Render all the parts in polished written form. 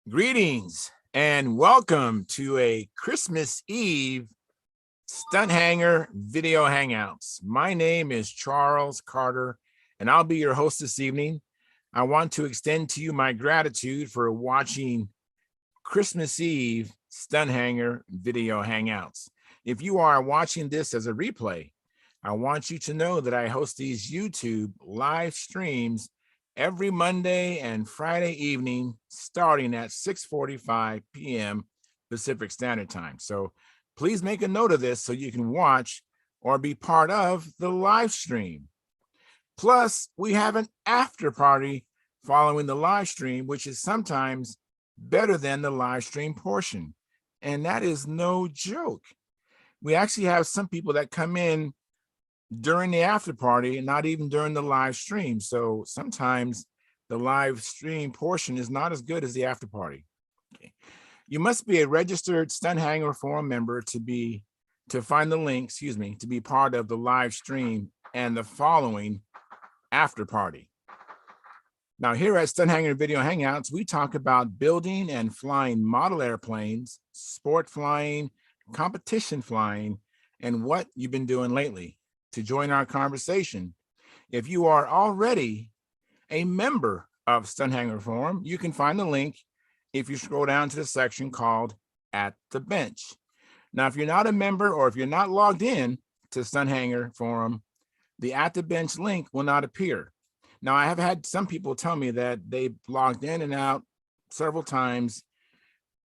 Greetings and welcome to a Christmas Eve Stunthangar video hangouts. My name is Charles Carter, and I'll be your host this evening. I want to extend to you my gratitude for watching Christmas Eve Stunthangar video hangouts. If you are watching this as a replay, I want you to know that I host these YouTube live streams every Monday and Friday evening, starting at 6:45 p.m. Pacific Standard Time. So please make a note of this so you can watch or be part of the live stream. Plus, we have an after party following the live stream, which is sometimes better than the live stream portion. And that is no joke. We actually have some people that come in during the after party and not even during the live stream. So sometimes the live stream portion is not as good as the after party. Okay. You must be a registered Stunthangar Forum member to find the link, to be part of the live stream and the following after party. Now, here at Stunthangar Video Hangouts, we talk about building and flying model airplanes, sport flying, competition flying, and what you've been doing lately. To join our conversation, if you are already a member of Stunthangar Forum, you can find the link if you scroll down to the section called At the Bench. Now, if you're not a member or if you're not logged in to Stunthangar Forum, the At the Bench link will not appear. Now, I have had some people tell me that they logged in and out several times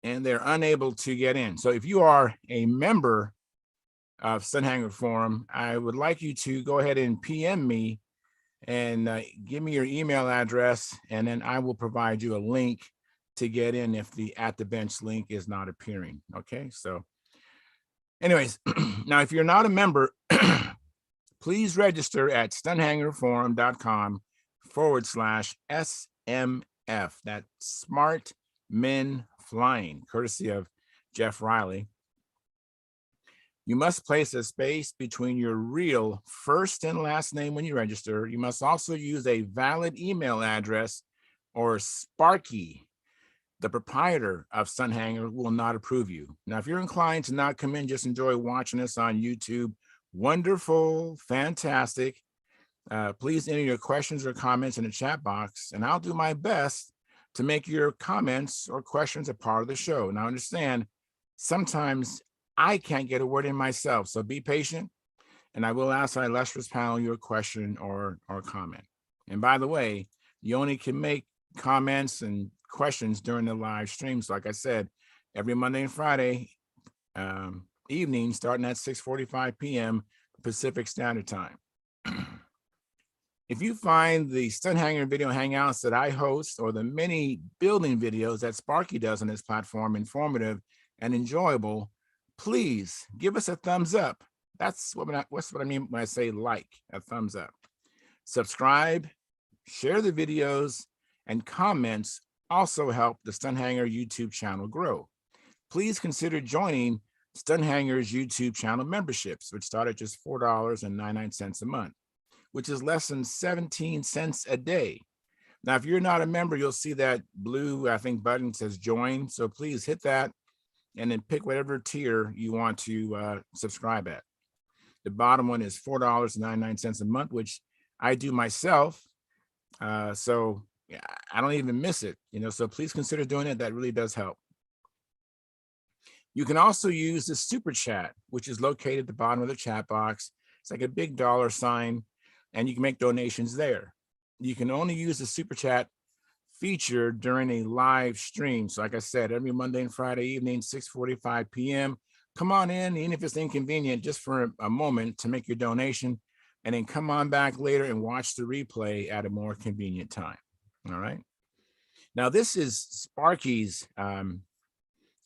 and they're unable to get in. So if you are a member of Stunthangar Forum, I would like you to go ahead and PM me and give me your email address, and then I will provide you a link to get in if the At the Bench link is not appearing. Okay, so anyways, now if you're not a member, please register at stunthangarforum.com/SMF. That's Smart Men Flying, courtesy of Jeff Riley. You must place a space between your real first and last name when you register. You must also use a valid email address, or Sparky. The proprietor of Stunthangar will not approve you. Now, if you're inclined to not come in, just enjoy watching us on YouTube, wonderful, fantastic. Please enter your questions or comments in the chat box, and I'll do my best to make your comments or questions a part of the show. Now, understand, sometimes I can't get a word in myself, so be patient, and I will ask our illustrious panel your question or comment. And by the way, you only can make comments and questions during the live streams. Like I said, every Monday and Friday evening, starting at 6:45 p.m. Pacific Standard Time. If you find the Stunthangar video hangouts that I host or the many building videos that Sparky does on this platform informative and enjoyable, please give us a thumbs up. That's what I mean when I say like, a thumbs up. Subscribe, share the videos, and comments also help the Stunthangar YouTube channel grow. Please consider joining Stunthangar's YouTube channel memberships, which start at just $4.99 a month, which is less than 17 cents a day. Now, if you're not a member, you'll see that blue, I think, button says join. So please hit that and then pick whatever tier you want to subscribe at. The bottom one is $4.99 a month, which I do myself. So yeah, I don't even miss it, so please consider doing it. That really does help. You can also use the super chat, which is located at the bottom of the chat box. It's like a big dollar sign, and you can make donations there. You can only use the super chat feature during a live stream. So like I said, every Monday and Friday evening, 6:45 p.m. Come on in, even if it's inconvenient, just for a moment to make your donation, and then come on back later and watch the replay at a more convenient time. All right. Now, this is Sparky's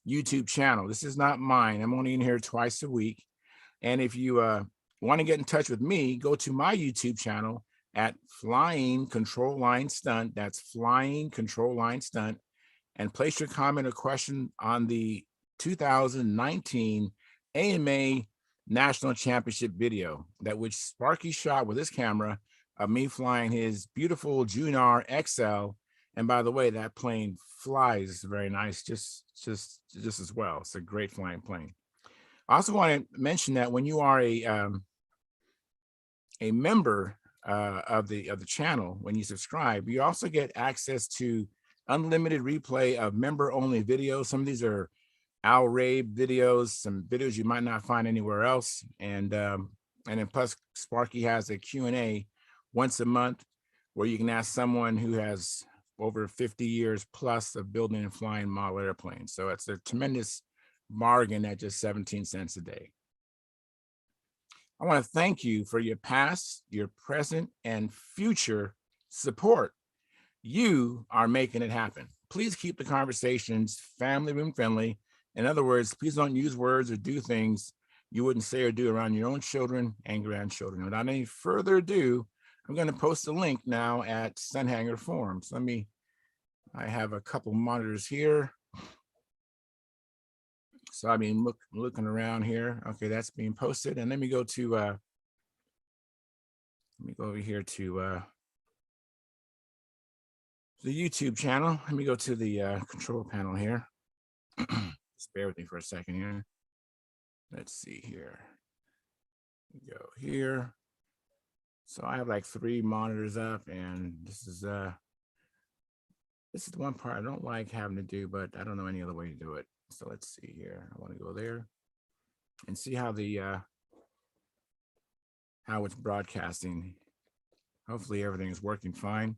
YouTube channel. This is not mine. I'm only in here twice a week. And if you want to get in touch with me, go to my YouTube channel at Flying Control Line Stunt. That's Flying Control Line Stunt, and place your comment or question on the 2019 AMA National Championship video that which Sparky shot with his camera of me flying his beautiful Junar XL And by the way, that plane flies very nice, just as well. It's a great flying plane. I also want to mention that when you are a member of the channel, when you subscribe, you also get access to unlimited replay of member only videos. Some of these are Al Ray videos, some videos you might not find anywhere else. And then plus Sparky has a Q&A once a month where you can ask someone who has over 50 years plus of building and flying model airplanes. So it's a tremendous bargain at just 17 cents a day. I want to thank you for your past, your present, and future support. You are making it happen. Please keep the conversations family room friendly. In other words, please don't use words or do things you wouldn't say or do around your own children and grandchildren. Without any further ado, I'm going to post a link now at Stunthangar forums. I have a couple monitors here. So I've been looking around here. Okay, that's being posted. And let me go over here to the YouTube channel. Let me go to the control panel here. Just bear with me for a second here. Let's see here. Go here. So I have like 3 monitors up, and this is the one part I don't like having to do, but I don't know any other way to do it. So let's see here. I want to go there and see how how it's broadcasting. Hopefully everything is working fine.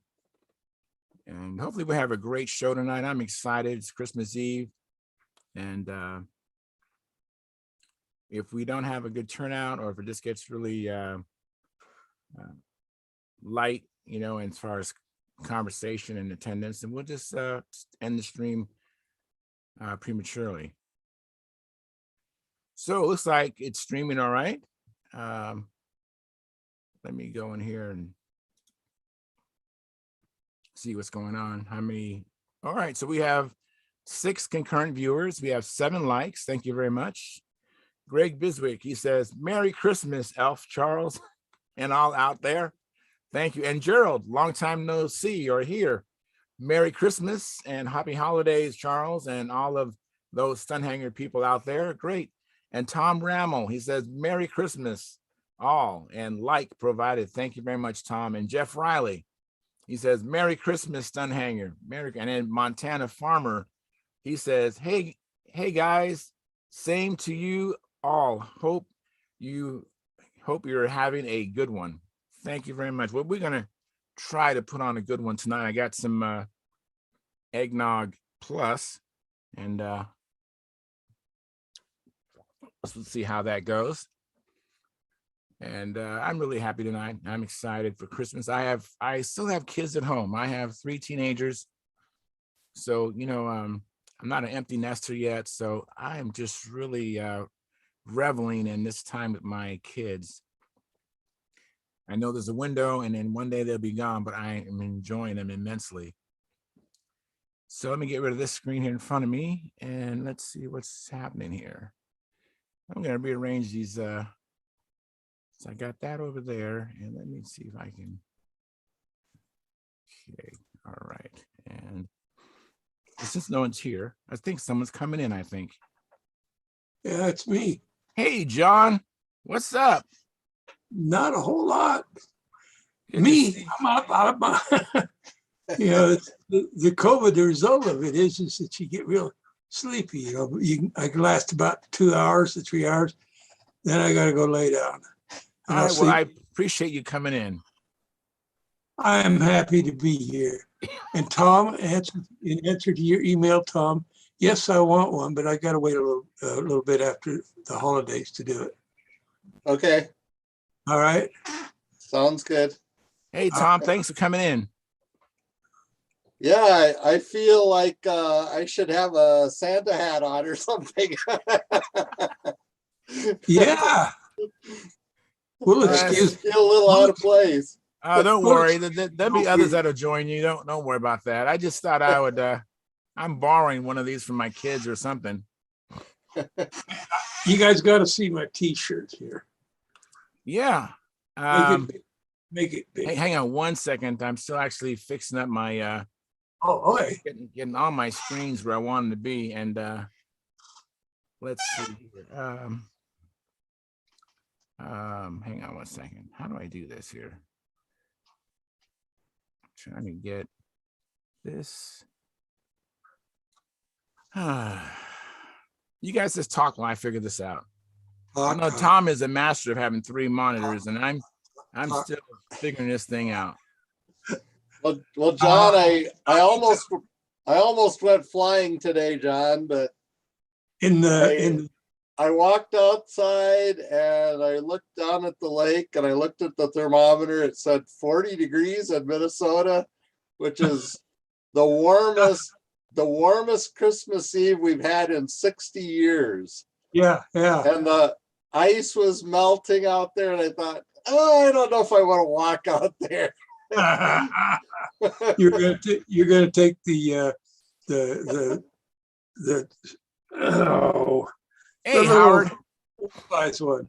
And hopefully we have a great show tonight. I'm excited. It's Christmas Eve. And if we don't have a good turnout, or if it just gets really light, as far as conversation and attendance, then we'll just end the stream prematurely. So it looks like it's streaming all right. Let me go in here and see what's going on. How many? All right, so we have 6 concurrent viewers. We have 7 likes. Thank you very much. Greg Biswick, he says, Merry Christmas, Elf Charles, and all out there. Thank you. And Gerald, long time no see or hear. Merry Christmas and happy holidays, Charles, and all of those Stunthangar people out there. Great. And Tom Rammel, he says, Merry Christmas, all, and like provided. Thank you very much, Tom. And Jeff Riley, he says, Merry Christmas, Stunthangar. And then Montana Farmer, he says, hey guys, same to you all. Hope you're having a good one. Thank you very much. Well, we're gonna try to put on a good one tonight. I got some eggnog plus, and let's see how that goes. And I'm really happy tonight. I'm excited for Christmas. I still have kids at home. I have 3 teenagers. So, I'm not an empty nester yet. So I'm just really reveling in this time with my kids. I know there's a window, and then one day they'll be gone, but I am enjoying them immensely. So let me get rid of this screen here in front of me, and let's see what's happening here. I'm going to rearrange these. So I got that over there, and let me see if I can. Okay, all right. And since no one's here, I think someone's coming in, I think. Yeah, it's me. Hey, John, what's up? Not a whole lot. Good Me, I'm out of my, the COVID, the result of it is that you get real sleepy. I can last about 2 hours to 3 hours. Then I got to go lay down. All right, well, I appreciate you coming in. I am happy to be here. And Tom, in answer to your email, Tom, yes, I want one, but I got to wait a little bit after the holidays to do it. Okay. All right. Sounds good. Hey, Tom, thanks for coming in. Yeah, I feel like I should have a Santa hat on or something. Yeah. Well, excuse me. Feel a little out of place. Don't worry. There'll be others that'll join you. Don't worry about that. I just thought I would. I'm borrowing one of these from my kids or something. You guys got to see my T-shirt here. Yeah. Make it big. Hey, hang on 1 second. I'm still actually fixing up my Oh, okay. Getting all my screens where I want them to be. And let's see here. Hang on one second. How do I do this here? I'm trying to get this. You guys just talk while I figure this out. I know Tom is a master of having 3 monitors, and I'm still figuring this thing out. Well, John, I almost went flying today, John, but I walked outside and I looked down at the lake and I looked at the thermometer. It said 40 degrees in Minnesota, which is the warmest Christmas Eve we've had in 60 years. Yeah. And the ice was melting out there, and I thought, oh, I don't know if I want to walk out there. You're gonna take the Hey, Howard. Nice one.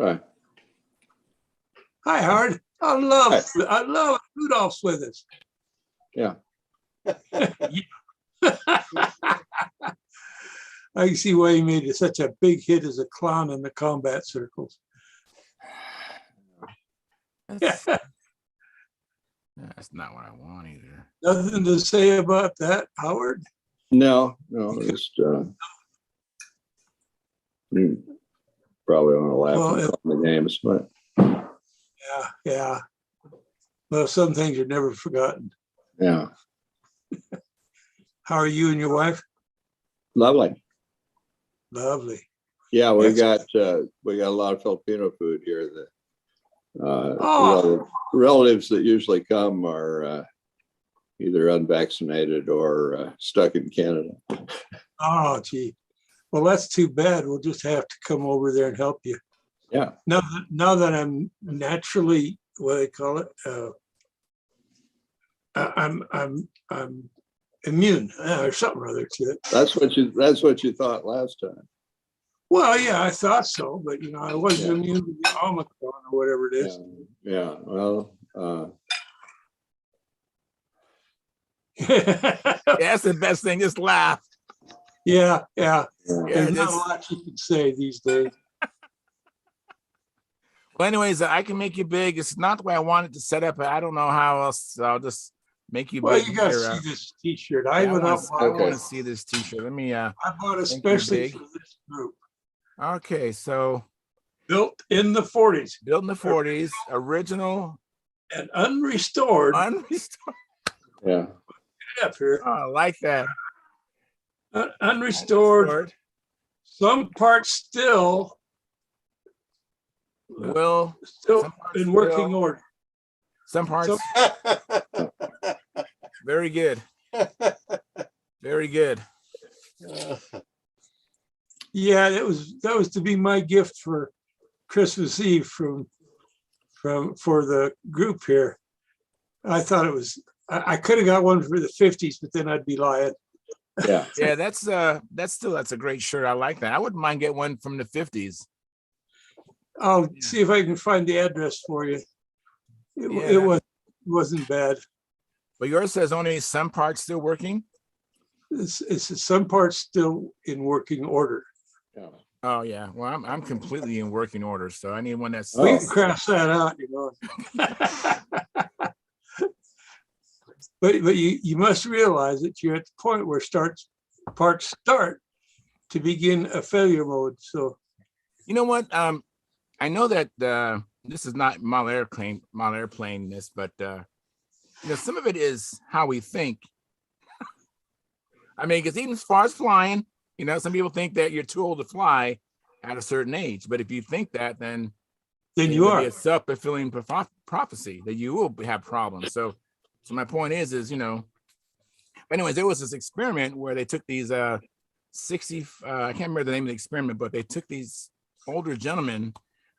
Hi. Hi, Howard. I love Rudolph's with us. Yeah. I can see why he made it such a big hit as a clown in the combat circles. That's not what I want either. Nothing to say about that, Howard? No, just you probably want to laugh and call the names, but yeah. Well, some things are never forgotten. yeah. How are you and your wife? Lovely. Lovely. Yeah, we got a lot of Filipino food here. That relatives that usually come are either unvaccinated or stuck in Canada. Oh, gee. Well, that's too bad. We'll just have to come over there and help you. Yeah. Now that I'm naturally, what do they call it? I'm immune or something or other to it. That's what you thought last time. Well, yeah, I thought so, but I wasn't immune to the Omicron or whatever it is. Yeah. Well, That's the best thing. Just laugh. Yeah. Yeah, There's not a lot you can say these days. Well, anyways, I can make you big. It's not the way I wanted to set up. I don't know how else. I'll just make you big. Well, you got to see this T-shirt. I want to see this T-shirt. Let me. I bought especially for this group. Okay, so built in the 40s. Built in the 40s, original and unrestored. Yeah. Up here. Oh, I like that. Unrestored. Some parts still. Well, still in working order. Some parts. Very good. Very good. Yeah, that was to be my gift for Christmas Eve for the group here. I thought it was. I could have got one for the 50s, but then I'd be lying. Yeah. Yeah, that's a great shirt. I like that. I wouldn't mind get one from the 50s. I'll see if I can find the address for you. It wasn't bad. But yours says only some parts still working. It's some parts still in working order. Yeah. Oh yeah. Well, I'm completely in working order, so I need one that's. We can cross that out, But you must realize that you're at the point where parts start to begin a failure mode. So, you know what? I know that this is not model airplane this, but some of it is how we think. I mean, because even as far as flying, some people think that you're too old to fly at a certain age. But if you think that, then you are. Be a self-fulfilling prophecy that you will have problems. So my point is, anyways, there was this experiment where they took these 60, I can't remember the name of the experiment, but they took these older gentlemen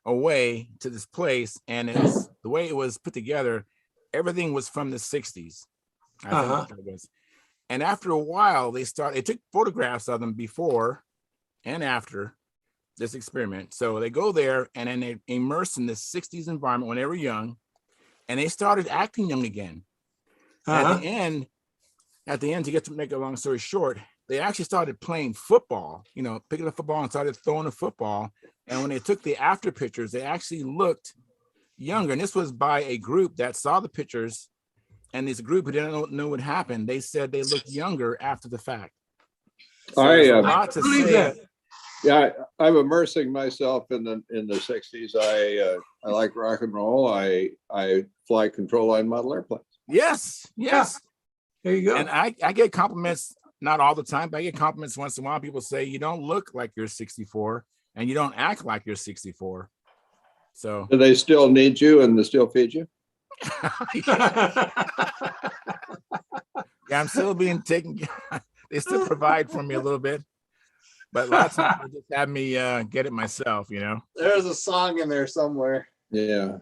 away to this place, and it's the way it was put together, everything was from the 60s. I think it was. And after a while, they took photographs of them before and after this experiment. So they go there and then they immerse in this 60s environment when they were young, and they started acting young again. At the end, at the end, to get to make a long story short, they actually started playing football, you know, picking up football and started throwing the football. And when they took the after pictures, they actually looked younger. And this was by a group that saw the pictures, and this group who didn't know what happened, they said they looked younger after the fact. So there's a lot to say. Yeah, I'm immersing myself in the 60s. I like rock and roll. I fly control line model airplanes. Yes. There you go. And I get compliments, not all the time, but I get compliments once in a while. People say you don't look like you're 64 and you don't act like you're 64. So Do they still need you and they still feed you? yeah, I'm still being taken. They still provide for me a little bit, but lots of times they just have me get it myself, you know. There's a song in there somewhere. Yeah.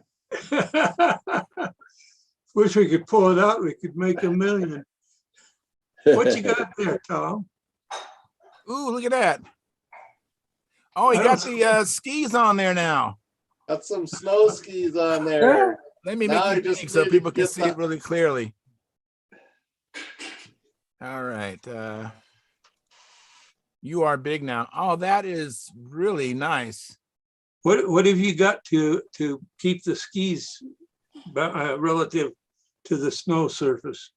Wish we could pull it out. We could make $1 million. What you got there, Tom? Ooh, look at that. Oh, he got the skis on there now. Got some snow skis on there. Let me Now I make it just big so need to people can get see the- it really clearly. All right. You are big now. Oh, that is really nice. What have you got to keep the skis relative to the snow surface?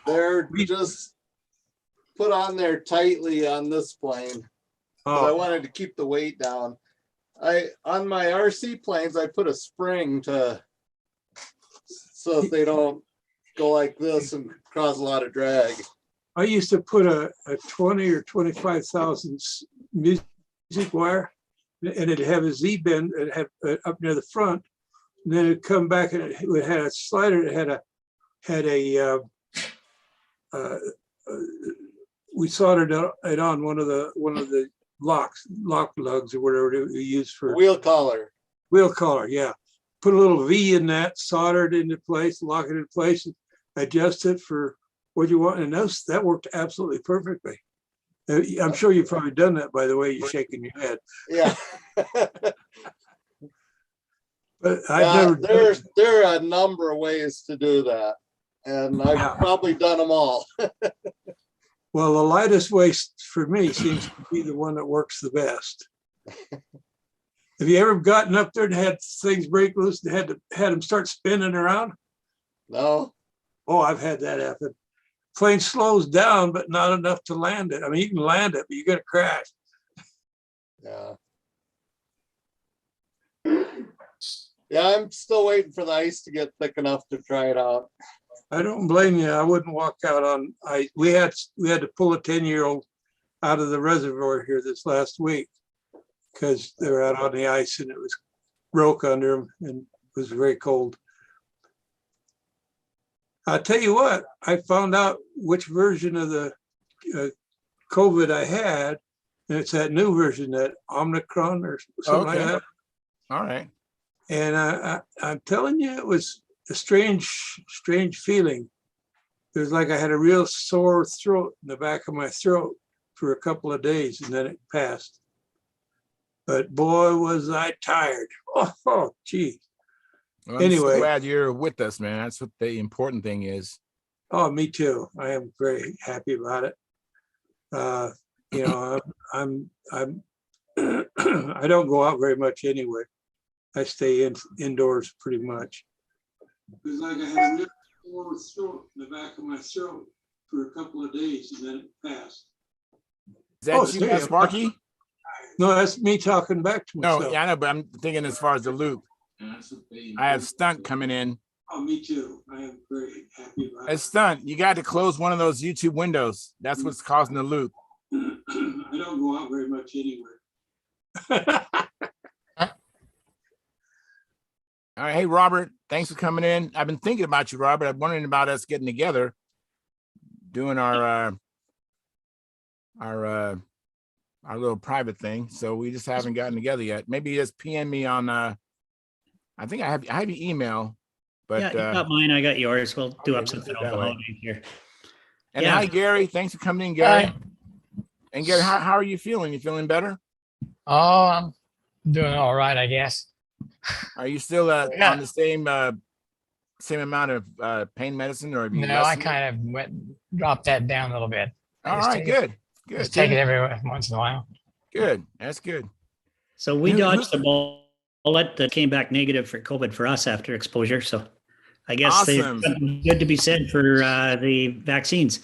They're just put on there tightly on this plane. I Oh, wanted to keep the weight down. On my RC planes, I put a spring so that they don't go like this and cause a lot of drag. I used to put a 20 or 25,000 music wire, and it'd have a Z bend and have up near the front, and then it'd come back and it had a slider. It had a we soldered it on one of the lock lugs or whatever we use for Wheel collar. wheel collar. Yeah, put a little V in that, solder it into place, lock it in place, and adjust it for what you want. And that worked absolutely perfectly. I'm sure you've probably done that, by the way you're shaking your head. Yeah. But I've never. There are a number of ways to do that, and I've probably done them all. Well, the lightest way for me seems to be the one that works the best. Have you ever gotten up there and had things break loose and had them start spinning around? No. Oh, I've had that happen. Plane slows down, but not enough to land it. I mean, you can land it, but you're going to crash. Yeah. Yeah, I'm still waiting for the ice to get thick enough to try it out. I don't blame you. I wouldn't walk out on ice. We had to pull a 10-year-old out of the reservoir here this last week because they were out on the ice and it was broke under them and it was very cold. I'll tell you what, I found out which version of the COVID I had, and it's that new version, that Omicron or something like that. All right. And I'm telling you, it was a strange feeling. It was like I had a real sore throat in the back of my throat for a couple of days, and then it passed. But boy, was I tired. Oh, gee. Well, I'm Anyway. so glad you're with us, man. That's what the important thing is. Oh, me too. I am very happy about it. You know, I'm I don't go out very much anyway. I stay indoors pretty much. It was like I had a real sore throat in the back of my throat for a couple of days, and then it passed. Is that you, Sparky? No, that's me talking back to myself. No, yeah, I know, but I'm thinking as far as the loop. I have Stunt coming in. Oh, me too. I am very happy about Hey, it. Stunt, you got to close one of those YouTube windows. That's what's causing the loop. I don't go out very much anyway. All right. Hey, Robert, thanks for coming in. I've been thinking about you, Robert. I'm wondering about us getting together, doing our little private thing. So we just haven't gotten together yet. Maybe just PM me on, I think I have your email, but yeah, you got mine. I got yours. We'll do okay, up something we'll do it over that the way. holidays here. and yeah. hi, Gary. Thanks for coming in, Gary. Hi. And Gary, how are you feeling? You feeling better? Oh, I'm doing all right, I guess. Are you still Yeah. on the same amount of pain medicine, or have you No, I lessened it? kind of dropped that down a little bit. I All just right, take good, good. Just take it every once in a while. Good. That's good. So we Who- dodged the bullet that came back negative for COVID for us after exposure. So I guess there's Awesome. something good to be said for the vaccines.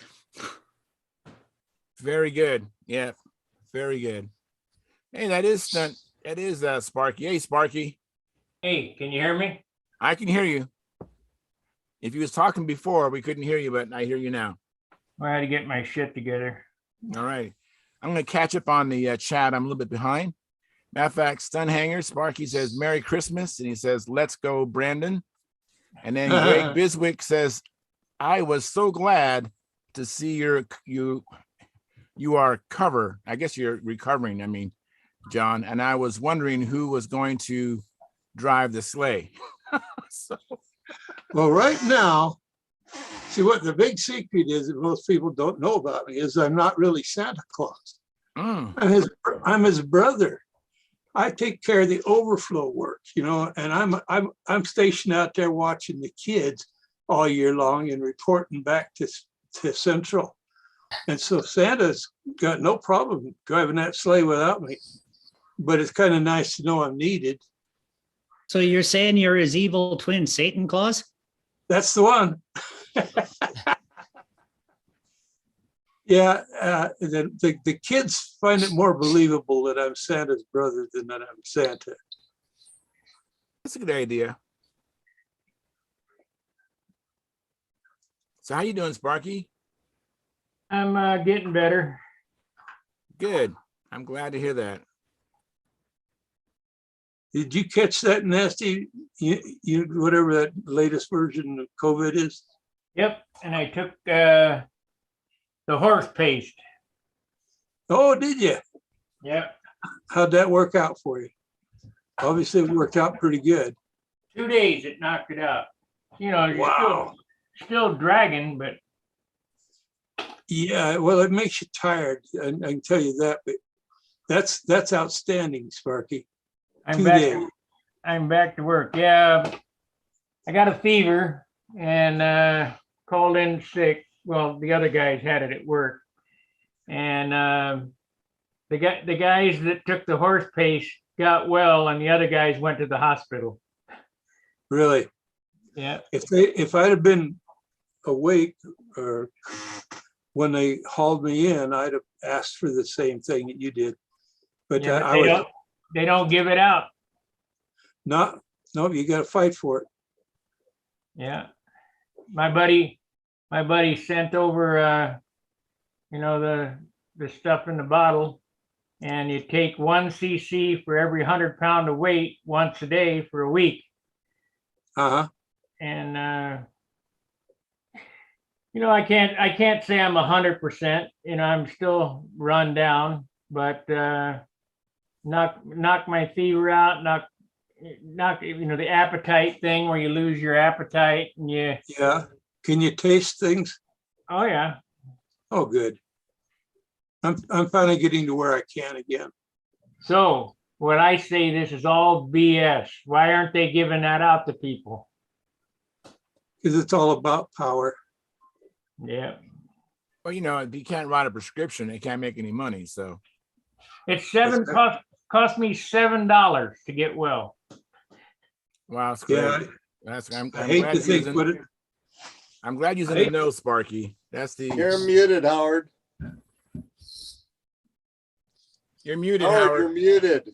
Very good. Yeah, very good. Hey, that is Sparky. Hey, Sparky, Hey, can you hear me? I can hear you. If you was talking before, we couldn't hear you, but I hear you now. I had to get my shit together. All right. I'm going to catch up on the chat. I'm a little bit behind. Matter of fact, Stunhanger, Sparky says, Merry Christmas. And he says, let's go, Brandon. And then Greg Biswick says, I was so glad to see you are cover. I guess you're recovering. I mean, John, and I was wondering who was going to drive the sleigh. So, Well, right now, see what the big secret is that most people don't know about me is I'm not really Santa Claus. I'm his brother. I take care of the overflow work, you know, and I'm stationed out there watching the kids all year long and reporting back to Central. And so Santa's got no problem driving that sleigh without me. But it's kind of nice to know I'm needed. So you're saying you're his evil twin, Satan Claus? That's the one. Yeah, the kids find it more believable that I'm Santa's brother than that I'm Santa. that's a good idea. So how you doing, Sparky? I'm getting better. Good. I'm glad to hear that. Did you catch that nasty, you whatever that latest version of COVID is? Yep, and I took the horse paste. Oh, did you? Yep, How'd that work out for you? Obviously, it worked out pretty good. 2 days it knocked it out. You know, you're Wow. still dragging, but Yeah, well, it makes you tired. I can tell you that, but that's outstanding, Sparky. I'm 2 back. days. I'm back to work. Yeah, I got a fever and called in sick. Well, the other guys had it at work, and the guys that took the horse paste got well, and the other guys went to the hospital. Really. Yeah, If I'd have been awake or when they hauled me in, I'd have asked for the same thing that you did. But yeah, I was they don't give it out. not. No, you got to fight for it. Yeah, my buddy sent over you know, the stuff in the bottle, and you take 1 cc for every 100 pound of weight once a day for a week. And you know, I can't say I'm 100%. You know, I'm still run down, but knock my fever out, knock you know, the appetite thing where you lose your appetite and you. Yeah. Can you taste things? Oh yeah. Oh, good. I'm finally getting to where I can again. So what I say, this is all BS. Why aren't they giving that out to people? Because it's all about power. Yeah. Well, you know, if you can't write a prescription, they can't make any money. So It's cost me $7 to get well. wow, it's great. Yeah. I'm I hate glad to think using, what it. I'm glad using I- the nose, Sparky. That's the You're muted, Howard. you're muted, Howard, Howard. you're muted.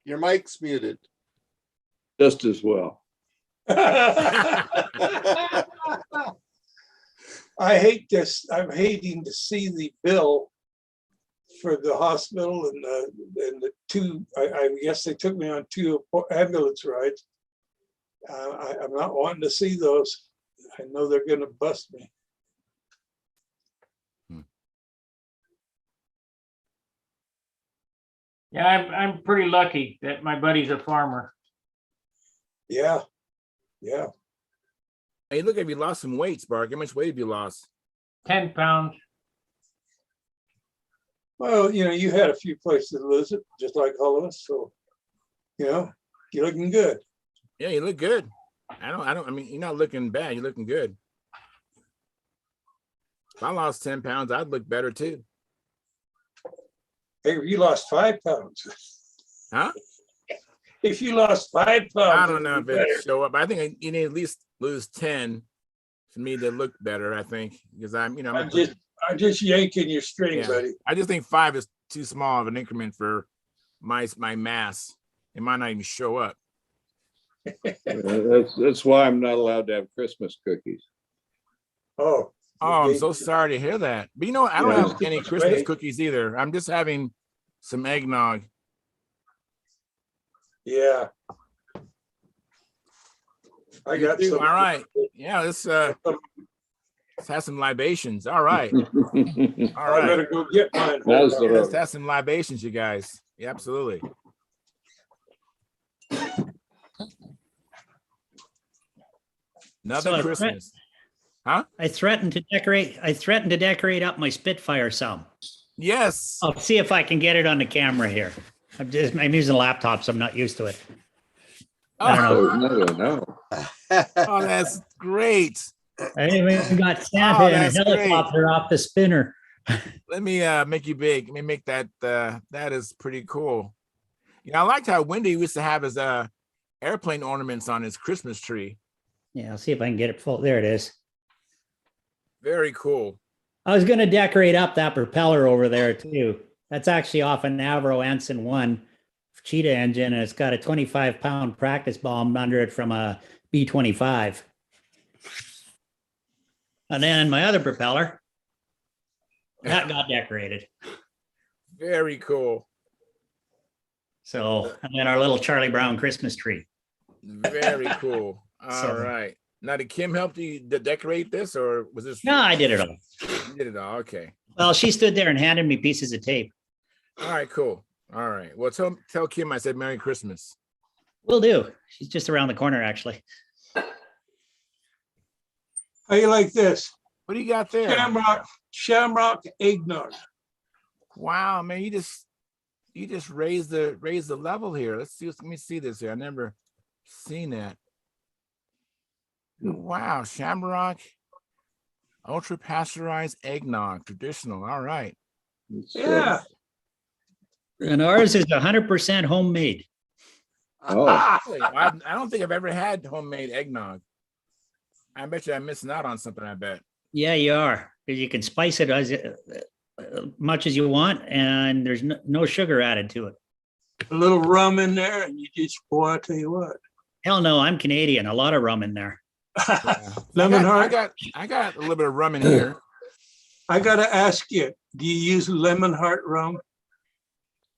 Your mic's muted. Just as well. I hate this. I'm hating to see the bill for the hospital and the two. I guess they took me on 2 ambulance rides. I'm not wanting to see those. I know they're going to bust me. Yeah, I'm pretty lucky that my buddy's a farmer. Yeah, yeah. Hey, look, have you lost some weight, Sparky? How much weight have you lost? 10 pounds. Well, you know, you had a few places to lose it, just like all of us. So, you know, you're looking good. Yeah, you look good. I mean, you're not looking bad. You're looking good. If I lost 10 pounds, I'd look better too. Hey, you lost 5 pounds. Huh? If you lost 5 pounds, I don't know it'd if be it better. show up. I think you need at least lose 10 for me to look better, I think, because I'm just yanking your string, yeah. buddy. I just think 5 is too small of an increment for my mass. It might not even show up. That's why I'm not allowed to have Christmas cookies. Oh. Oh, I'm Okay. so sorry to hear that. But I don't Yeah. have any Christmas cookies either. I'm just having some eggnog. Yeah. I You got too? some. All right. Yeah, let's have some libations. All right. All I right. better go get mine. That's Hold the on. Let's have some libations, you guys. Yeah, absolutely. Another So I Christmas. Huh? I threatened to decorate up my Spitfire some. Yes. I'll see if I can get it on the camera here. I'm using a laptop, so I'm not used to it. I don't know. No. Oh, that's great. I even got Santa in a that's great. helicopter off the spinner. Let me make you big. Let me make that. That is pretty cool. I liked how Wendy used to have his airplane ornaments on his Christmas tree. Yeah, I'll see if I can get it full. There it is. Very cool. I was going to decorate up that propeller over there too. That's actually off an Avro Ensign 1 Cheetah engine, and it's got a 25-pound practice bomb under it from a B-25. And then my other propeller, that got decorated. Very cool. So, and then our little Charlie Brown Christmas tree. Very cool. All right. Now, did Kim help you to decorate this, or was this? No, I did it all. You did it all. Okay. Well, she stood there and handed me pieces of tape. All right. Cool. All right. Well, tell Kim I said Merry Christmas. Will do. She's just around the corner, actually. How you like this? What do you got there? Shamrock eggnog. Wow, man! You just raised the level here. Let me see this here. I never seen that. Wow, Shamrock ultra pasteurized eggnog, traditional. All right. Yeah. And ours is 100% homemade. Oh. Really? I don't think I've ever had homemade eggnog. I bet you I'm missing out on something. I bet. Yeah, you are. You can spice it as much as you want, and there's no sugar added to it. A little rum in there, and you just, boy, I tell you what. Hell no, I'm Canadian. A lot of rum in there. Yeah. Lemon heart. I got a little bit of rum in here. I got to ask you, do you use lemon heart rum?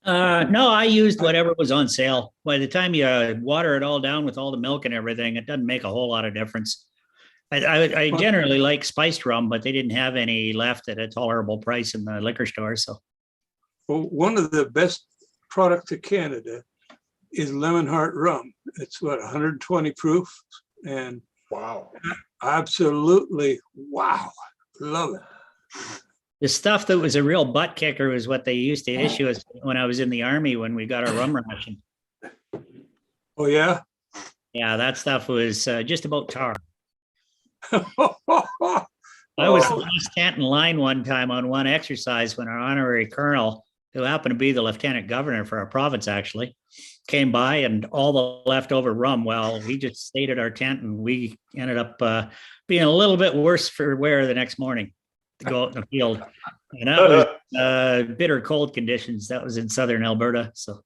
No, I used whatever was on sale. By the time you water it all down with all the milk and everything, it doesn't make a whole lot of difference. I generally like spiced rum, but they didn't have any left at a tolerable price in the liquor store. So, Well, one of the best products of Canada is lemon heart rum. It's what, 120 proof, and Wow. absolutely wow, love it. the stuff that was a real butt kicker was what they used to issue us when I was in the Army when we got our rum ration. Oh yeah. Yeah, that stuff was just about tar. Oh, I was the last tent in line one time on one exercise when our honorary colonel, who happened to be the lieutenant governor for our province, actually came by, and all the leftover rum, well, he just stayed at our tent, and we ended up being a little bit worse for wear the next morning to go out in the field. And that was bitter cold conditions. That was in southern Alberta. So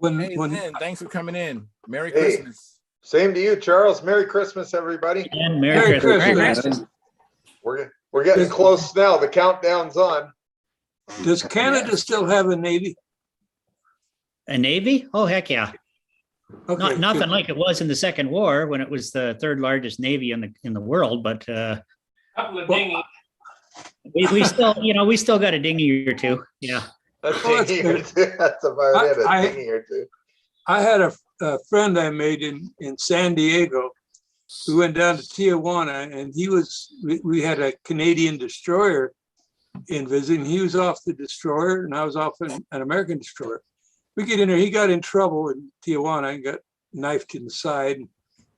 Hey, when Lynn, thanks for coming in. Merry Hey. Christmas. Same to you, Charles. Merry Christmas, everybody. and Merry Merry Christmas. Christmas. We're getting close now. The countdown's on. Does Canada still have a navy? A Navy? Oh, heck yeah. Okay, Nothing good. like it was in the Second War when it was the third largest Navy in the world, but Couple of Well, dinghies. we still, we still got a dinghy or two. Yeah. A Oh, that's dinghy or good. two. That's about it. A I- dinghy or two. I had a friend I made in San Diego. We went down to Tijuana, and we had a Canadian destroyer in visiting. He was off the destroyer, and I was off an American destroyer. We get in there, he got in trouble in Tijuana and got knifed in the side.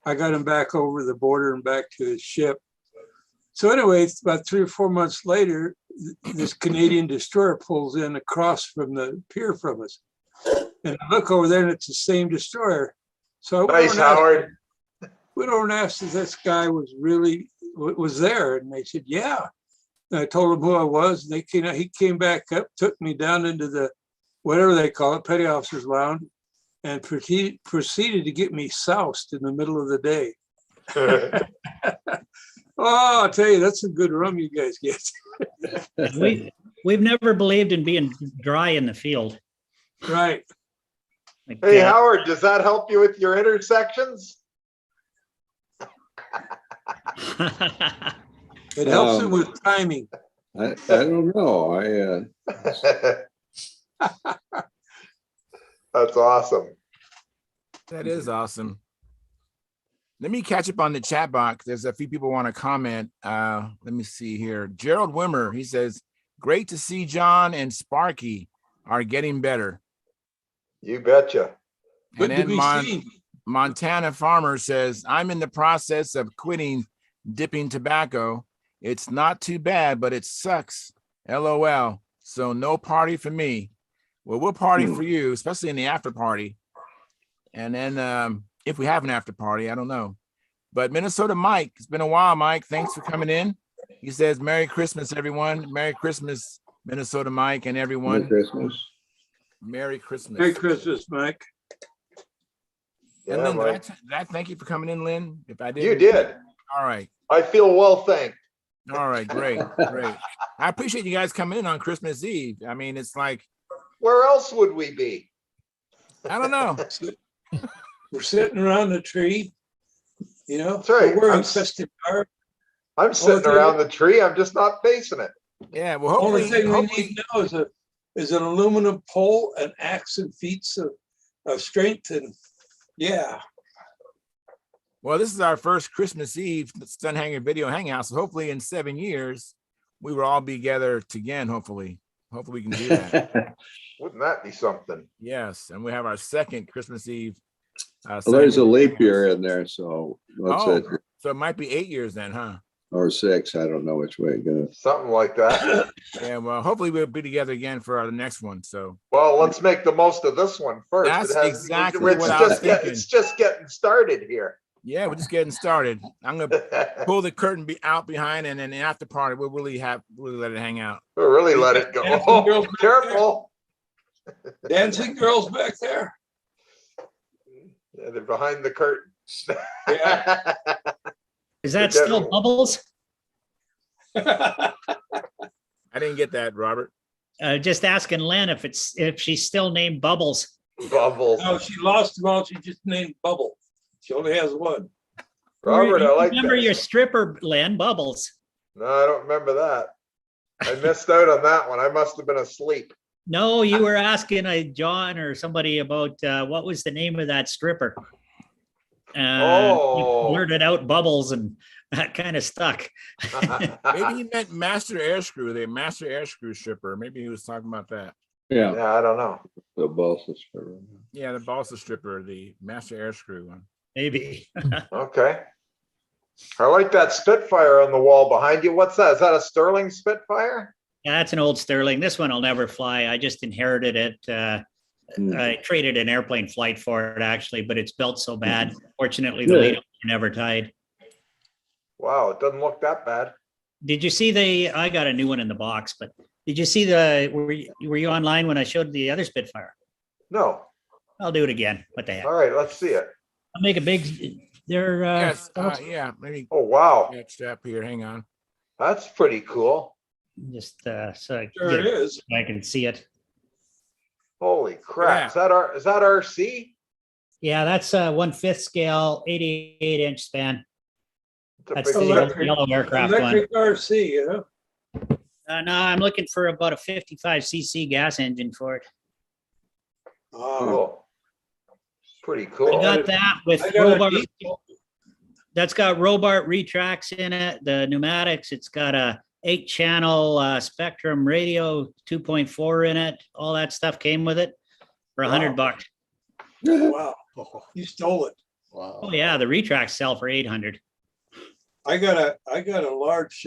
I got him back over the border and back to his ship. So anyway, it's about 3 or 4 months later, this Canadian destroyer pulls in across from the pier from us. And I look over there and it's the same destroyer. So I Nice, Howard. went over and asked if this guy was there. And they said, yeah. And I told them who I was. And he came back up, took me down into the, whatever they call it, petty officer's lounge, and proceeded to get me soused in the middle of the day. Oh, I'll tell you, that's some good rum you guys get. We've never believed in being dry in the field. Right. Like, Hey, Howard, does that help you with your intersections? It helps him with timing. I don't know. That's awesome. That is awesome. Let me catch up on the chat box. There's a few people want to comment. Let me see here. Gerald Wimmer, he says, great to see John and Sparky are getting better. You betcha. Good And to be then seen. Montana Farmer says, I'm in the process of quitting dipping tobacco. It's not too bad, but it sucks. LOL. So no party for me. Well, we'll party for you, especially in the after party. And then if we have an after party, I don't know. But Minnesota Mike, it's been a while, Mike. Thanks for coming in. He says, Merry Christmas, everyone. Merry Christmas, Minnesota Mike and everyone. Merry Christmas. Merry Christmas. Merry Christmas, Mike. And Yeah, Lynn, Mike. did I thank you for coming in, Lynn? If I did, You did. All right. I feel well thanked. All right, great, great. I appreciate you guys coming in on Christmas Eve. I mean, it's like, Where else would we be? I don't know. We're sitting around the tree, you know, That's right. we're wearing I'm- festive garb. I'm sitting around the tree. I'm just not facing it. Yeah, well, Only hopefully, thing we need now is an aluminum pole, an axe and feats of strength, and yeah. well, this is our first Christmas Eve Stunthangar video hangout. So hopefully in 7 years, we will all be together again, hopefully. Hopefully we can do that. Wouldn't that be something? Yes, and we have our second Christmas Eve. Well, there's a Stunthangar leap Hangouts. year in there, so what's Oh, it? so it might be 8 years then, huh? Or 6, I don't know which way it goes. Something like that. Yeah, well, hopefully we'll be together again for our next one. So Well, let's make the most of this one first. That's exactly it's what I was just thinking. It's just getting started here. yeah, we're just getting started. I'm gonna pull the curtain out behind, and then after party, we'll really let it hang out. We'll really let it go. Oh, careful. Dancing girls back there. Yeah, they're behind the curtain. Yeah. Is that still Bubbles? I didn't get that, Robert. Just asking Len if she's still named Bubbles. Bubbles. No, she lost them all. She just named Bubble. She only has one. Robert, I like Remember that. your stripper, Len, Bubbles. No, I don't remember that. I missed out on that one. I must have been asleep. No, you were asking John or somebody about what was the name of that stripper. Oh. You blurted out Bubbles, and that kind of stuck. Maybe he meant Master Airscrew, the Master Airscrew stripper. Maybe he was talking about that. Yeah, Yeah, I don't know. the bosses. For Yeah, the balsa stripper, the Master Airscrew one. Maybe. Okay. I like that Spitfire on the wall behind you. What's that? Is that a Sterling Spitfire? That's an old Sterling. This one will never fly. I just inherited it. I traded an airplane flight for it, actually, but it's built so bad. Fortunately, the Good. lead never tied. Wow, it doesn't look that bad. Did you see I got a new one in the box, but did you see were you online when I showed the other Spitfire? No. I'll do it again. What the heck? All right, let's see it. I'll make a big, they're, Yes, yeah. Maybe Oh, wow. next up here. Hang on. That's pretty cool. just, so I Sure get it it, is. I can see it. Holy crap. Yeah. Is that RC? Yeah, that's a 1/5 scale, 88-inch span. It's a That's big the Electric- thing. yellow aircraft one. Electric RC, you know? No, I'm looking for about a 55cc gas engine for it. Oh, Cool. Pretty I cool. got that with I got a Robart. diesel. That's got Robart retracts in it, the pneumatics. It's got a 8-channel Spectrum radio 2.4 in it. All that stuff came with it for $100. Wow. You stole it. Wow. Oh yeah, the retracts sell for 800. I got a large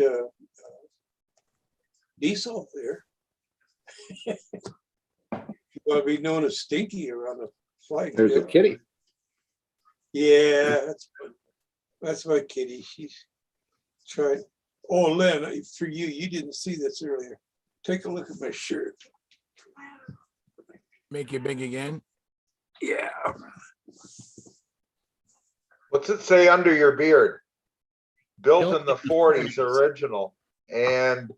diesel there. Well, be known as Stinky around the flight. There's a kitty. Yeah, that's my kitty. She's trying. Oh, Len, for you, you didn't see this earlier. Take a look at my shirt. Make you big again. Yeah. What's it say under your beard? Built Built in the in the 40s, 40s. original, and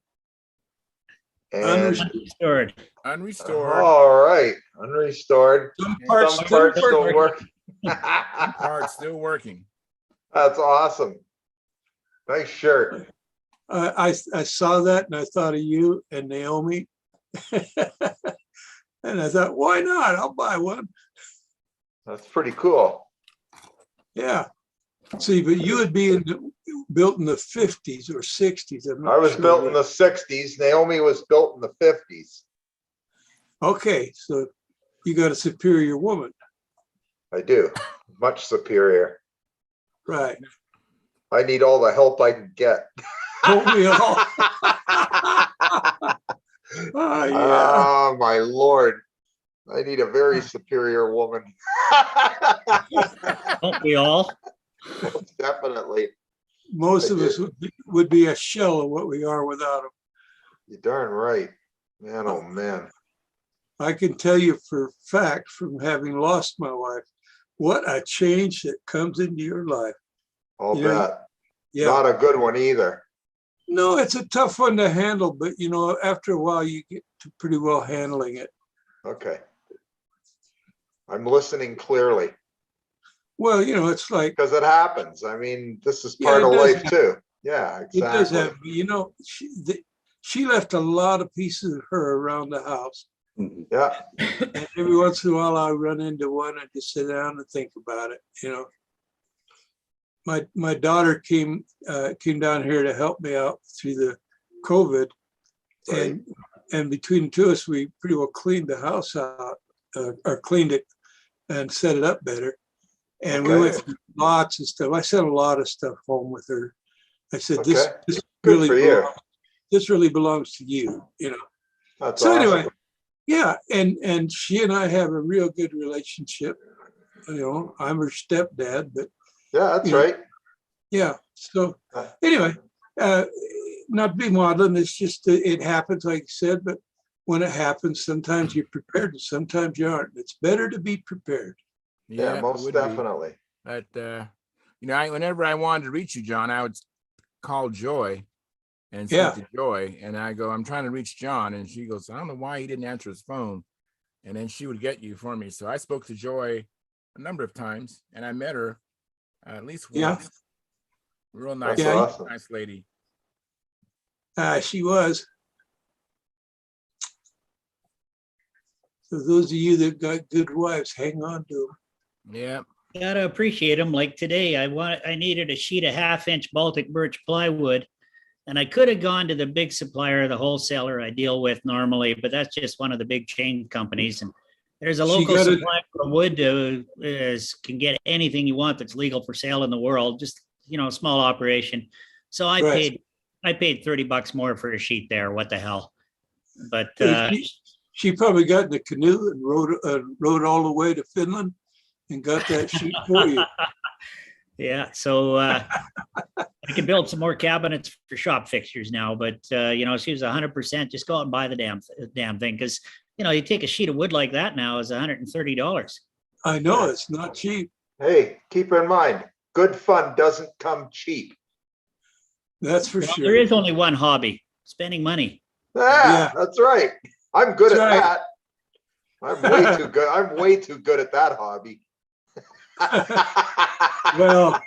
Unrestored. Unrestored. all right, unrestored. Some Some parts Some still parts still work. work. Part still working. That's awesome. Nice shirt. I saw that and I thought of you and Naomi. And I thought, why not? I'll buy one. That's pretty cool. Yeah. See, but you would be built in the 50s or 60s. I'm not I was sure built in when. the 60s. Naomi was built in the 50s. Okay, so you got a superior woman, I do. Much superior. right? I need all the help I can get. Don't we all? Oh, yeah. Oh, my Lord. I need a very superior woman. Don't we all? Definitely. Most I of us would be a shell of what we are without them. You're darn right. Man, oh man. I can tell you for a fact from having lost my wife, what a change that comes into your life. I'll You know, bet. Yeah. Not a good one either. No, it's a tough one to handle, but you know, after a while you get to pretty well handling it. Okay. I'm listening clearly Well, you know, it's like, because it happens. I mean, this is Yeah, part it of does life too. Yeah, it does exactly. have, you know, she left a lot of pieces of her around the house. Yeah. And every once in a while I run into one and just sit down and think about it, you know. My daughter came down here to help me out through the COVID, Right. and between the two of us, we pretty well cleaned the house out, or cleaned it and set it up better. And we Okay. went through lots of stuff. I sent a lot of stuff home with her. I said, Okay. this Good really for you. belongs, this really belongs to you, you know. That's So awesome. anyway, yeah, and she and I have a real good relationship. You know, I'm her stepdad, but Yeah, that's you know, right. yeah. So anyway, not be maudlin. It's just it happens, like you said. But when it happens, sometimes you're prepared, and sometimes you aren't. It's better to be prepared. Yeah, it most would be. definitely. But you know, whenever I wanted to reach you, John, I would call Joy and speak Yeah. to Joy, and I go, I'm trying to reach John, and she goes, I don't know why he didn't answer his phone, and then she would get you for me. So I spoke to Joy a number of times, and I met her at least Yeah. once. Real nice, That's Yeah. awesome. nice lady. She was. So those of you that got good wives, hang on to them. Yeah. Gotta appreciate them. Like today, I needed a sheet of 1/2-inch Baltic birch plywood, and I could have gone to the big supplier, the wholesaler I deal with normally, but that's just one of the big chain companies. And there's a She local got it- supplier of wood who can get anything you want that's legal for sale in the world. Just, you know, a small operation. So I Right. paid $30 more for a sheet there. What the hell? But She probably got in a canoe and rode all the way to Finland and got that sheet for you. yeah, so I can build some more cabinets for shop fixtures now. But you know, she was 100%. Just go out and buy the damn thing, because you know, you take a sheet of wood like that now is $130. I know it's not cheap. Hey, keep in mind, good fun doesn't come cheap. That's for Well, sure. there is only one hobby: spending money. Yeah, that's right. I'm good That's at right. that. I'm way too good. I'm way too good at that hobby. Well,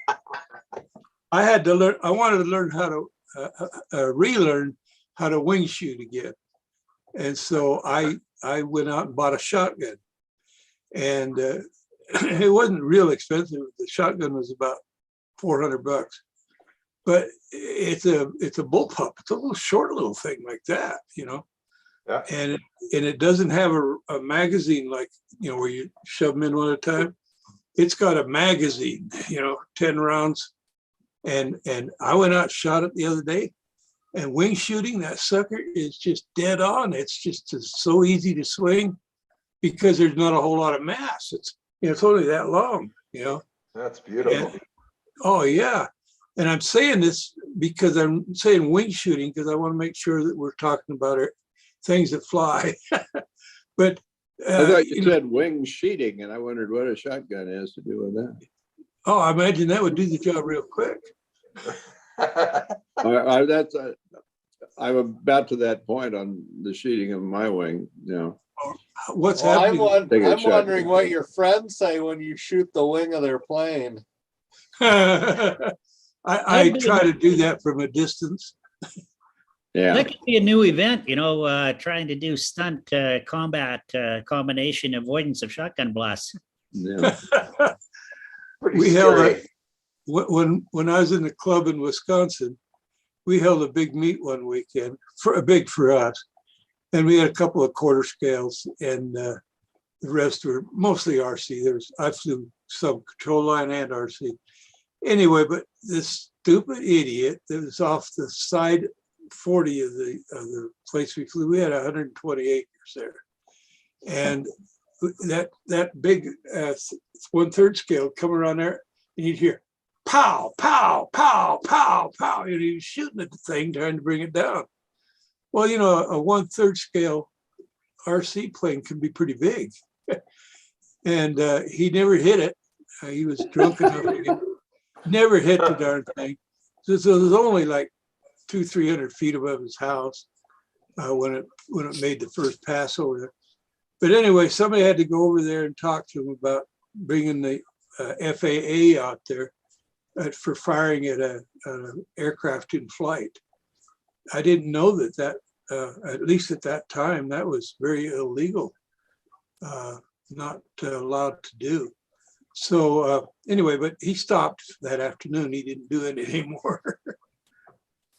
I had to learn. I wanted to learn how to relearn how to wing shoot again, and so I went out and bought a shotgun, and it wasn't real expensive. The shotgun was about $400, but it's a bullpup. It's a little short little thing like that, you know. Yeah. And it doesn't have a magazine like, you know, where you shove them in one at a time. it's got a magazine, 10 rounds. And I went out and shot it the other day. And wing shooting, that sucker is just dead on. It's just so easy to swing because there's not a whole lot of mass. It's only that long, That's beautiful. And, oh yeah. And I'm saying this because I'm saying wing shooting because I want to make sure that we're talking about things that fly. But I thought you said wing sheeting, and I wondered what a shotgun has to do with that. oh, I imagine that would do the job real quick. I'm about to that point on the sheeting of my wing. What's Well, happening? I'm wondering what your friends say when you shoot the wing of their plane. I try to do that from a distance. Yeah. That could be a new event, trying to do stunt combat combination avoidance of shotgun blasts. Yeah. Pretty We held scary. when I was in the club in Wisconsin, we held a big meet one weekend for us. And we had a couple of quarter scales and the rest were mostly RC. I flew some control line and RC. Anyway, but this stupid idiot that was off the side 40 of the place we flew, we had 120 acres there. And that big 1/3 scale come around there and you'd hear pow, pow, pow, pow, pow. And he was shooting at the thing, trying to bring it down. Well, a 1/3 scale RC plane can be pretty big. And he never hit it. He was drunk enough to never hit the darn thing. So it was only like 200-300 feet above his house when it made the first pass over there. But anyway, somebody had to go over there and talk to him about bringing the FAA out there for firing at an aircraft in flight. I didn't know that at least at that time, that was very illegal, not allowed to do. So anyway, but he stopped that afternoon. He didn't do it anymore.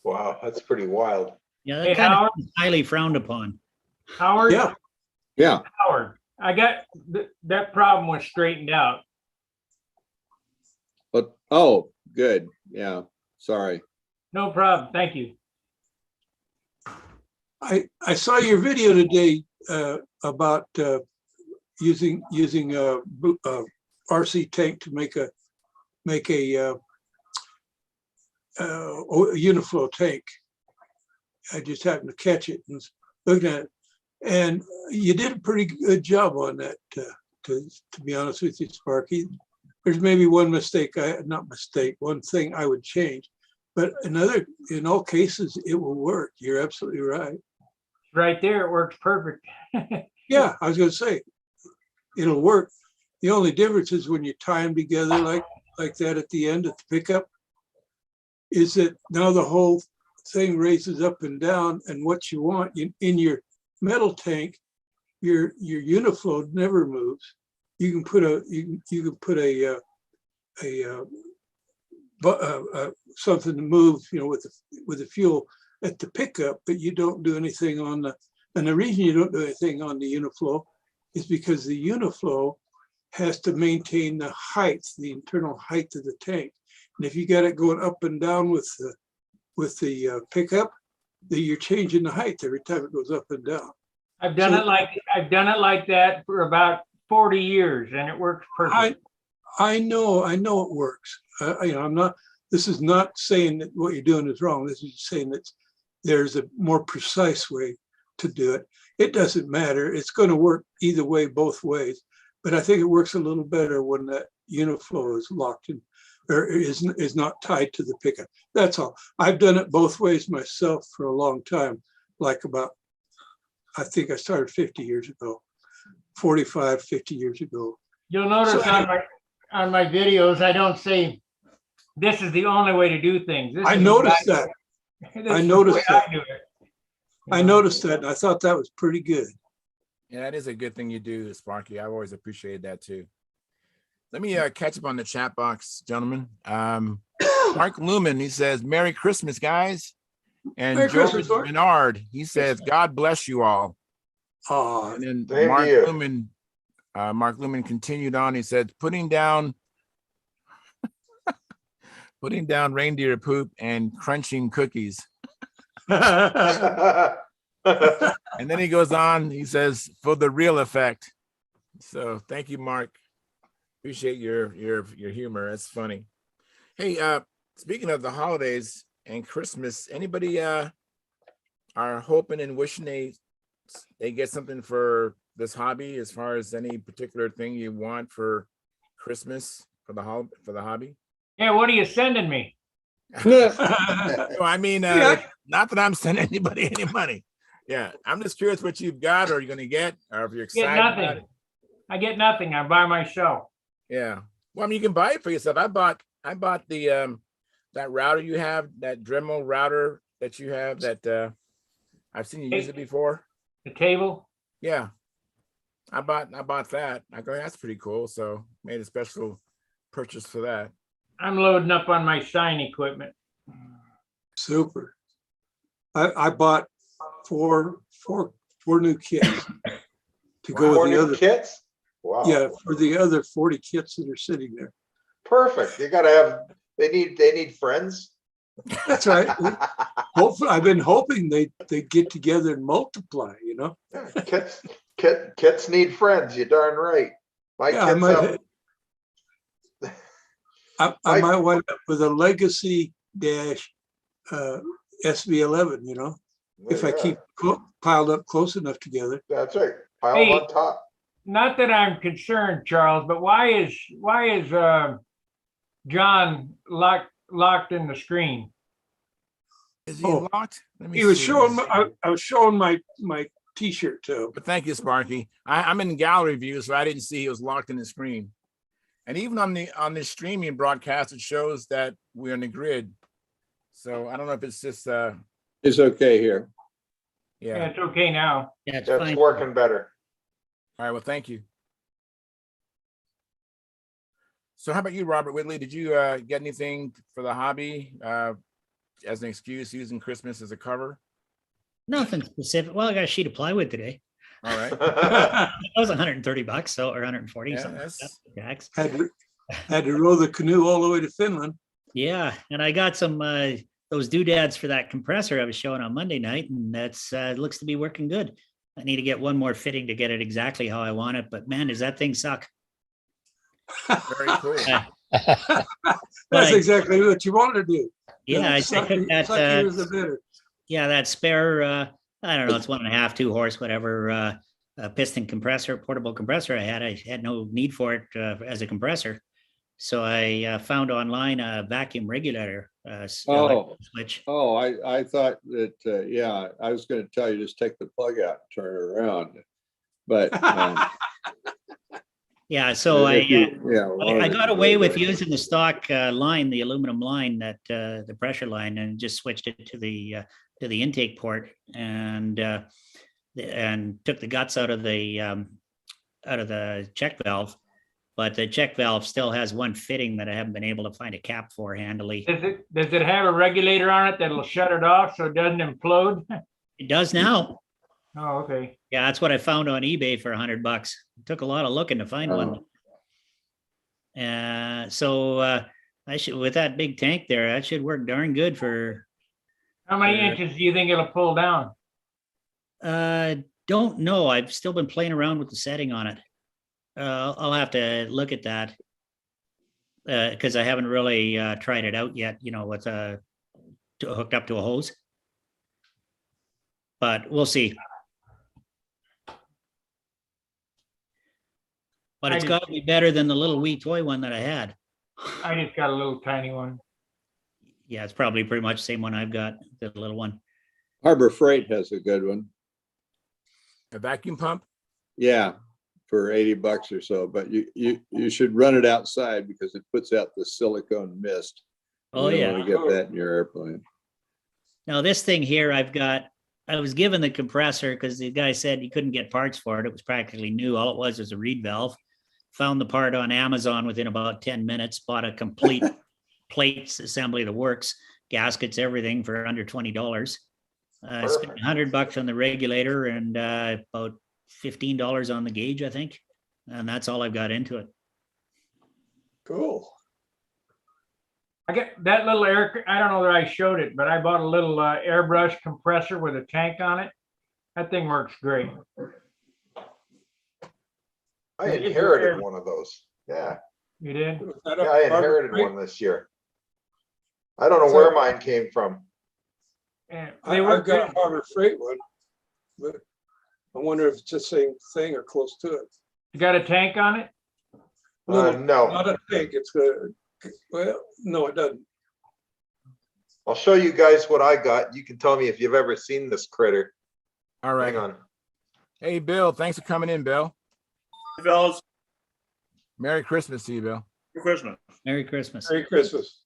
Wow, that's pretty wild. Yeah, Hey, that kind Howard? of highly frowned upon. Howard, Yeah. Yeah. Howard, I got that problem was straightened out. But oh, good. Yeah. Sorry. No problem. Thank you. I saw your video today about using a RC tank to make a uniflow tank. I just happened to catch it and looked at it, and you did a pretty good job on that. To be honest with you, Sparky, there's maybe one one thing I would change, but in all cases, it will work. You're absolutely right. Right there, it works perfect. Yeah, I was going to say, it'll work. The only difference is when you tie them together like that at the end at the pickup, is that now the whole thing raises up and down, and what you want in your metal tank, your uniflow never moves. You can put something to move, with the fuel at the pickup, but you don't do anything and the reason you don't do anything on the uniflow is because the uniflow has to maintain the internal height of the tank. And if you got it going up and down with the pickup, that you're changing the height every time it goes up and down. I've done it like that for about 40 years, and it works perfect. I know it works. This is not saying that what you're doing is wrong. This is saying that there's a more precise way to do it. It doesn't matter. It's going to work either way, both ways. But I think it works a little better when that uniflow is locked in or is not tied to the pickup. That's all. I've done it both ways myself for a long time, I think I started 50 years ago, 45, 50 years ago. You'll notice on my videos, I don't say, this is the only way to do things. I noticed that. I noticed that. I noticed that, and I thought that was pretty good. Yeah, that is a good thing you do, Sparky. I've always appreciated that too. Let me catch up on the chat box, gentlemen. Mark Lumen, he says, Merry Christmas, guys. And Merry George Christmas, Mark. Menard, he says, God bless you all. Oh, And then Same to Mark you. Lumen Mark Lumen continued on. He said, putting down reindeer poop and crunching cookies. And then he goes on, he says, for the real effect. So thank you, Mark. Appreciate your humor. That's funny. Hey, speaking of the holidays and Christmas, anybody are hoping and wishing they get something for this hobby, as far as any particular thing you want for Christmas for the hobby? Yeah, what are you sending me? No, I mean, Yeah. not that I'm sending anybody any money. Yeah, I'm just curious what you've got, or you're going to get, or if you're Get excited about nothing. it. I get nothing. I buy myself. Yeah. Well, I mean, you can buy it for yourself. I bought the that router you have, that Dremel router that you have, that I've seen you use it before. The table. Yeah. I bought that. I go, that's pretty cool. So made a special purchase for that. I'm loading up on my sign equipment. Super. I bought four new kits to go Four with the new other. kits? Wow. Yeah, for the other 40 kits that are sitting there. Perfect. You gotta have, they need friends. That's right. Hopefully, I've been hoping they get together and multiply. You know. Kits need friends. You're darn right. My Yeah, kids have, I might wind up with a legacy dash SV11. You know, if I yeah, keep piled up close enough together. that's right. Pile Hey. on top. Not that I'm concerned, Charles, but why is John locked in the screen? Is he Oh, locked? Let me He was see. showing. I was showing my T-shirt to him. But thank you, Sparky. I'm in gallery view, so I didn't see he was locked in the screen. And even on the streaming broadcast, it shows that we're in the grid. So I don't know if it's just It's okay here. Yeah, yeah. it's okay now. Yeah, it's That's fine. working better. All right, well, thank you. So how about you, Robert Whitley? Did you get anything for the hobby as an excuse, using Christmas as a cover? Nothing specific. Well, I got a sheet of plywood today. All right. That was $130, so, or 140 Yeah, something. that's- Tax. Had to row the canoe all the way to Finland. Yeah, and I got some those doodads for that compressor I was showing on Monday night, and that's looks to be working good. I need to get one more fitting to get it exactly how I want it, but man, does that thing suck? Very cool. That's I- exactly what you wanted to do. Yeah, I Suck took that. yours the better. Yeah, that spare. I don't know. It's 1.5, 2 horse, whatever. Piston compressor, portable compressor. I had no need for it as a compressor, so I found online a vacuum regulator switch. Oh, I thought that, yeah, I was going to tell you, just take the plug out and turn it around. But Yeah, so if you- I got away with using the stock line, the aluminum line, that the pressure line, and just switched it to the intake port, and took the guts out of the check valve. But the check valve still has one fitting that I haven't been able to find a cap for handily. Does it have a regulator on it that'll shut it off so it doesn't implode? It does now. Oh, okay. Yeah, that's what I found on eBay for $100. It took a lot of looking to find one. So I should, with that big tank there, that should work darn good for. How many inches do you think it'll pull down? Don't know. I've still been playing around with the setting on it. I'll have to look at that because I haven't really tried it out yet. You know, with hooked up to a hose. But we'll see. But it's got to be better than the little wee toy one that I had. I just got a little tiny one. Yeah, it's probably pretty much the same one I've got, the little one. Harbor Freight has a good one. A vacuum pump? Yeah, for $80 or so, but you should run it outside because it puts out the silicone mist. Oh, You don't yeah. want to get that in your airplane. Now this thing here, I was given the compressor because the guy said he couldn't get parts for it. It was practically new. All it was a reed valve. Found the part on Amazon within about 10 minutes, bought a complete plates assembly, the works, gaskets, everything for under $20. Spent $100 on the regulator and about $15 on the gauge, I think. And that's all I've got into it. Cool. I get that little air, I don't know that I showed it, but I bought a little airbrush compressor with a tank on it. That thing works great. I inherited one of those. Yeah, You did? yeah, I inherited one this year. I don't know where mine came from. Yeah, I've got good. a Harbor Freight one, but I wonder if it's the same thing or close to it. You got a tank on it? Little- No, Not a tank, it's a, well, no, it doesn't. I'll show you guys what I got. You can tell me if you've ever seen this critter. All right. Hang on. Hey, Bill, thanks for coming in, Bill. Hey, fellas, Merry Christmas to you, Bill. Merry Christmas. Merry Christmas. Merry Christmas.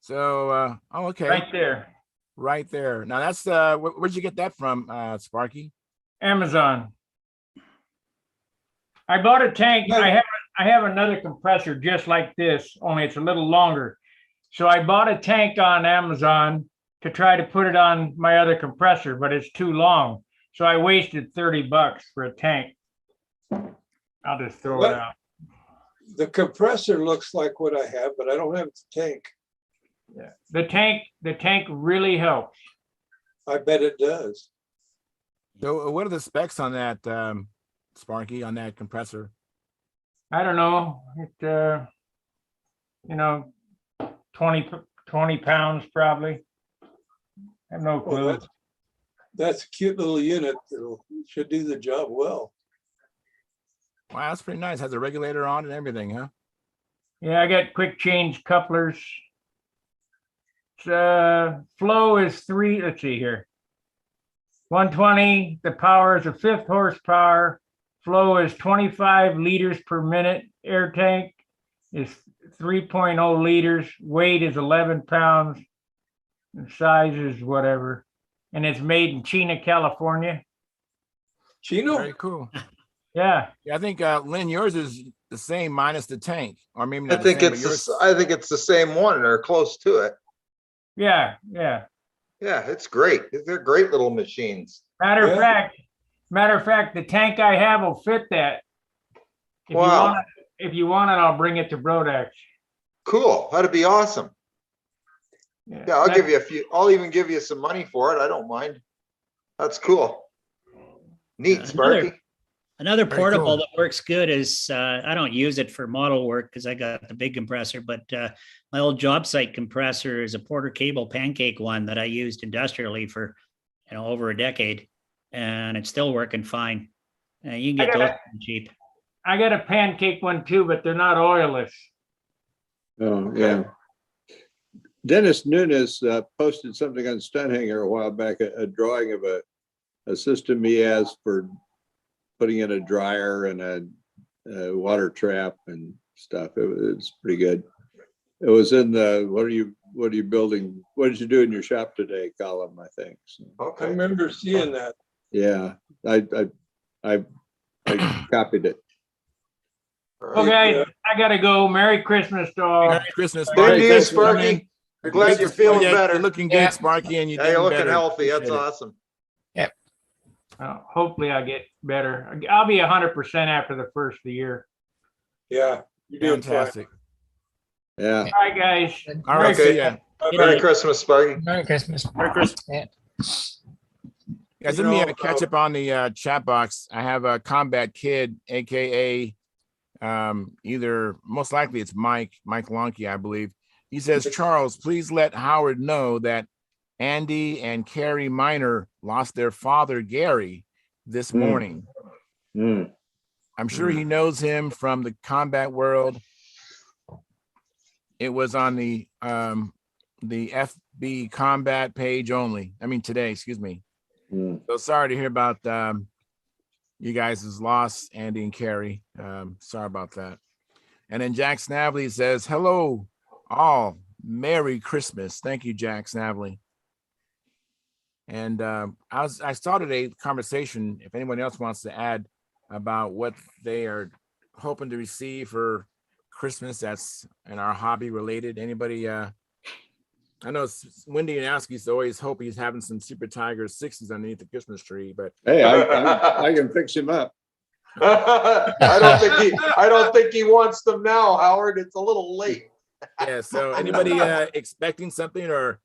So, oh, okay. Right there. Right there. Now that's where'd you get that from, Sparky? Amazon. I bought a tank. I have another compressor just like this, only it's a little longer. So I bought a tank on Amazon to try to put it on my other compressor, but it's too long. So I wasted $30 for a tank. I'll just throw What? it out. The compressor looks like what I have, but I don't have the tank. Yeah. The tank really helps. I bet it does. So what are the specs on that, Sparky, on that compressor? I don't know. It, 20 pounds probably. I have no Well, clue. that's a cute little unit that should do the job well. Wow, that's pretty nice. Has a regulator on and everything, huh? Yeah, I got quick change couplers. Flow is 3, let's see here. 120, the power is a 5th horsepower. Flow is 25 liters per minute. Air tank is 3.0 liters. Weight is 11 pounds. And size is whatever. And it's made in Chino, California. Chino? Very cool. Yeah. Yeah, I think Lynn, yours is the same minus the tank, or maybe I not. think the same, it's but yours, I think it's the same one or close to it. Yeah. Yeah, it's great. They're great little machines. Matter of Yeah. fact, the tank I have will fit that. If Wow. if you want it, I'll bring it to Brodax. Cool. That'd be awesome. Yeah, I'll give you a few. I'll even give you some money for it. I don't mind. That's cool. Neat, Sparky. Another Very portable cool. that works good is, I don't use it for model work because I got the big compressor, but my old job site compressor is a Porter Cable pancake one that I used industrially for, over a decade, and it's still working fine. You can get those cheap. I got a pancake one too, but they're not oilless. Oh, yeah. Dennis Nunes posted something on Stunthangar a while back, a drawing of a system he has for putting in a dryer and a water trap and stuff. It's pretty good. It was in the what are you building? What did you do in your shop today column, I think. So, I Okay. remember seeing that. yeah, I copied it. All right. Okay, I gotta go. Merry Christmas to all. Merry Christmas, Same Sparky. to you, Thanks for coming in. Sparky. Glad you're feeling Yeah, better. You're looking good, Yeah. Sparky, and you're Yeah, you're getting looking better. healthy. That's Appreciate it. awesome. Hopefully I get better. I'll be 100% after the first of the year. Yeah, you're doing fine. Fantastic. Yeah. All right, guys. All right, Okay. see ya. Merry Christmas, Sparky. Merry Christmas. Merry Christmas. Yeah. Guys, You let me know, catch up on the chat box. I have a Combat Kid, aka either most likely it's Mike Lonke, I believe. He says, Charles, please let Howard know that Andy and Carrie Miner lost their father, Gary, this morning. Mm. I'm sure he knows him from the combat world. It was on the FB combat page only. I mean, today, excuse me. Mm. So sorry to hear about you guys' loss, Andy and Carrie. Sorry about that. And then Jack Snavely says, hello, all. Merry Christmas. Thank you, Jack Snavely. And I started a conversation, if anyone else wants to add, about what they are hoping to receive for Christmas that's in our hobby related. Anybody? I know Wendy and Askey's always hope he's having some Super Tiger 6s underneath the Christmas tree, but Hey, I can fix him up. I don't think he wants them now, Howard. It's a little late. Yeah. So anybody expecting something, or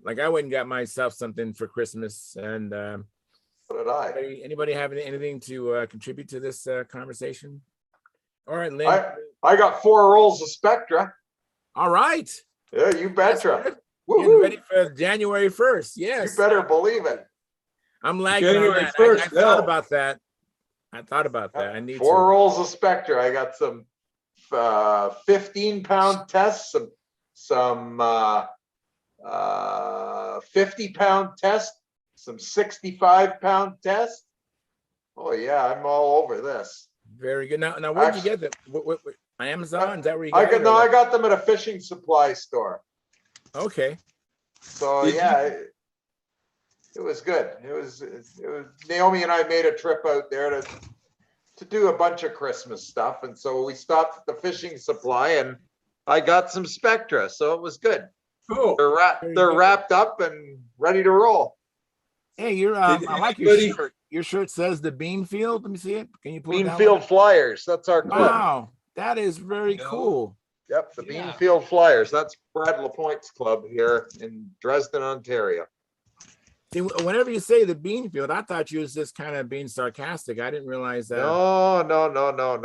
like I went and got myself something for Christmas, and So did I. anybody have anything to contribute to this conversation? All right, Lynn. I got 4 rolls of Spectra. All right. Yeah, you That's betcha. good. Getting ready for January 1st. Yes. You better believe it. I'm lagging on January that. 1st, I thought about that. I thought about that. I need 4 rolls of Spectra. I got some 15-pound tests, some 50-pound tests, some 65-pound tests. Oh yeah, I'm all over this. Very good. Now where did you get them? What, Amazon? Is that where you I got it? I got them at a fishing supply store. Okay. So yeah, it was good. It was Naomi and I made a trip out there to do a bunch of Christmas stuff, and so we stopped at the fishing supply, and I got some Spectra, so it was good. Cool. They're wrapped up and ready to roll. Hey, you're I like your shirt. Your shirt says the Beanfield. Let me see it. Can you pull it down? Beanfield Flyers. That's our club. Wow, that is very cool. Yep, the Beanfield Flyers. That's Brad LaPointe's club here in Dresden, Ontario. See, whenever you say the Beanfield, I thought you was just kind of being sarcastic. I didn't realize that. No, not at all.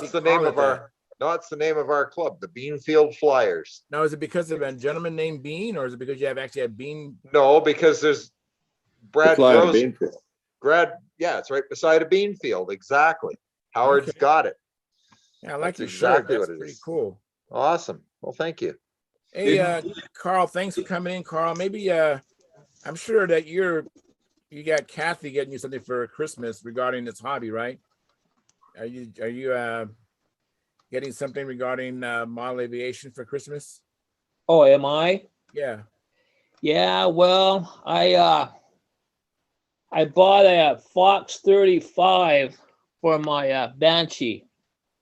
That's the name of our. No, it's the name of our club, the Beanfield Flyers. Now, is it because of a gentleman named Bean, or is it because you actually have Bean? No, because there's Brad Fly grows. Brad, yeah, it's right beside a bean field. Exactly. Howard's got it. Yeah, I like your exactly shirt. what That's it pretty is. cool. Awesome. Well, thank you. Hey, Carl, thanks for coming in, Carl. Maybe I'm sure that you got Kathy getting you something for Christmas regarding this hobby, right? Are you getting something regarding model aviation for Christmas? Oh, am I? Yeah. Yeah, well, I bought a Fox 35 for my Banshee.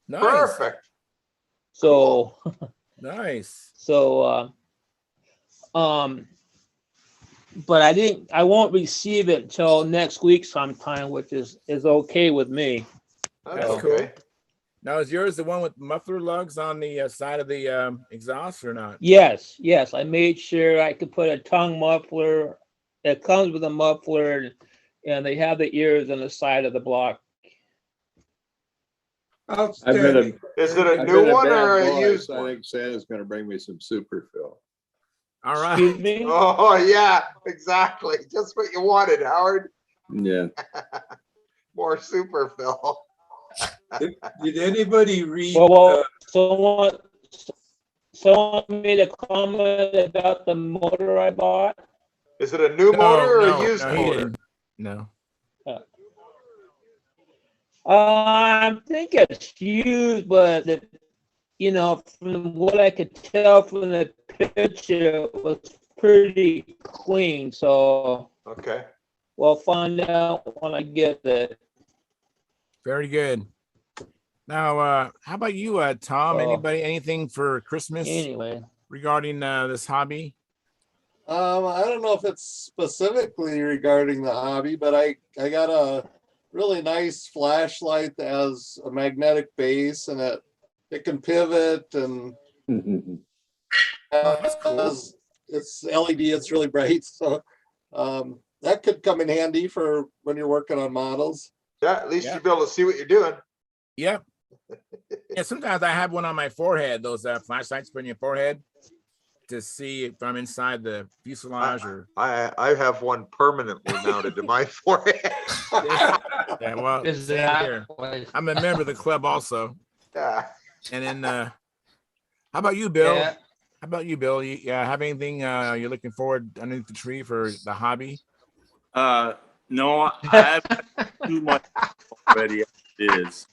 Nice. Perfect. So Nice. so but I won't receive it until next week sometime, which is okay with me. That's cool. okay. Now, is yours the one with muffler lugs on the side of the exhaust or not? Yes, I made sure I could put a tongue muffler. It comes with a muffler, and they have the ears on the side of the block. Outstanding. Is it a new one or a used I one? think Santa's gonna bring me some super fill. All right. Excuse me? Oh yeah, exactly. Just what you wanted, Howard. Yeah. More super fill. Did anybody read? Well, someone made a comment about the motor I bought. Is it a new motor or a used he motor? didn't. No. I think it's used, but from what I could tell from the picture, it was pretty clean. So Okay. we'll find out when I get it. Very good. Now, how about you, Tom? So, anything for Christmas anyway, regarding this hobby? I don't know if it's specifically regarding the hobby, but I got a really nice flashlight that has a magnetic base, and it can pivot, and That's cool. it's LED. It's really bright, so that could come in handy for when you're working on models. Yeah, at least you'll be able to see what you're doing. Yep. Yeah, sometimes I have one on my forehead, those flashlights put in your forehead to see if I'm inside the fuselage or. I have one permanently mounted to my forehead. Yeah, well, is same that here. I'm a member of the club also. Yeah. And then, how about you, Bill? Yeah. How about you, Bill? You have anything you're looking forward underneath the tree for the hobby? No, I have too much already as it is.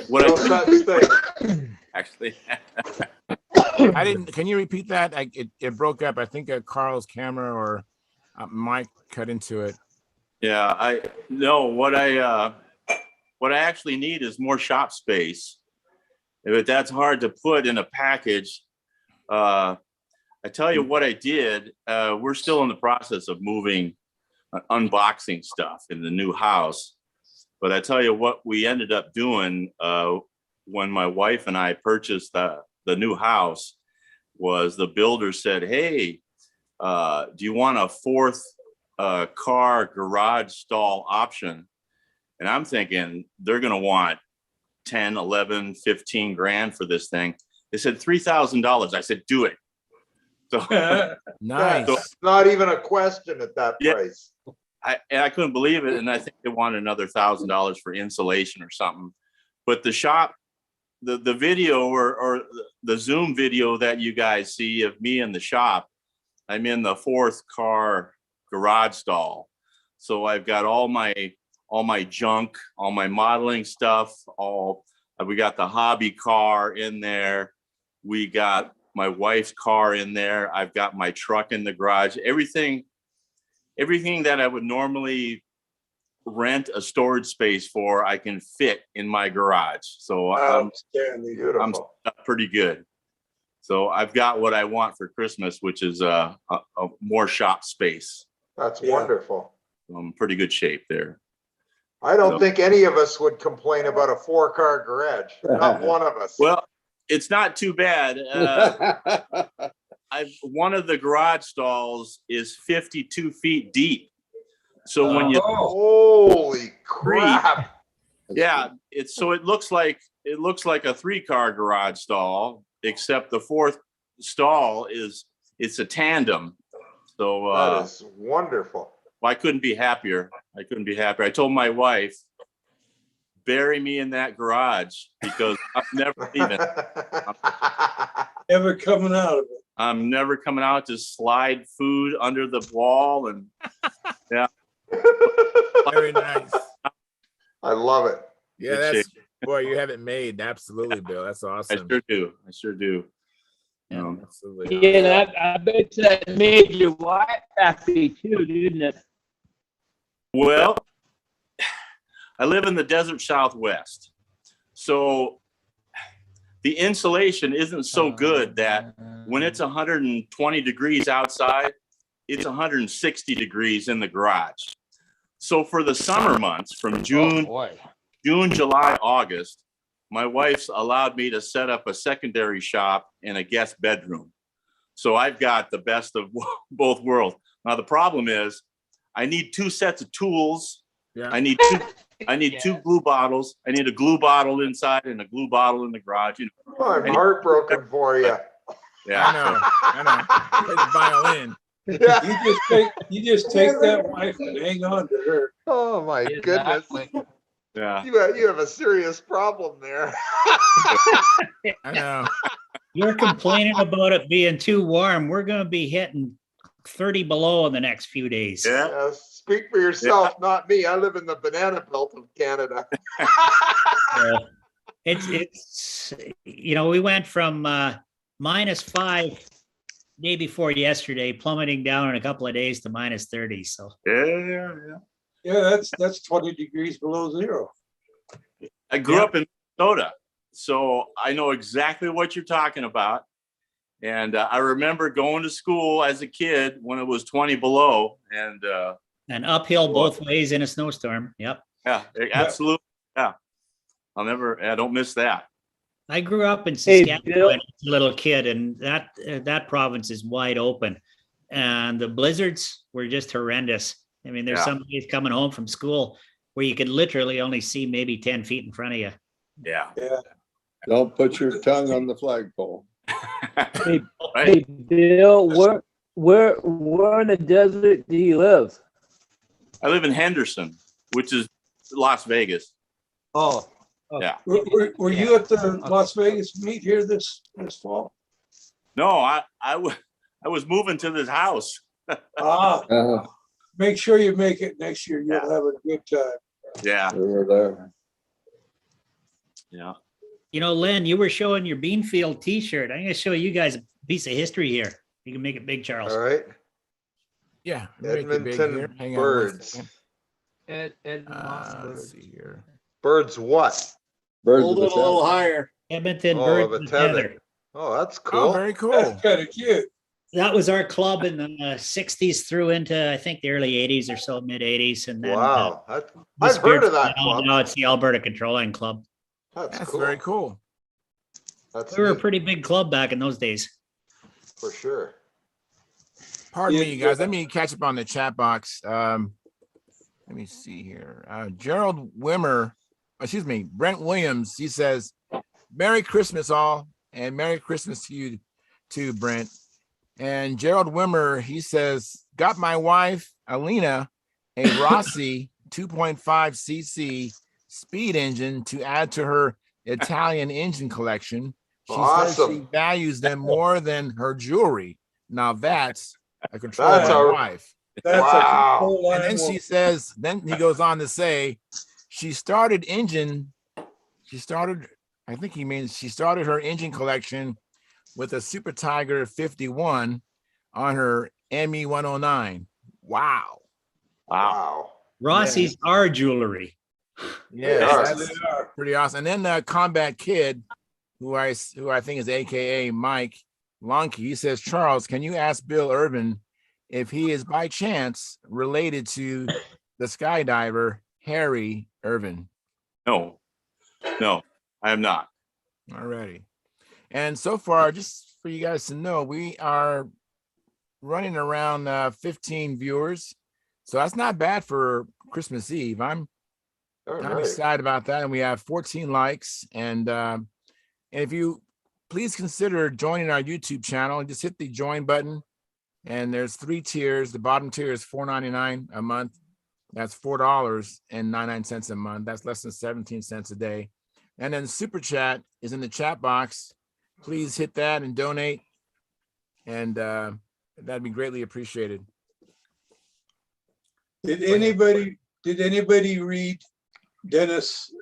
What No I such thing. actually, I didn't. Can you repeat that? It broke up. I think Carl's camera or mic cut into it. yeah, what I actually need is more shop space. But that's hard to put in a package. I tell you what I did. We're still in the process of moving, unboxing stuff in the new house. But I tell you what, we ended up doing when my wife and I purchased the new house was the builder said, hey, do you want a fourth car garage stall option? And I'm thinking they're going to want 10, 11, 15 grand for this thing. They said $3,000. I said, do it. So Nice. That's not even a question at that Yeah. price. I couldn't believe it. And I think they wanted another $1,000 for insulation or something. But the shop, the video or the Zoom video that you guys see of me in the shop, I'm in the fourth car garage stall. So I've got all my junk, all my modeling stuff, we got the hobby car in there. We got my wife's car in there. I've got my truck in the garage. Everything that I would normally rent a storage space for, I can fit in my garage. So I'm Beautiful. pretty good. So I've got what I want for Christmas, which is a more shop space. That's Yeah. wonderful. I'm in pretty good shape there. I don't So- think any of us would complain about a 4-car garage. Not one of us. Well, it's not too bad. One of the garage stalls is 52 feet deep. So when you, Holy crap. yeah, it looks like a 3-car garage stall, except the fourth stall it's a tandem. So That is wonderful. I couldn't be happier. I told my wife, bury me in that garage because I'm never leaving. Never coming out of it. I'm never coming out to slide food under the wall and Very nice. I love it. Yeah, Good that's boy, you have it made. Absolutely, Bill. That's I awesome. sure do. Yeah. Absolutely. Yeah, and I bet that made your wife happy too, didn't it? Well, I live in the desert Southwest. So the insulation isn't so good that when it's 120 degrees outside, it's 160 degrees in the garage. So for the summer months from June, July, August, my wife's allowed me to set up a secondary shop in a guest bedroom. So I've got the best of both worlds. Now the problem is I need 2 sets of tools. Yeah. I need 2 glue bottles. I need a glue bottle inside and a glue bottle in the garage. You know. I'm heartbroken for you. Yeah. I know. Play the violin. Yeah. You just take that wife and hang on to her. Oh my goodness. Yeah. You have a serious problem there. I know. You're complaining about it being too warm. We're going to be hitting 30 below in the next few days. Yeah. Speak for yourself, not me. I live in the banana belt of Canada. It's we went from -5 day before yesterday, plummeting down in a couple of days to -30. So Yeah. Yeah, that's 20 degrees below zero. I grew up in Minnesota, so I know exactly what you're talking about. And I remember going to school as a kid when it was 20 below, and and uphill both ways in a snowstorm. Yep. yeah, absolutely. Yeah. I don't miss that. I grew up in Hey, Saskatchewan Bill. as a little kid, and that province is wide open. And the blizzards were just horrendous. I mean, there's Yeah. some days coming home from school where you could literally only see maybe 10 feet in front of you. Yeah. Don't put your tongue on the flagpole. Hey, Right. hey, Bill, where in the desert do you live? I live in Henderson, which is Las Vegas. Oh, Yeah. Were you at the Las Vegas meet here this fall? No, I was moving to this house. Ah, make sure you make it next year. You'll have a good time. Yeah. We were there. Yeah. Lynn, you were showing your Beanfield t-shirt. I'm going to show you guys a piece of history here. You can make it big, Charles. All right. Yeah. make it big here. Edmonton Hang on one birds. second. Let's see here. Birds what? Birds Hold of it a a little feather. higher. Edmonton Oh, birds of a of a tether. feather. Oh, that's Oh, cool. very cool. That's kind of cute. That was our club in the 60s through into, I think, the early 80s or so, mid 80s. And then Wow. I've heard of that club. Now it's the Alberta Controlling Club. That's That's cool. very cool. That's We were a neat, pretty big club back in those days. for sure. Pardon Yeah, me, you guys. Let me catch up on the chat box. Let me see here. Gerald Wimmer, excuse me, Brent Williams, he says, Merry Christmas all, and Merry Christmas to you too, Brent. And Gerald Wimmer, he says, got my wife, Alina, a Rossi 2.5 cc speed engine to add to her Italian engine collection. She says she Awesome. values them more than her jewelry. Now that's a control That's line a- wife. That's Wow. a control And line then one. she says, then he goes on to say, I think he means she started her engine collection with a Super Tiger 51 on her ME 109. Wow. Wow. Rossi's are jewelry. Yes, are. that's pretty awesome. And then Combat Kid, who I think is AKA Mike Lonke, he says, Charles, can you ask Bill Urban if he is by chance related to the skydiver Harry Irvin? No, I am not. Alrighty. And so far, just for you guys to know, we are running around 15 viewers. So that's not bad for Christmas Eve. I'm All right. excited about that. And we have 14 likes. And if you please consider joining our YouTube channel, just hit the join button. And there's 3 tiers. The bottom tier is $4.99 a month. That's $4.99 a month. That's less than 17 cents a day. And then Super Chat is in the chat box. Please hit that and donate. And that'd be greatly appreciated. Did anybody read Dennis's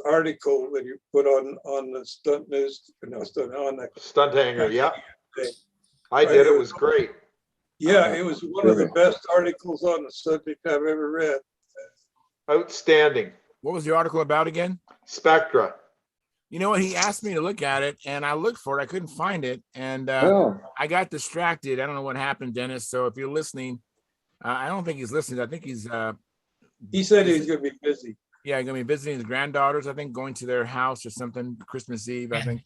article that you put on the Stunt News? No, on the Stunthangar, yeah. thing? I did. It was great. Yeah, it was one of the best articles on the subject I've ever read. Outstanding. What was the article about again? Spectra. You know what? He asked me to look at it, and I looked for it. I couldn't find it, and Oh, I got distracted. I don't know what happened, Dennis. So if you're listening, I don't think he's listening. I think he's He said he was going to be busy. yeah, gonna be visiting his granddaughters. I think going to their house or something Christmas Eve. I think.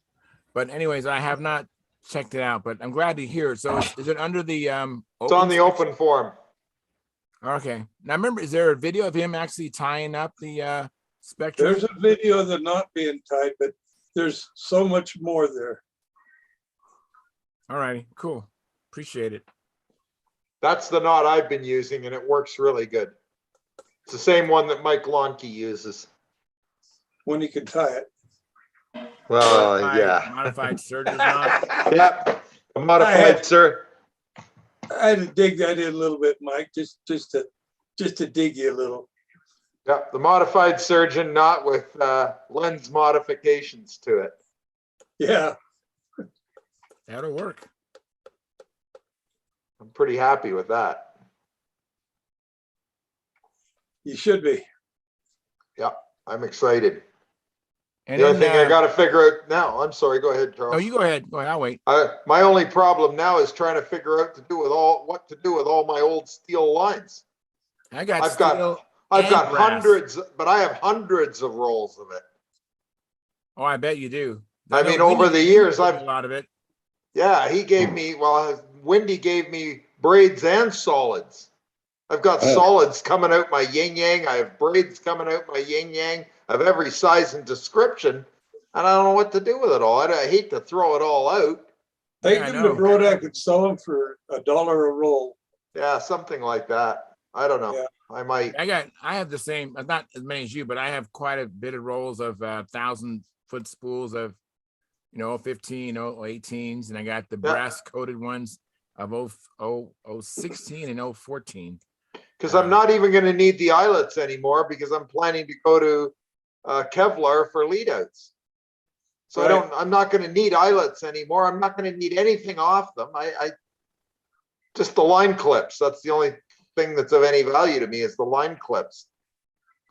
But anyways, I have not checked it out. But I'm glad to hear it. So is it under the It's on the open forum. Okay. Now remember, is there a video of him actually tying up the Spectra? There's a video of the knot being tied, but there's so much more there. All righty, cool. Appreciate it. That's the knot I've been using, and it works really good. It's the same one that Mike Lonke uses. When he can tie it. Well, Modified surgeon knot. Yep. A modified, sir. I had to dig that in a little bit, Mike, just to dig you a little. Yep. The modified surgeon knot with lens modifications to it. Yeah. That'll work. I'm pretty happy with that. You should be. Yep. I'm excited. And The only then, thing I got to figure out now, I'm sorry, go ahead, Charles. no, you go ahead. Go ahead. I'll wait. My only problem now is trying to figure out what to do with all my old steel lines. I got I've got- steel I've and got brass. hundreds, but I have hundreds of rolls of it. Oh, I bet you do. I know mean, over Winnie the years, gave me I've a lot of it. Yeah, he gave me, Wendy gave me braids and solids. I've got solids coming out my yin yang. I have braids coming out my yin yang of every size and description. And I don't know what to do with it all. I hate to throw it all out. Take I them to know. Brodak and sell them for $1 a roll. Yeah, something like that. I don't know. Yeah. I might. I have the same, not as many as you, but I have quite a bit of rolls of 1,000-foot spools of 15, 18s, and I got the brass coated ones of 016 and 014. Because I'm not even going to need the eyelets anymore because I'm planning to go to Kevlar for lead outs. So Right. I'm not going to need eyelets anymore. I'm not going to need anything off them. I just the line clips. That's the only thing that's of any value to me is the line clips.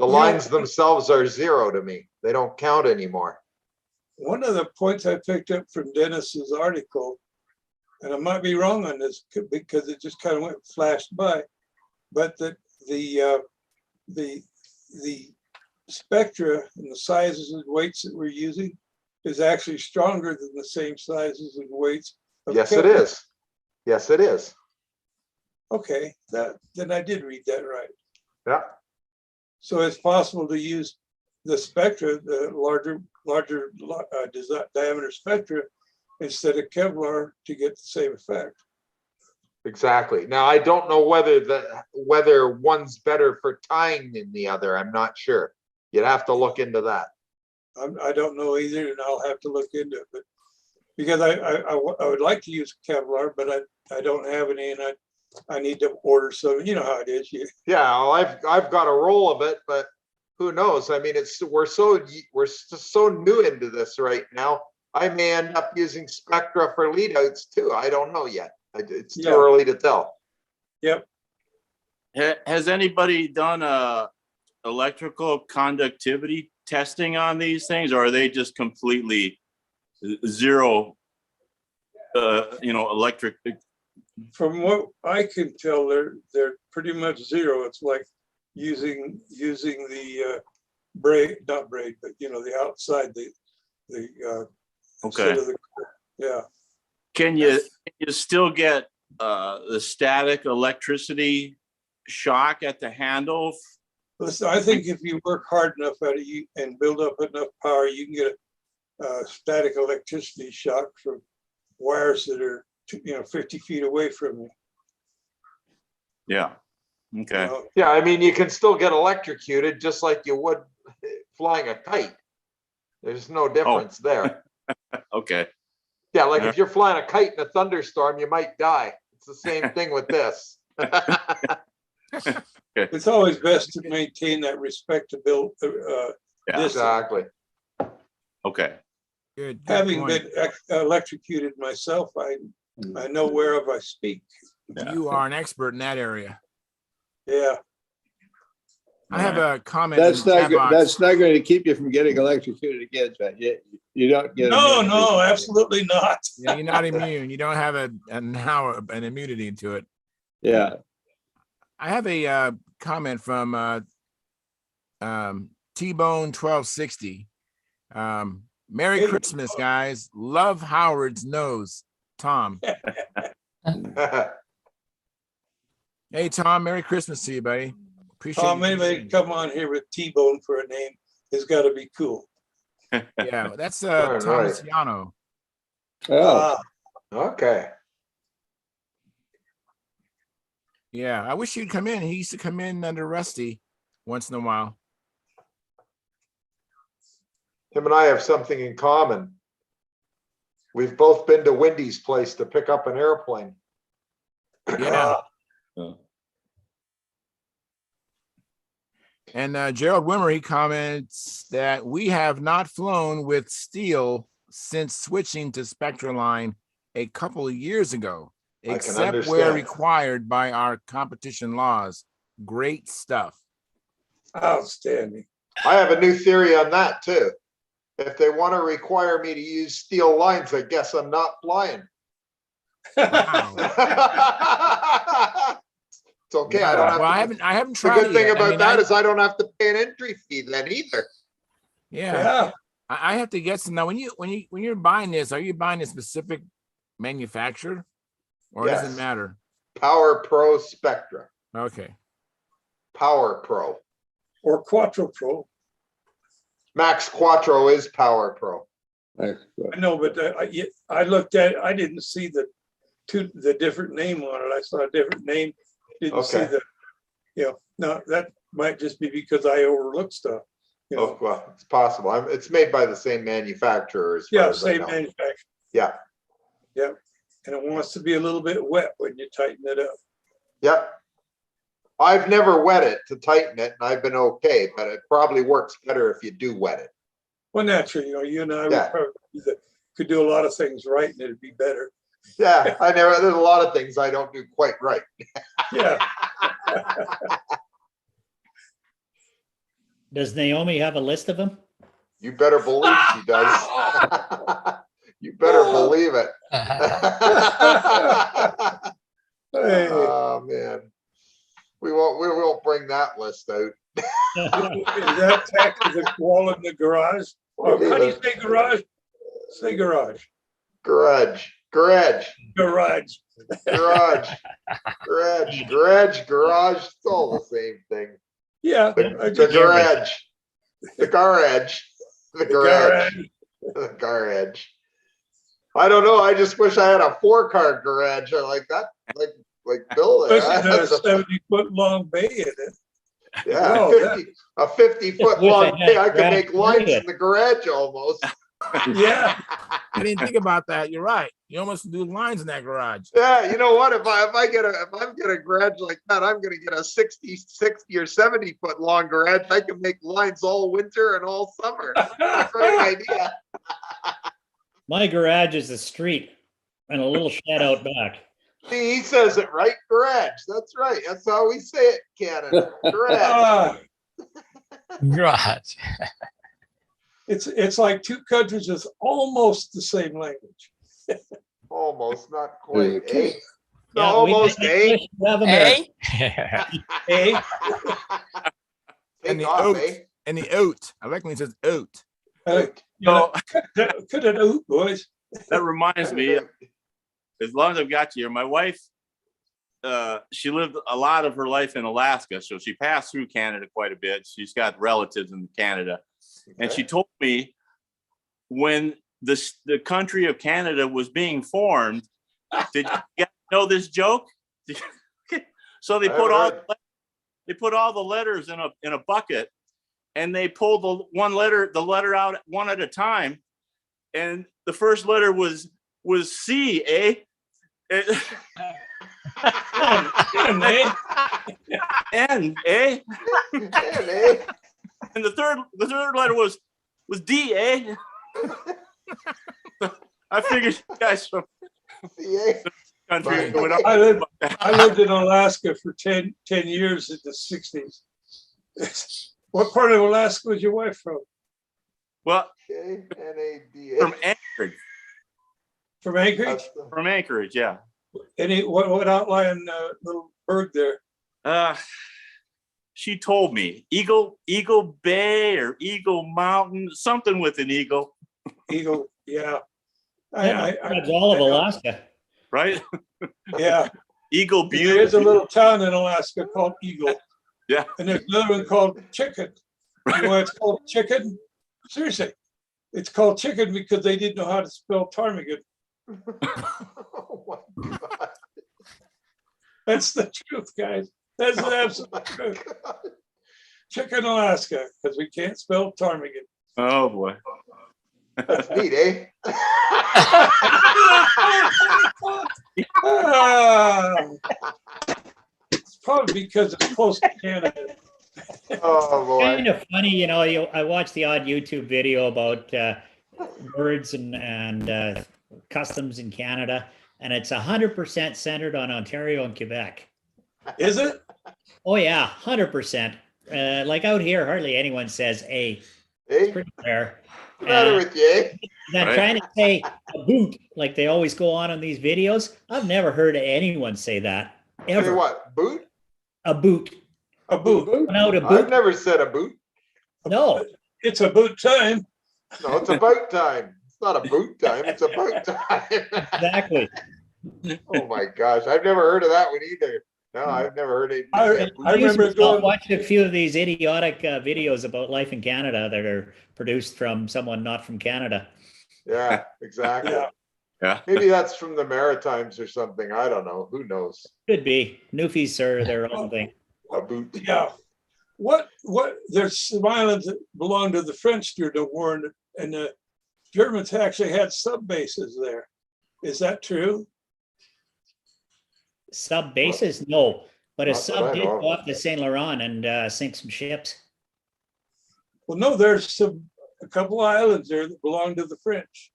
The lines themselves are zero to me. They don't count anymore. One of the points I picked up from Dennis's article and I might be wrong on this because it just kind of went flashed by, but the spectra and the sizes and weights that we're using is actually stronger than the same sizes and weights. Yes, it is. Yes, it is. Okay, then I did read that right. Yeah. So it's possible to use the spectra, the larger diameter spectra, instead of Kevlar to get the same effect. Exactly. Now, I don't know whether one's better for tying than the other. I'm not sure. You'd have to look into that. I don't know either, and I'll have to look into it. But because I would like to use Kevlar, but I don't have any, and I need to order some. You know how it is. Yeah, well, I've got a roll of it, but who knows? I mean, we're so new into this right now. I may end up using Spectra for lead outs too. I don't know yet. It's too early to tell. Yep. Has anybody done electrical conductivity testing on these things, or are they just completely zero, electric? From what I can tell, they're pretty much zero. It's like using the not braid, but the outside the Okay. Yeah. Can you still get the static electricity shock at the handle? Listen, I think if you work hard enough at it and build up enough power, you can get a static electricity shock from wires that are 50 feet away from you. Yeah. Okay. Yeah, I mean, you can still get electrocuted just like you would flying a kite. There's no difference there. Okay. Yeah, like if you're flying a kite in a thunderstorm, you might die. It's the same thing with this. It's always best to maintain that respectable distance. Exactly. Okay. Good. Having been electrocuted myself, I know whereof I speak. You are an expert in that area. Yeah. I have a comment. That's in the chat not box. that's not going to keep you from getting electrocuted again, John. You don't get No, absolutely not. Yeah, you're not immune. You don't have an immunity to it. Yeah. I have a comment from T-Bone 1260. Merry Christmas, guys. Love Howard's nose. Tom. Hey, Tom. Merry Christmas to you, buddy. Appreciate Tom, anybody come on here with T-Bone for a name has got to be cool. Yeah, that's Right. Thomas Yano. Oh, Okay. Yeah, I wish he'd come in. He used to come in under Rusty once in a while. Him and I have something in common. We've both been to Wendy's place to pick up an airplane. Yeah. And Gerald Wimmer, he comments that we have not flown with steel since switching to Spectra line a couple of years ago, except where understand. required by our competition laws. Great stuff. Outstanding. I have a new theory on that too. If they want to require me to use steel lines, I guess I'm not flying. Wow. It's okay. I don't have Well, to. I haven't The tried good it thing yet. about that is I don't have to pay an entry fee then either. Yeah. I have to get some now. When you're buying this, are you buying a specific manufacturer, or does Yes. it matter? Power Pro Spectra. Okay. Power Pro. Or Quattro Pro. Max Quattro is Power Pro. I know, but I looked at it. I didn't see the different name on it. I saw a different name. Didn't see Okay. no, that might just be because I overlooked stuff. Oh, well, it's possible. It's made by the same manufacturer as far Yeah, as I same know. manufacturer. Yeah. Yep. And it wants to be a little bit wet when you tighten it up. Yep. I've never wet it to tighten it, and I've been okay, but it probably works better if you do wet it. Well, naturally, you and I Yeah. would probably could do a lot of things right, and it'd be better. Yeah, there's a lot of things I don't do quite right. Yeah. Does Naomi have a list of them? You better believe she does. You better believe it. Hey, Oh, man. We won't bring that list out. is that tack to the wall in the garage? We'll How do you leave it. say garage? Say garage. Garage. Garage. Garage. It's all the same thing. Yeah. The garage. The garage. I don't know. I just wish I had a 4-car garage. I like that. Like Bill there. Especially a 70-foot long bay in it. Yeah, No, a 50-foot Wish I long had bay. I a could garage make lines period. in the garage almost. Yeah. I didn't think about that. You're right. You almost do lines in that garage. Yeah, you know what? If I'm gonna garage like that, I'm gonna get a 60 or 70-foot long garage. I can make lines all winter and all summer. Great idea. My garage is the street and a little shed out back. See, he says it right. Garage. That's right. That's how we say it in Canada. Garage. Ah, Garage. it's like two countries with almost the same language. Almost, not quite. Okay. Eh? No, almost. Eh? Hey. Eh? Take And the off, oat. eh? And the oat. I like when he says oat. So Could it out, boys? that reminds me, as long as I've got you here, my wife, she lived a lot of her life in Alaska, so she passed through Canada quite a bit. She's got relatives in Canada, and she told me when the country of Canada was being formed. Did you guys know this joke? So they put all the letters in a bucket, and they pulled the letter out one at a time, and the first letter was C, eh? N, eh? And the third letter was D, eh? I figured you guys from the country would I lived in Alaska for 10 years in the 60s. What part of Alaska was your wife from? well, N-A-D-A. from Anchorage. From Anchorage? That's the- From Anchorage, yeah. What outlying little bird there? She told me Eagle Bay or Eagle Mountain, something with an eagle, Eagle, yeah. That's all of Alaska. right? Yeah. Eagle There Butte. is a little town in Alaska called Eagle. Yeah. And there's another one called Chicken. You know why it's called Chicken? Seriously. It's called Chicken because they didn't know how to spell ptarmigan. Oh my God. That's the truth, guys. That's the absolute truth. Chicken, Alaska, because we can't spell ptarmigan. Oh boy. That's neat, eh? Ah. It's probably because it's close to Canada. Oh boy. Kind of funny, you know. I watched the odd YouTube video about birds and customs in Canada, and it's 100% centered on Ontario and Quebec. Is it? Oh yeah, 100%. Like out here, hardly anyone says "a." Eh? Pretty rare. What's the matter with you, eh? Then Right. trying to say a boot, like they always go on these videos. I've never heard anyone say that Say ever. what? Boot? A boot. A boot. Going out a I've boot? never said a boot. No. It's a boot time. No, it's about time. It's not a boot time. It's about time. Exactly. Oh my gosh. I've never heard of that one either. No, I've never heard it. I remember I've going. watched a few of these idiotic videos about life in Canada that are produced from someone not from Canada. Yeah, exactly. Yeah. Yeah. Maybe that's from the Maritimes or something. I don't know. Who knows? Could be. Newfies are their own thing. A boot. Yeah. What there's some islands that belong to the French during the war, and the Germans actually had sub bases there. Is that true? Sub bases? No. But a Not that sub I did know of. go up to St. Laurent and sink some ships. Well, no, there's a couple islands there that belong to the French.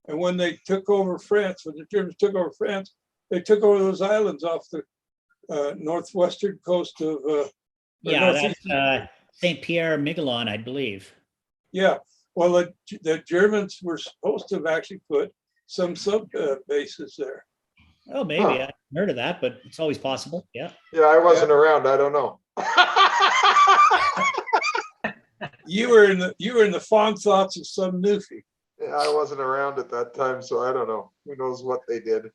And when they took over France, when the Germans took over France, they took over those islands off the northwestern coast of Yeah, northeast. that's St. Pierre Miquelon, I believe. Yeah, Well, the Germans were supposed to have actually put some sub bases there. Oh, maybe. Huh. I haven't heard of that, but it's always possible. Yeah. Yeah, I wasn't around. I don't know. You were in the fond thoughts of some newfie. Yeah, I wasn't around at that time, so I don't know. Who knows what they did?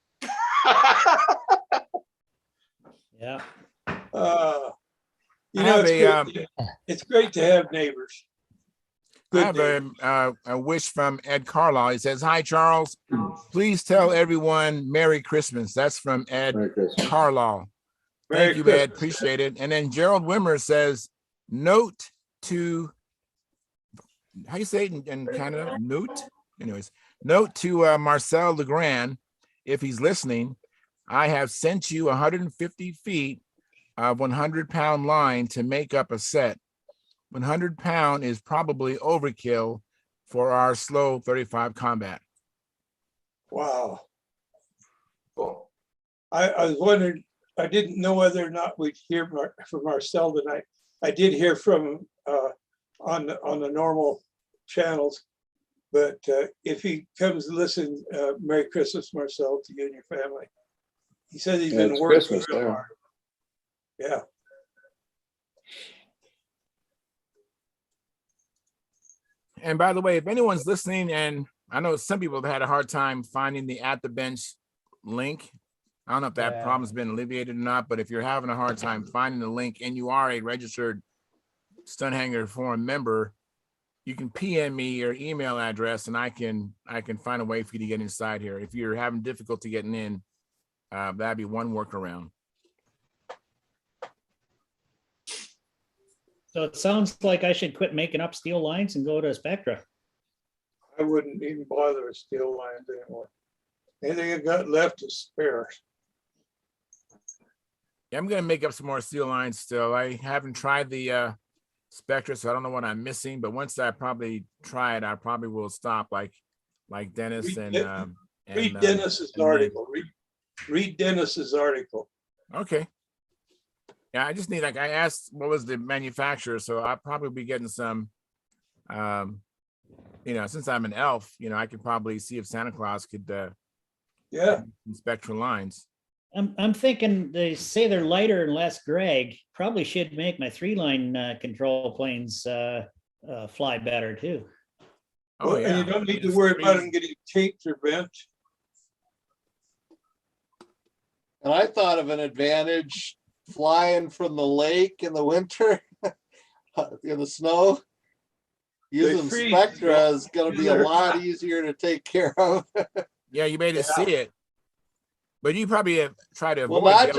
Yeah. You I know, have it's great to have neighbors. I Good have neighbors. a wish from Ed Carlisle. He says, "Hi, Charles. Please tell everyone Merry Christmas." That's from Ed Merry Christmas. Carlisle. Merry Thank you, Ed. Christmas. Appreciate it. And then Gerald Wimmer says, "Note to," how you say it in Canada? Note. Anyways, note to Marcel Legrand, if he's listening, I have sent you 150 feet of 100-pound line to make up a set. 100-pound is probably overkill for our slow 35 combat. Wow. Cool. I was wondering, I didn't know whether or not we'd hear from Marcel tonight. I did hear from him on the normal channels, but if he comes to listen, Merry Christmas, Marcel, to you and your family. He said he's Yeah, been it's working Christmas real there. hard. Yeah. And by the way, if anyone's listening, and I know some people have had a hard time finding the At the Bench link. I don't know if that Yeah. problem's been alleviated or not, but if you're having a hard time finding the link and you are a registered Stunthangar Forum member, you can PM me your email address and I can find a way for you to get inside here. If you're having difficulty getting in, that'd be one workaround. So it sounds like I should quit making up steel lines and go to Spectra. I wouldn't even bother with steel lines anymore. Anything I got left is spare. Yeah, I'm gonna make up some more steel lines still. I haven't tried the Spectra, so I don't know what I'm missing. But once I probably try it, I probably will stop. Like Dennis Read Dennis's and article. Read Dennis's article. Okay. Yeah, I just need, like, I asked what was the manufacturer, so I'll probably be getting some. Since I'm an elf, I could probably see if Santa Claus could Yeah. Spectral lines. I'm thinking they say they're lighter and less drag. Probably should make my 3-line control planes fly better too. Oh, Well, yeah. and you don't need to It's worry about crazy. them getting taped or bent. And I thought of an advantage flying from the lake in the winter in the snow. Using freeze. Spectra is going to be a lot easier to take care of. Yeah, you made it Yeah. see it. But you probably have tried to Well, avoid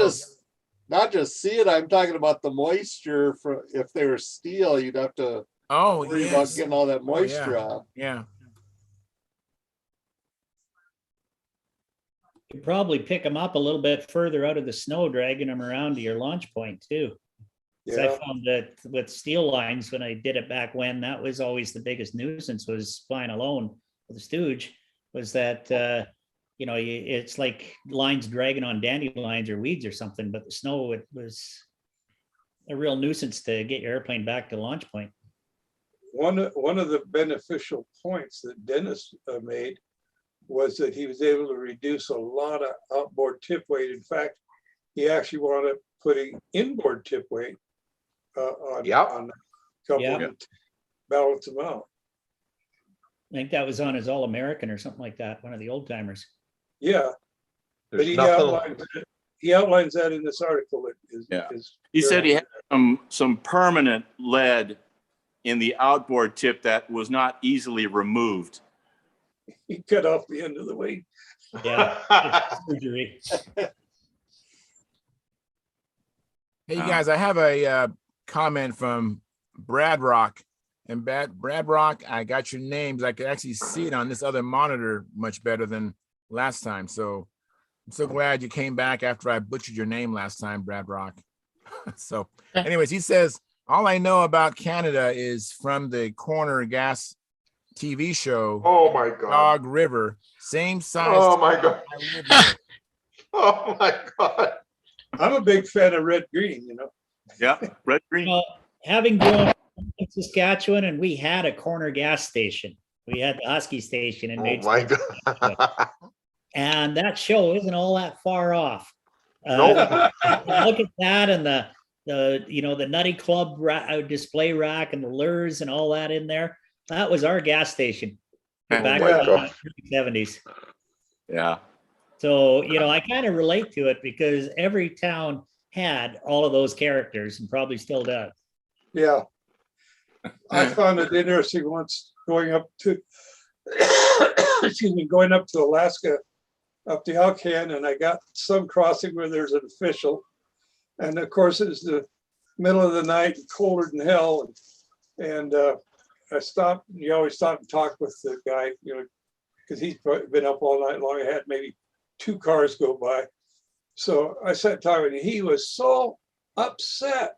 not just see it. I'm talking about the moisture. For if they were steel, you'd have to worry about yes. getting all that Oh, moisture yeah. out. Yeah. You probably pick them up a little bit further out of the snow, dragging them around to your launch point too. 'Cause I Yeah. found that with steel lines, when I did it back when, that was always the biggest nuisance, was flying alone with the stooge, was that, it's like lines dragging on dandelions or weeds or something, but the snow, it was a real nuisance to get your airplane back to launch point. One of the beneficial points that Dennis made was that he was able to reduce a lot of outboard tip weight. In fact, he actually wanted putting inboard tip weight on a couple Yeah. of them to balance them out. I think that was on his All-American or something like that, one of the old timers. Yeah, but There's he nothing. outlines that in this article. Yeah. He said he had some permanent lead in the outboard tip that was not easily removed. He cut off the end of the weight. Yeah. Surgery. Hey, you guys, I have a comment from Brad Rock. And Brad Rock, I got your names. I could actually see it on this other monitor much better than last time. So I'm so glad you came back after I butchered your name last time, Brad Rock. So anyways, he says, all I know about Canada is from the Corner Gas TV show. Oh my God. Dog River, same size. Oh my God. I live here. Oh my God. I'm a big fan of red green, Yeah, red green. Well, having grown Saskatchewan, and we had a corner gas station. We had the Husky station in Oh Maidstone. my God. And that show isn't all that far off. Nope. Look at that, and the Nutty Club display rack and the lures and all that in there. That was our gas station back in my the God. 70s. Yeah. So, I kind of relate to it because every town had all of those characters and probably still does. Yeah. I found it interesting once going up to, going up to Alaska, up the Alcan, and I got some crossing where there's an official. And of course, it's the middle of the night, colder than hell. And I stopped, and you always stop and talk with the guy, because he's been up all night long. I had maybe 2 cars go by. So I sat talking, and he was so upset.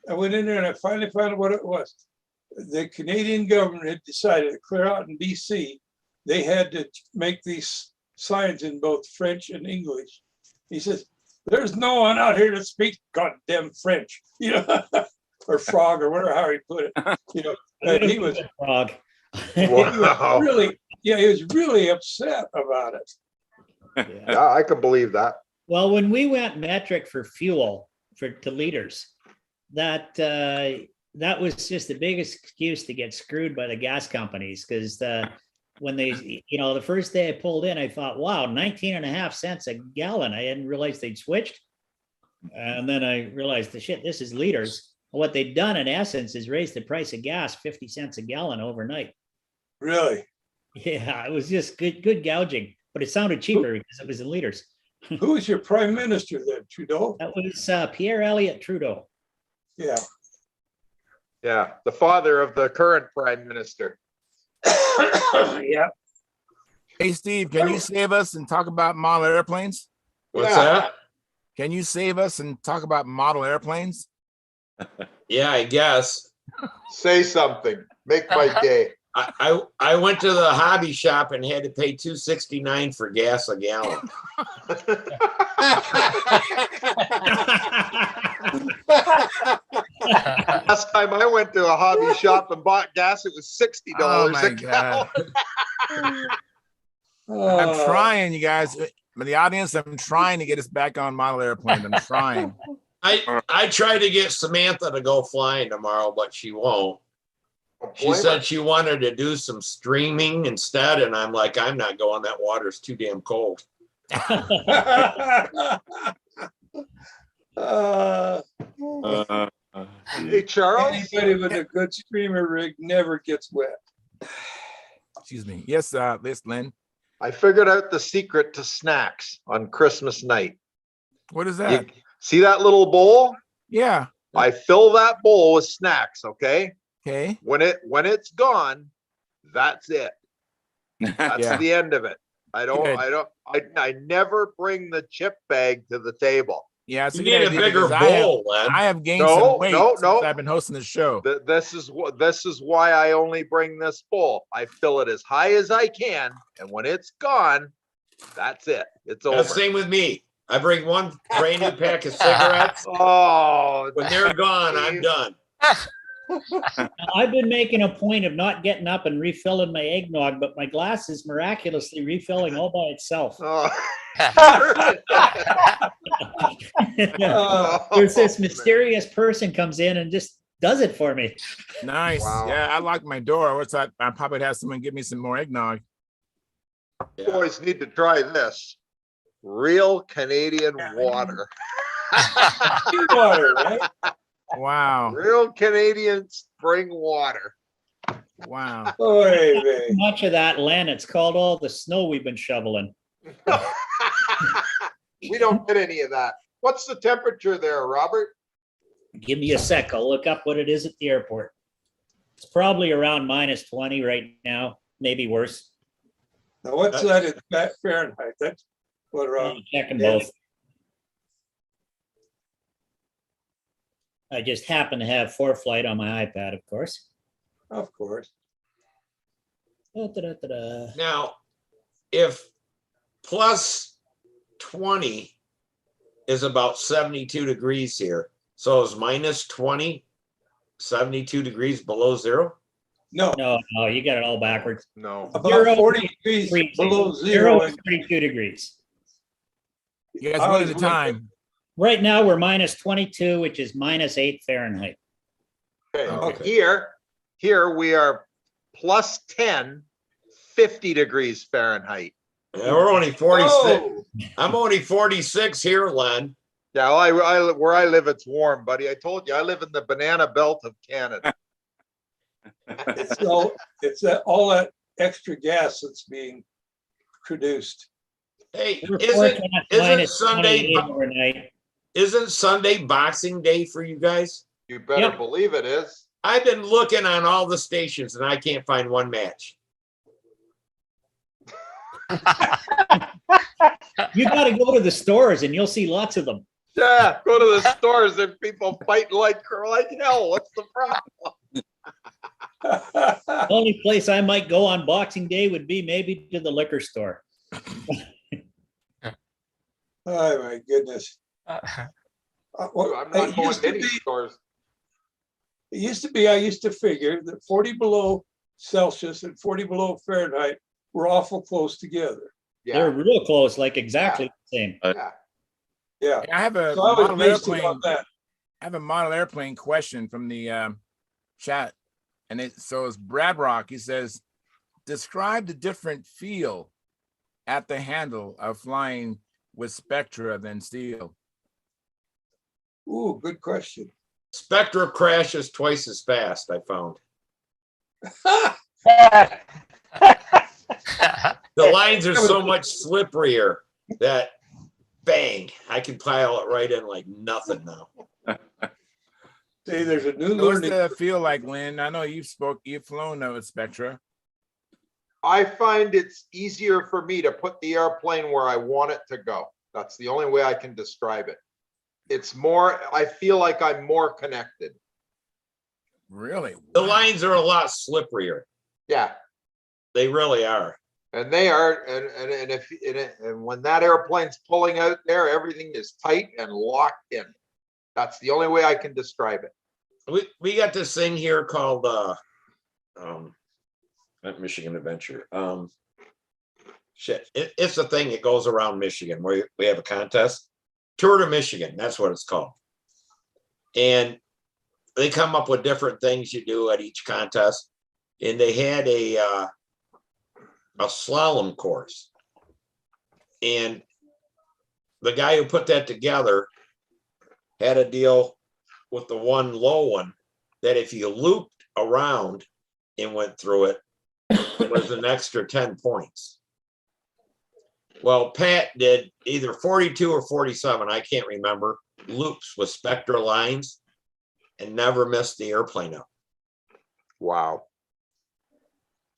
I went in there and I finally found out what it was. The Canadian government had decided to clear out in BC. They had to make these signs in both French and English. He says, there's no one out here that speaks goddamn French, or frog, or whatever, how he put it. And he was frog. Wow. he was really upset about it. Yeah, I can believe that. Well, when we went metric for fuel to liters, that was just the biggest excuse to get screwed by the gas companies, because when they, the first day I pulled in, I thought, wow, 19.5 cents a gallon. I didn't realize they'd switched. And then I realized this is liters. What they'd done in essence is raise the price of gas 50 cents a gallon overnight. Really? Yeah, it was just good gouging, but it sounded cheaper because it was in liters. Who was your prime minister then, Trudeau? That was Pierre Elliott Trudeau. Yeah. Yeah, the father of the current prime minister. Yeah. Hey, Steve, can you save us and talk about model airplanes? What's Yeah. that? Can you save us and talk about model airplanes? Yeah, I guess. Say something. Make my day. I went to the hobby shop and had to pay $2.69 for gas a gallon. Last time I went to a hobby shop and bought gas, it was $60 Oh my a gallon. I'm trying, you guys. The audience, I'm trying to get us back on model airplanes. I'm trying. I tried to get Samantha to go flying tomorrow, but she won't. She said she wanted to do some streaming instead, and I'm like, I'm not going. That water's too damn cold. Hey, Charles. Anybody with a good streamer rig never gets wet. Excuse me. Yes, Lynn. I figured out the secret to snacks on Christmas night. What is that? See that little bowl? Yeah. I fill that bowl with snacks, okay? Okay. When it's gone, that's it. That's Yeah. the end of it. I never bring the chip bag to the table. Yeah, it's You a good need a idea bigger because bowl, Len. I have gained No, some weight no, since no. I've been hosting the show. This is why I only bring this bowl. I fill it as high as I can, and when it's gone, that's it. It's over. Same with me. I bring one brand new pack of cigarettes. Oh, When they're gone, I'm done. I've been making a point of not getting up and refilling my eggnog, but my glass is miraculously refilling all by itself. oh. There's this mysterious person comes in and just does it for me. Nice. Wow. Yeah, I locked my door. What's that? I probably have someone give me some more eggnog. Boys need to try this. Real Canadian water. Water, right? Wow. Real Canadian spring water. Wow. Oy vey. Much of that, Len, it's called all the snow we've been shoveling. We don't get any of that. What's the temperature there, Robert? Give me a sec. I'll look up what it is at the airport. It's probably around -20 right now, maybe worse. Now, what's that in Fahrenheit? That's what I'm checking both. I just happen to have ForeFlight on my iPad, of course. Of course. Da-da-da-da-da. Now, if plus 20 is about 72 degrees here, so is -20 72 degrees below zero? No, No, you got it all backwards. No. about Zero 40 degrees freezing. below Zero zero. is 32 degrees. You guys I one at always a wondered- time. Right now, we're minus 22, which is minus 8 Fahrenheit. Okay, Okay. here we are plus 10, 50 degrees Fahrenheit. Yeah, we're only 46. Whoa! I'm only 46 here, Len. Yeah, well, where I live, it's warm, buddy. I told you, I live in the banana belt of Canada. It's all that extra gas that's being produced. Hey, We're isn't forecast minus Sunday 28 overnight. isn't Sunday Boxing Day for you guys? You better Yep. believe it is. I've been looking on all the stations and I can't find one match. You got to go to the stores and you'll see lots of them. Yeah, go to the stores and people fighting like hell. What's the problem? The only place I might go on Boxing Day would be maybe to the liquor store. Oh, my goodness. Well, I'm not it going used to to any be, stores. I used to figure that 40 below Celsius and 40 below Fahrenheit were awful close together. They're Yeah, real close, like exactly the same. yeah. Yeah. I have a So I was model based it airplane. on that. I have a model airplane question from the chat, and it's Brad Rock. He says, describe the different feel at the handle of flying with Spectra than steel. Ooh, good question. Spectra crashes twice as fast, I found. The lines are so much slipperier that bang, I can pile it right in like nothing now. See, there's a new What's learning. the feel like, Lynn? I know you've flown with Spectra. I find it's easier for me to put the airplane where I want it to go. That's the only way I can describe it. It's more, I feel like I'm more connected. Really? The Wow. lines are a lot slipperier. Yeah, They really are. and they are, and when that airplane's pulling out there, everything is tight and locked in. That's the only way I can describe it. We got this thing here called not Michigan Adventure. It's a thing that goes around Michigan where we have a contest. Tour to Michigan, that's what it's called. And they come up with different things you do at each contest. And they had a slalom course. And the guy who put that together had a deal with the one low one that if you looped around and went through it, it was an extra 10 points. Well, Pat did either 42 or 47, I can't remember, loops with Spectra lines and never missed the airplane up. Wow.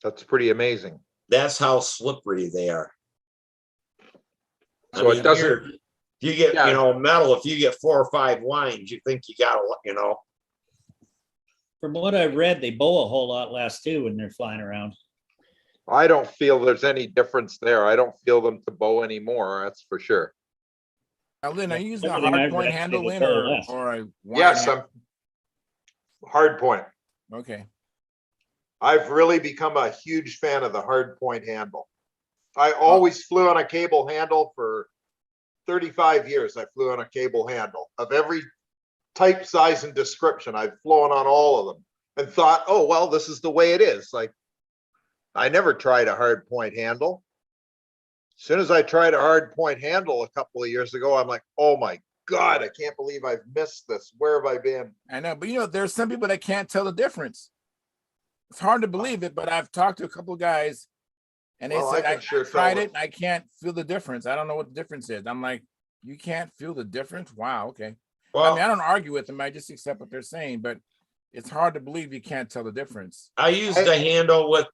That's pretty amazing. That's how slippery they are. So it doesn't, if you get, Yeah. metal, if you get 4 or 5 lines, you think you got to, From what I've read, they bow a whole lot less too when they're flying around. I don't feel there's any difference there. I don't feel them to bow anymore, that's for sure. Now, Lynn, are you using a Everything hard I've point read handle, says Lynn, it's all or, less. or a wide Yes, handle? I'm hard point. Okay. I've really become a huge fan of the hard point handle. I always flew on a cable handle for 35 years. I flew on a cable handle of every type, size, and description. I've flown on all of them and thought, oh, well, this is the way it is. Like, I never tried a hard point handle. As soon as I tried a hard point handle a couple of years ago, I'm like, oh my God, I can't believe I've missed this. Where have I been? I know, but there's some people that can't tell the difference. It's hard to believe it, but I've talked to a couple of guys and they Well, I said, can I sure tried tell it and I can't feel the difference. I don't know what the difference is. I'm like, you can't feel the difference? Wow, okay. Well, I mean, I don't argue with them. I just accept what they're saying, but it's hard to believe you can't tell the difference. I used a handle with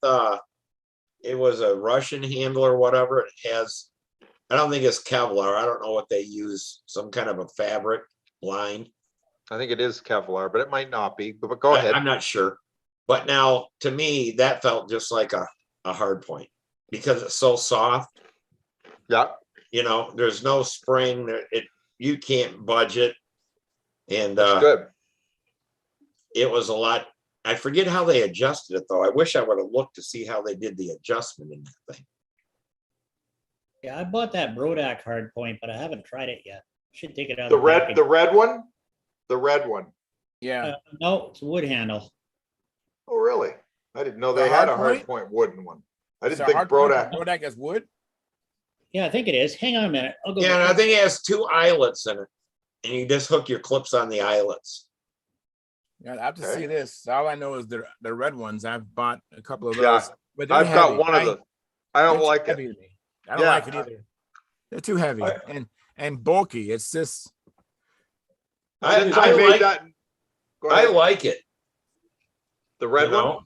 it was a Russian handle or whatever. It has, I don't think it's Kevlar. I don't know what they use, some kind of a fabric line. I think it is Kevlar, but it might not be. But go ahead. I'm not sure. But now to me, that felt just like a hard point because it's so soft. Yeah. There's no spring. You can't budge it. And That's good. it was a lot. I forget how they adjusted it though. I wish I would have looked to see how they did the adjustment in that thing. Yeah, I bought that Brodak hard point, but I haven't tried it yet. Should take it out. The of red, package. the red one? The red one. Yeah. No, it's a wood handle. Oh, really? I didn't know The they had a hard hard point? point wooden one. I didn't So think hard point Brodak. from Brodak is wood. Yeah, I think it is. Hang on a minute. I'll go. Yeah, and look. I think it has 2 eyelets in it. And you just hook your clips on the eyelets. Yeah, I have to Okay. see this. All I know is the red ones. I've bought a couple of Yeah, those, but they're I've got heavy. one of the, I They're don't too like heavy it. to me. I don't Yeah. like it either. They're too heavy and bulky. It's just Since I I made like, that. Go I ahead. like it. The red you know? one?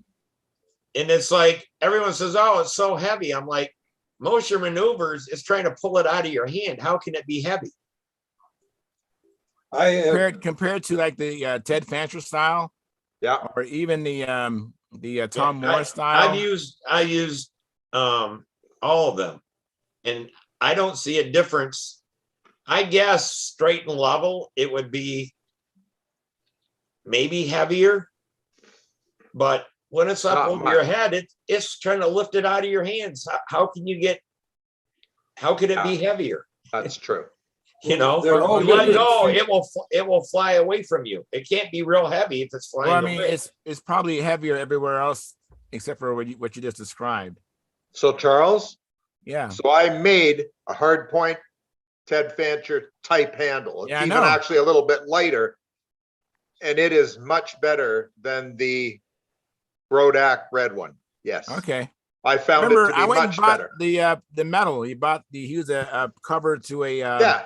And it's like everyone says, "Oh, it's so heavy." I'm like, most of your maneuvers is trying to pull it out of your hand. How can it be heavy? compared to like the Ted Fancher style, Yeah. or even the Tom Yeah, Moore style. I used all of them, and I don't see a difference. I guess straight and level, it would be maybe heavier, but when it's up Not over your much. head, it's trying to lift it out of your hands. How can you get? How can it be heavier? That's true. You know, They're all you let good. go, it will fly away from you. It can't be real heavy if it's flying Well, I mean, away. it's probably heavier everywhere else except for what you just described. So Charles, Yeah. so I made a hard point Ted Fancher type handle. It's Yeah, I even know. actually a little bit lighter. And it is much better than the Brodak red one. Yes. Okay. I found Remember, it to I be went and much bought better. the metal. He was a cover to a Yeah,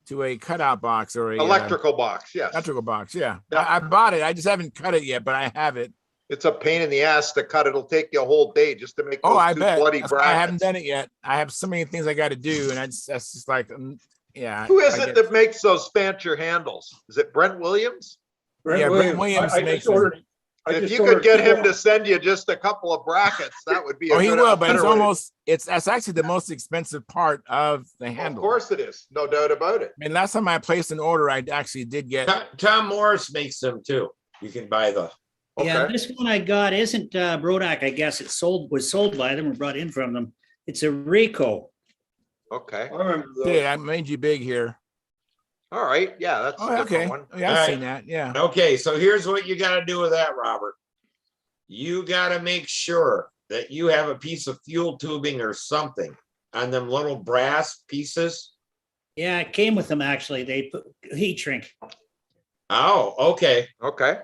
to a cutout box or a electrical box. Yes. electrical box. Yeah. Yeah. I bought it. I just haven't cut it yet, but I have it. It's a pain in the ass to cut. It'll take you a whole day just to make Oh, those I two bet. bloody That's why I haven't brackets. done it yet. I have so many things I got to do, and that's just like, yeah. Who is I it get- that makes those Fancher handles? Is it Brent Williams? Yeah, Brent Williams I makes just ordered. I If just you could ordered get two him of to them. send you just a couple of brackets, that would be a Oh, he good- will, a but it's better way. almost that's actually the most expensive part of the Of handle. course it is. No doubt about it. I mean, last time I placed an order, I actually did get. Tom Morris makes them too. You can buy the. Yeah, Okay. this one I got isn't Brodak. I guess it was sold by them or brought in from them. It's a Rico. Okay. I remember those. Yeah, I made you big here. All right. Yeah, that's Oh, a different okay. one. Oh, yeah, I've All seen that. Yeah. Okay, so here's what you got to do with that, Robert. You got to make sure that you have a piece of fuel tubing or something on them little brass pieces. Yeah, it came with them actually. They put heat shrink. Oh, okay. Okay.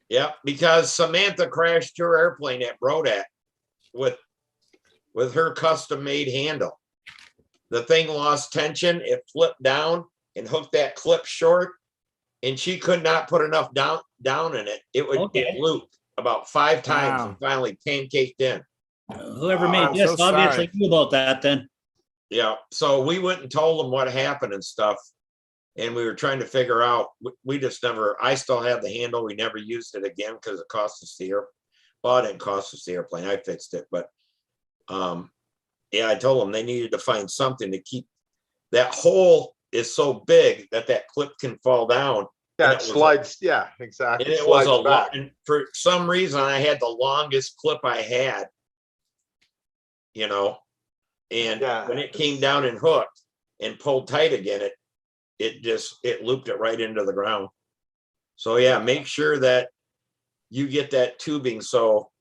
Yeah, because Samantha crashed her airplane at Brodak with her custom made handle. The thing lost tension, it flipped down and hooked that clip short, and she could not put enough down in it. It Okay. looped about 5 times Wow. and finally pancaked in. Whoever Oh, made I'm this so obviously sorry. knew about that then. Yeah, so we went and told them what happened and stuff, and we were trying to figure out. We just never. I still have the handle. We never used it again because it cost us the air. Well, it didn't cost us the airplane. I fixed it, but yeah, I told them they needed to find something to keep that hole is so big that clip can fall down. Yeah, And it was a- slides. Yeah, exactly. And it was Slides a back. lot. And for some reason, I had the longest clip I had. You know, and Yeah. when it came down and hooked and pulled tight again, it looped it right into the ground. So yeah, make sure that you get that tubing so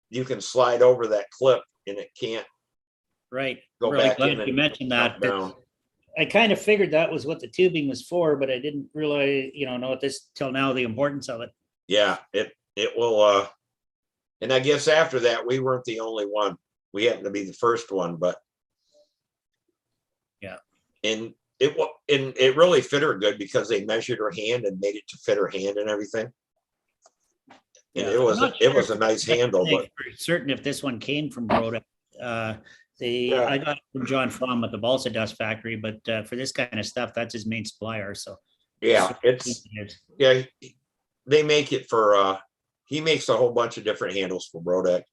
you can slide over that clip and it can't Right. go Really back glad in you and mentioned jump that. down. I kind of figured that was what the tubing was for, but I didn't realize, know this till now, the importance of it. Yeah, it will. And I guess after that, we weren't the only one. We happened to be the first one, but Yeah. and it really fit her good because they measured her hand and made it to fit her hand and everything. And Yeah, it I'm was not it sure was a if- nice handle, but For certain if this one came from Brodak. Yeah. I got it from John Fromm at the Balsa Dust Factory, but for this kind of stuff, that's his main supplier. So yeah, they make it for he makes a whole bunch of different handles for Brodak.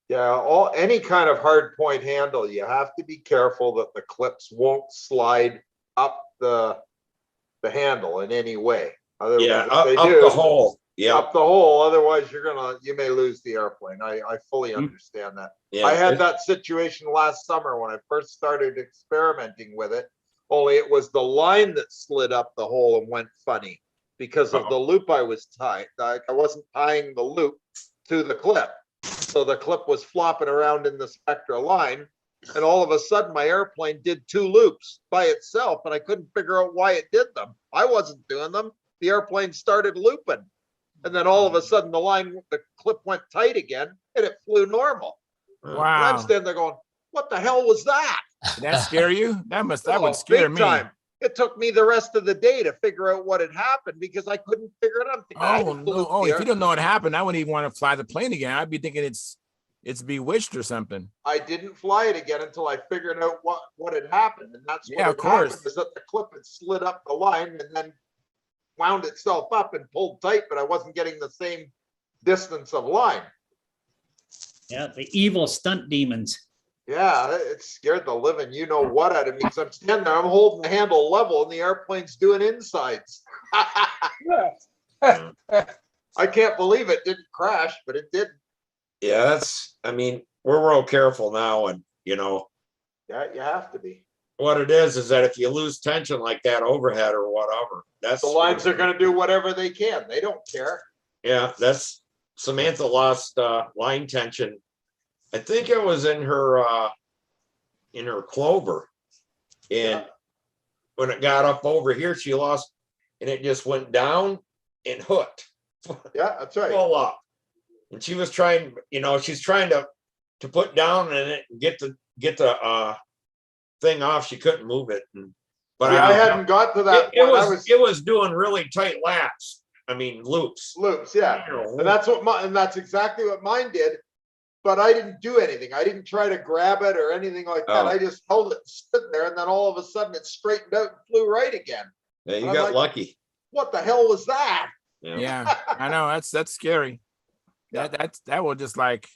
Yeah, any kind of hard point handle, you have to be careful that the clips won't slide up the handle in any way. Otherwise, Yeah, if they up do, the hole. Yeah, up the hole. Otherwise, you may lose the airplane. I fully Mm. understand that. yeah. I had that situation last summer when I first started experimenting with it. Only it was the line that slid up the hole and went funny because of the loop I was tying. Like I wasn't tying the loop to the clip. So the clip was flopping around in the Spectra line. And all of a sudden my airplane did 2 loops by itself and I couldn't figure out why it did them. I wasn't doing them. The airplane started looping. And then all of a sudden the clip went tight again and it flew normal. And I'm Wow. standing there going, what the hell was that? Did that scare you? That Oh, would scare big me. time. It took me the rest of the day to figure out what had happened because I couldn't figure it out. Oh no! Oh, if you don't know what happened, I wouldn't even want to fly the plane again. I'd be thinking it's bewitched or something. I didn't fly it again until I figured out what had happened. And that's Yeah, what of had happened course. is that the clip had slid up the line and then wound itself up and pulled tight, but I wasn't getting the same distance of line. Yeah, the evil stunt demons. Yeah, it scared the living you know what out of me because I'm standing there, I'm holding the handle level and the airplane's doing insides. I can't believe it didn't crash, but it did. Yeah, I mean, we're real careful now. And, you know, Yeah, you have to be. what it is that if you lose tension like that overhead or whatever, that's The lines are going to do whatever they can. They don't care. Yeah, that's Samantha lost line tension. I think it was in her clover. And when it got up over here, she lost and it just went down and hooked. Yeah, that's right. Full up. And she was trying, you know, she's trying to put down and it get the thing off. She couldn't move it. But I hadn't got to that point. It was doing really tight laps. I mean loops. Yeah. And that's exactly what mine did. But I didn't do anything. I didn't try to grab it or anything like that. Oh. I just held it, stood there, and then all of a sudden it straightened out and flew right again. Yeah, you got lucky. What the hell was that? Yeah, I know that's scary. That will just like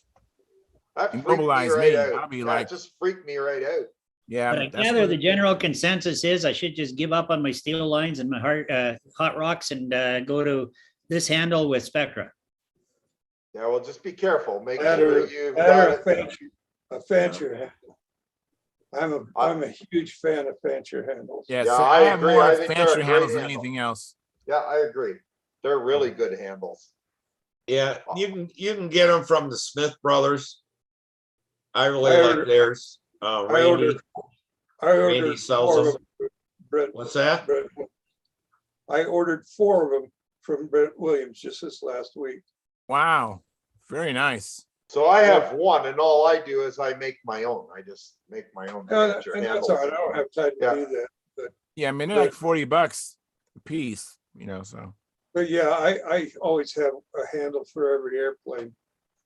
That freaked immobilize right me. out. I'll be Yeah, like, it just freaked me right out. yeah. But I that's gather what the it- general consensus is I should just give up on my steel lines and my hot rocks and go to this handle with Spectra. Yeah, well, just be careful. Make That sure or you've that or got a fancher handle. I'm a huge fan of fancher handles. Yeah, Yeah, so I I have agree. more I think they're a fancy great handles than handle. anything else. Yeah, I agree. They're really good handles. Yeah, you can get them from the Smith Brothers. I really I like ordered- theirs. I Randy ordered sells 4 them. of them. Brent, What's that? Brent, I ordered 4 of them from Brent Williams just this last week. Wow, very nice. So I have one, and all I do is I make my own. I just make my own And fancher that's handles. all right. I don't have time to Yeah. do that. Yeah, I mean they're like $40 a piece, you know. So But yeah, I always have a handle for every airplane.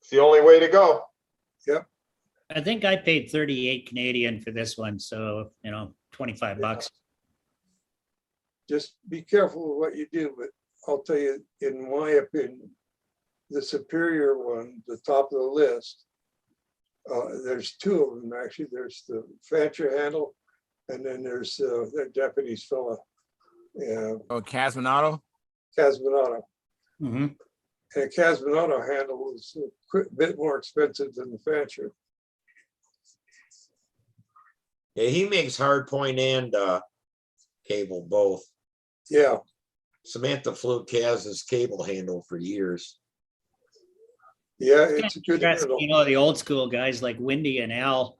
It's the only way to go. I think I paid 38 Canadian for this one, so 25 bucks. Just be careful with what you do, but I'll tell you, in my opinion, the superior one, the top of the list, there's 2 of them actually. There's the fancher handle, and then there's that Japanese fella, oh, Casminato. Casminato. Mm-hmm. And Casminato handle is a bit more expensive than the fancher. Yeah, he makes hard point and cable both. Yeah, Samantha flew Kaz's cable handle for years. yeah, it's a good That's, handle. the old school guys like Windy and Al,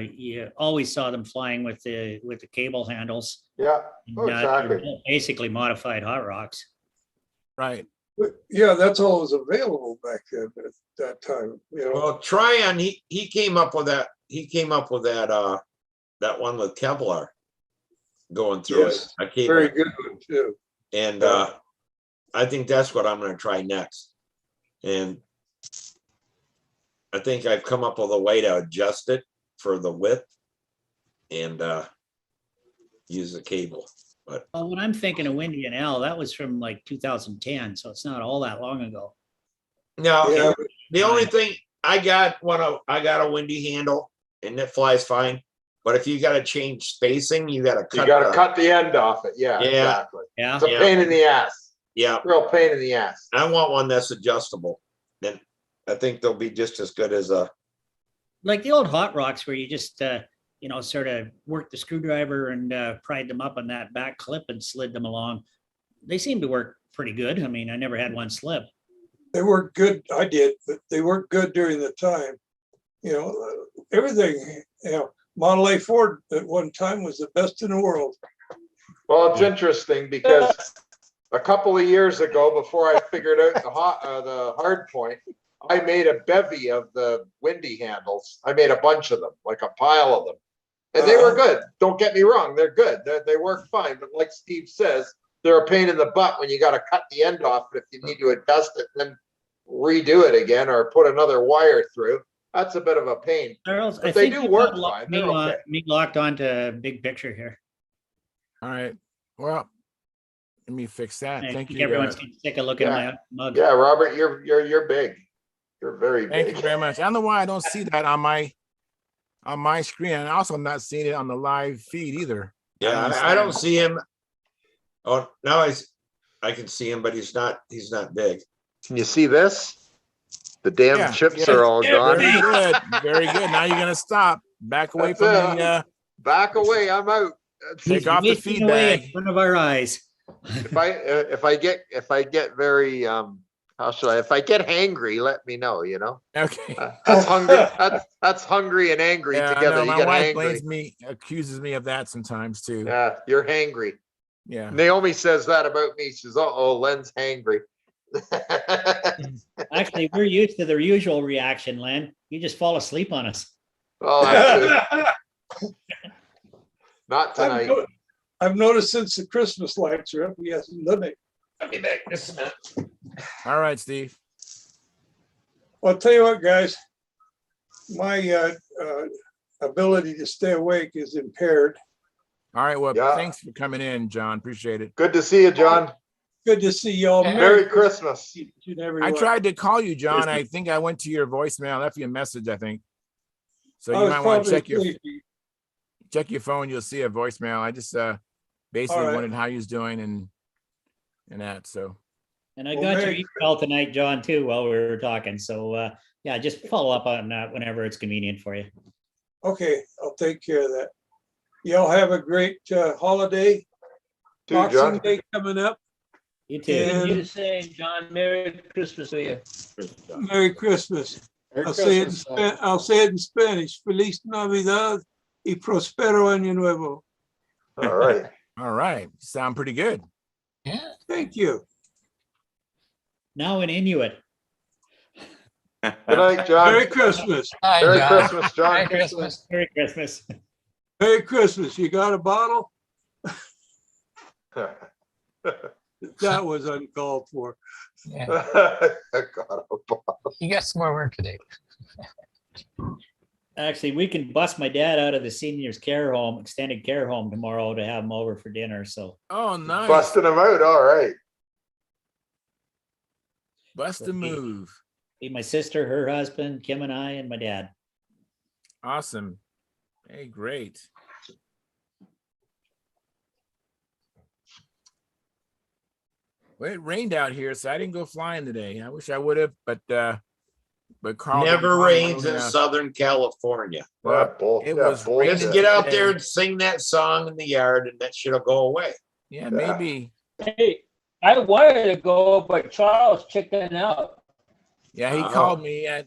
you always saw them flying with the cable handles. Yeah. And, Oh, exactly. they're basically modified hot rocks. Right. But yeah, that's all that was available back then at that time. Well, Tryon, he came up with that. He came up with that that one with Kevlar going through Yes, it. A cable. very good one too. And I think that's what I'm going to try next. And I think I've come up with a way to adjust it for the width and use the cable. But Well, when I'm thinking of Windy and Al, that was from like 2010, so it's not all that long ago. no, Yeah, the only thing I got I got a windy handle and it flies fine. But if you got to change spacing, you got to cut. You got to cut the end off it. Yeah, Yeah. exactly. Yeah. It's a pain in the ass. Yeah, Real pain in the ass. I want one that's adjustable. Then I think they'll be just as good as a. Like the old hot rocks where you just, sort of worked the screwdriver and pried them up on that back clip and slid them along. They seem to work pretty good. I mean, I never had one slip. They worked good. I did, but they worked good during the time. Everything, Model A Ford at one time was the best in the world. Well, it's interesting because a couple of years ago, before I figured out the hard point, I made a bevy of the windy handles. I made a bunch of them, like a pile of them. And they were good. Don't get me wrong. They're good. They work fine. But like Steve says, they're a pain in the butt when you got to cut the end off. If you need to adjust it, then redo it again or put another wire through. That's a bit of a pain. Charles, but they do work fine. They're okay. Me locked onto big picture here. All right. Well, let me fix that. Thank you. Everyone's going to take a look at my mug. Yeah, Robert, you're big. You're very big. Thank you very much. I don't know why I don't see that on my screen. And also not seeing it on the live feed either. Yeah, I don't see him. Oh, now I can see him, but he's not big. Can you see this? The damn chips are all gone. Very good. Very good. Now you're gonna stop. Back away from the back away. I'm out. Take off the feedback in front of our eyes. If I get very if I get hangry, let me know, Okay. That's hungry. That's hungry and angry together. My wife accuses me of that sometimes too. Yeah, you're hangry. Yeah. Naomi says that about me. She's Len's hangry. Actually, we're used to the usual reaction, Len. You just fall asleep on us. Oh, that's good. Not tonight. I've noticed since the Christmas lights are up, he hasn't done it. I'll be back this minute. All right, Steve. Well, I'll tell you what, guys. My ability to stay awake is impaired. All right. Well, thanks for coming in, John. Appreciate it. Good to see you, John. Good to see y'all. Merry Christmas. I tried to call you, John. I think I went to your voicemail. I left you a message, I think. So you might want to check your phone. You'll see a voicemail. I just basically wondered how you was doing and that. So. And I got your email tonight, John, too, while we were talking. So just follow up on that whenever it's convenient for you. Okay, I'll take care of that. Y'all have a great holiday. Boxing Day coming up. You too. And you saying, John, Merry Christmas to you. Merry Christmas. I'll say it in Spanish. Feliz Navidad y prospero año nuevo. All right. All right. Sound pretty good. Yeah. Thank you. Now in Inuit. Good night, John. Merry Christmas. Hi, Merry John. Christmas, John. Merry Christmas. Merry Christmas. Merry Christmas. You got a bottle? That was uncalled for. Yeah. God, You got some more work to do. Actually, we can bust my dad out of the seniors care home, extended care home tomorrow to have him over for dinner. So. Oh, nice. Busting him out. All right. Bust a move. Be my sister, her husband, Kim and I, and my dad. Awesome. Hey, great. Well, it rained out here, so I didn't go flying today. I wish I would have, but Carl Never rains in Southern California. Well, it was Just get out there and sing that song in the yard, and that shit'll go away. Yeah, maybe. Hey, I wanted to go, but Charles chickened out. Yeah, he called me at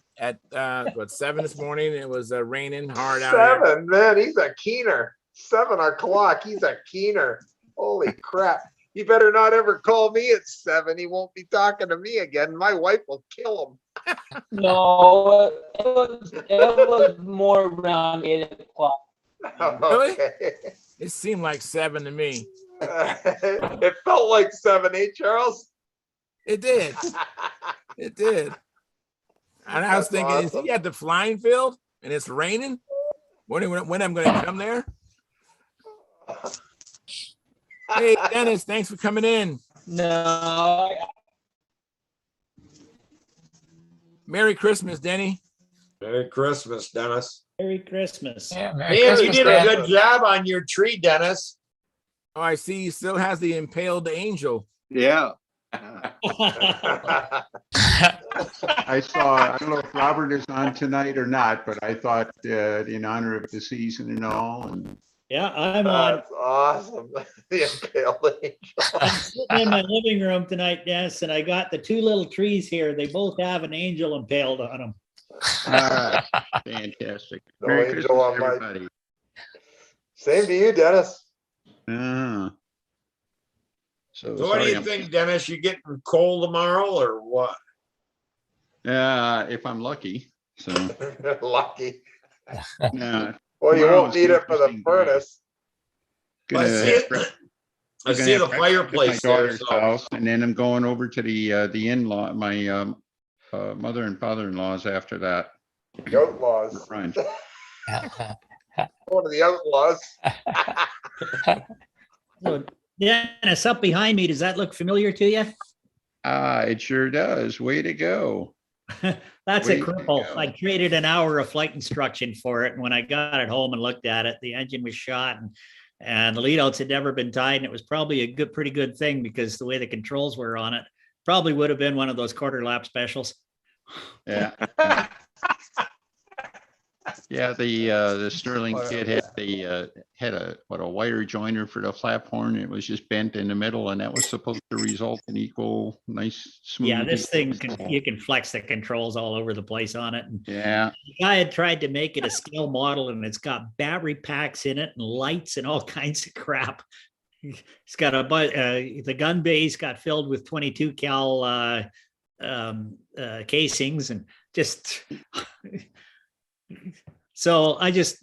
7 this morning. It was raining hard out here. 7, man. He's a keener. 7 o'clock. He's a keener. Holy crap. He better not ever call me at 7. He won't be talking to me again. My wife will kill him. No, it was more around 8 o'clock. Really? Okay. It seemed like 7 to me. It felt like 7, Charles? It did. It did. And I was thinking, is he at the flying field and it's raining? When I'm going to come there? Hey, Dennis, thanks for coming in. No. Merry Christmas, Denny. Merry Christmas, Dennis. Merry Christmas. Yeah, Merry Man, Christmas, you did a Dan. good job on your tree, Dennis. Oh, I see he still has the impaled angel. Yeah. I saw, I don't know if Robert is on tonight or not, but I thought in honor of the season and all, and Yeah, I'm on. That's awesome. The impaled angel. I'm sitting in my living room tonight, Dennis, and I got the two little trees here. They both have an angel impaled on them. all right, fantastic. No Merry angel Christmas, on my- everybody. Same to you, Dennis. So So what do sorry, you think, Dennis? You getting cold tomorrow or what? if I'm lucky, so. Lucky. Nah, Well, you tomorrow won't is need it for the interesting day. furnace. I Gonna see have it. breakfast- I we're gonna see have the breakfast at fireplace my there. daughter's So house, and then I'm going over to the in-law, my mother and father-in-law's after that. The outlaws. For brunch. One of the outlaws. So, Dennis, up behind me, does that look familiar to you? It sure does. Way to go. That's Way a to cripple. go. I traded an hour of flight instruction for it. And when I got it home and looked at it, the engine was shot and the lead outs had never been tied. And it was probably a pretty good thing because the way the controls were on it, probably would have been one of those quarter lap specials. Yeah. Yeah, the Sterling kit had a wire joiner for the flap horn. It was just bent in the middle, and that was supposed to result in equal, nice, smooth. Yeah, this thing you can flex the controls all over the place on it. And Yeah. the guy had tried to make it a scale model, and it's got battery packs in it and lights and all kinds of crap. It's got the gun base got filled with 22 cal casings and just. So I just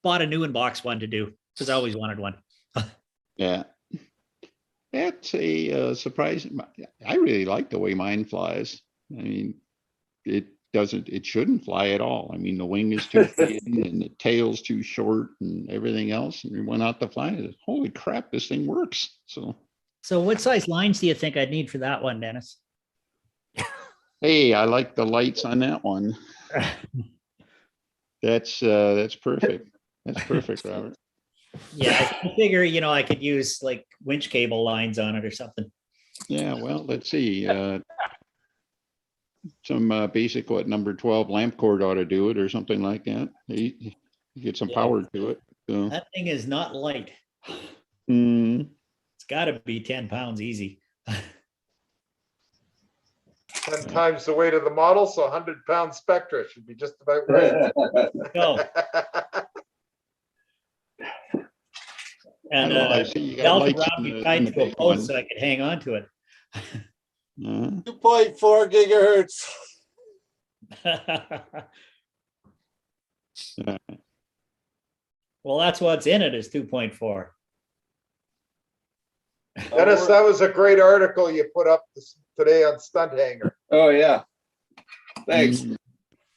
bought a new inbox one to do because I always wanted one. Yeah. That's a surprise. I really like the way mine flies. I mean, it shouldn't fly at all. I mean, the wing is too thin and the tail's too short and everything else. And we went out to fly it. Holy crap, this thing works. So what size lines do you think I'd need for that one, Dennis? Hey, I like the lights on that one. That's perfect. That's perfect, Robert. Yeah, I figure, I could use like winch cable lines on it or something. Yeah, well, let's see. Some basic, number 12 lamp cord ought to do it or something like that. You get some power to it. So. That thing is not light. Mm. It's got to be 10 pounds easy. 10 times the weight of the model, so 100-pound Spectra should be just about right. No. And I see you got belt lights around me tied to a post so I could hang on to it. 2.4 gigahertz. Well, that's what's in it is 2.4. Dennis, that was a great article you put up today on Stunthangar. Oh, yeah. Thanks.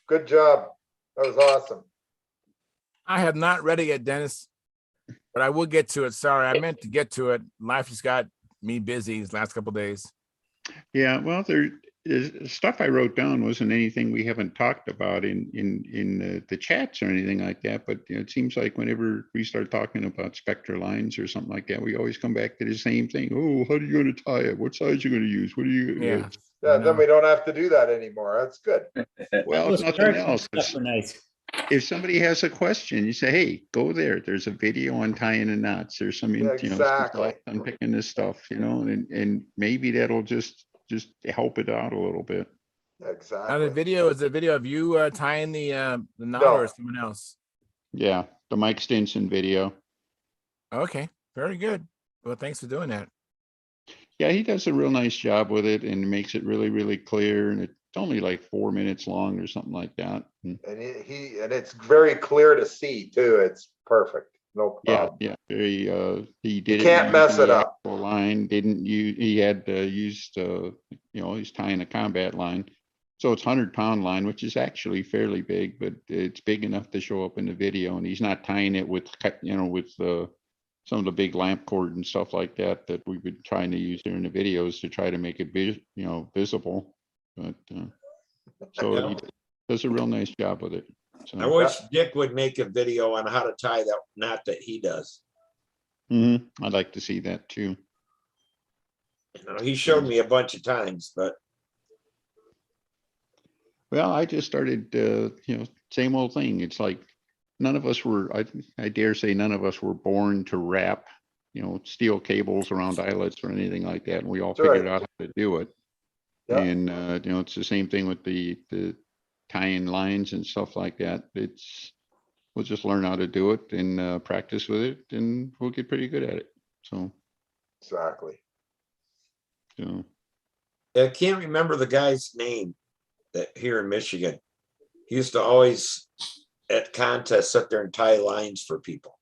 Good job. That was awesome. I have not read it yet, Dennis, but I will get to it. Sorry, I meant to get to it. Life has got me busy these last couple of days. Yeah, well, there is stuff I wrote down wasn't anything we haven't talked about in the chats or anything like that. But it seems like whenever we start talking about Spectra lines or something like that, we always come back to the same thing. Oh, how are you going to tie it? What size are you going to use? What are you? Yeah. Yeah, then we don't have to do that anymore. That's good. Well, if nothing else, Nice. if somebody has a question, you say, "Hey, go there. There's a video on tying the knots. There's some, Exactly. on picking this stuff, and maybe that'll just help it out a little bit." Exactly. Now the video is a video of you tying the knot No. or someone else. Yeah, the Mike Stinson video. Okay, very good. Well, thanks for doing that. Yeah, he does a real nice job with it and makes it really, really clear. And it's only like 4 minutes long or something like that. And and it's very clear to see too. It's perfect. No problem. Yeah, very. He did. You can't mess it the up. actual line didn't use. He had used. He's tying a combat line, so it's 100-pound line, which is actually fairly big, but it's big enough to show up in the video. And he's not tying it with some of the big lamp cord and stuff like that we've been trying to use during the videos to try to make it visible. But so he does a real nice job with it. So, I wish Dick would make a video on how to tie that knot that he does. I'd like to see that too. No, he showed me a bunch of times, but Well, I just started, same old thing. It's like none of us were, I dare say none of us were born to wrap, steel cables around eyelets or anything like that. And we all That's right. figured out how to do it. Yeah. And, it's the same thing with the tying lines and stuff like that. We'll just learn how to do it and practice with it, and we'll get pretty good at it. So, Exactly. I can't remember the guy's name that here in Michigan. He used to always at contests sit there and tie lines for people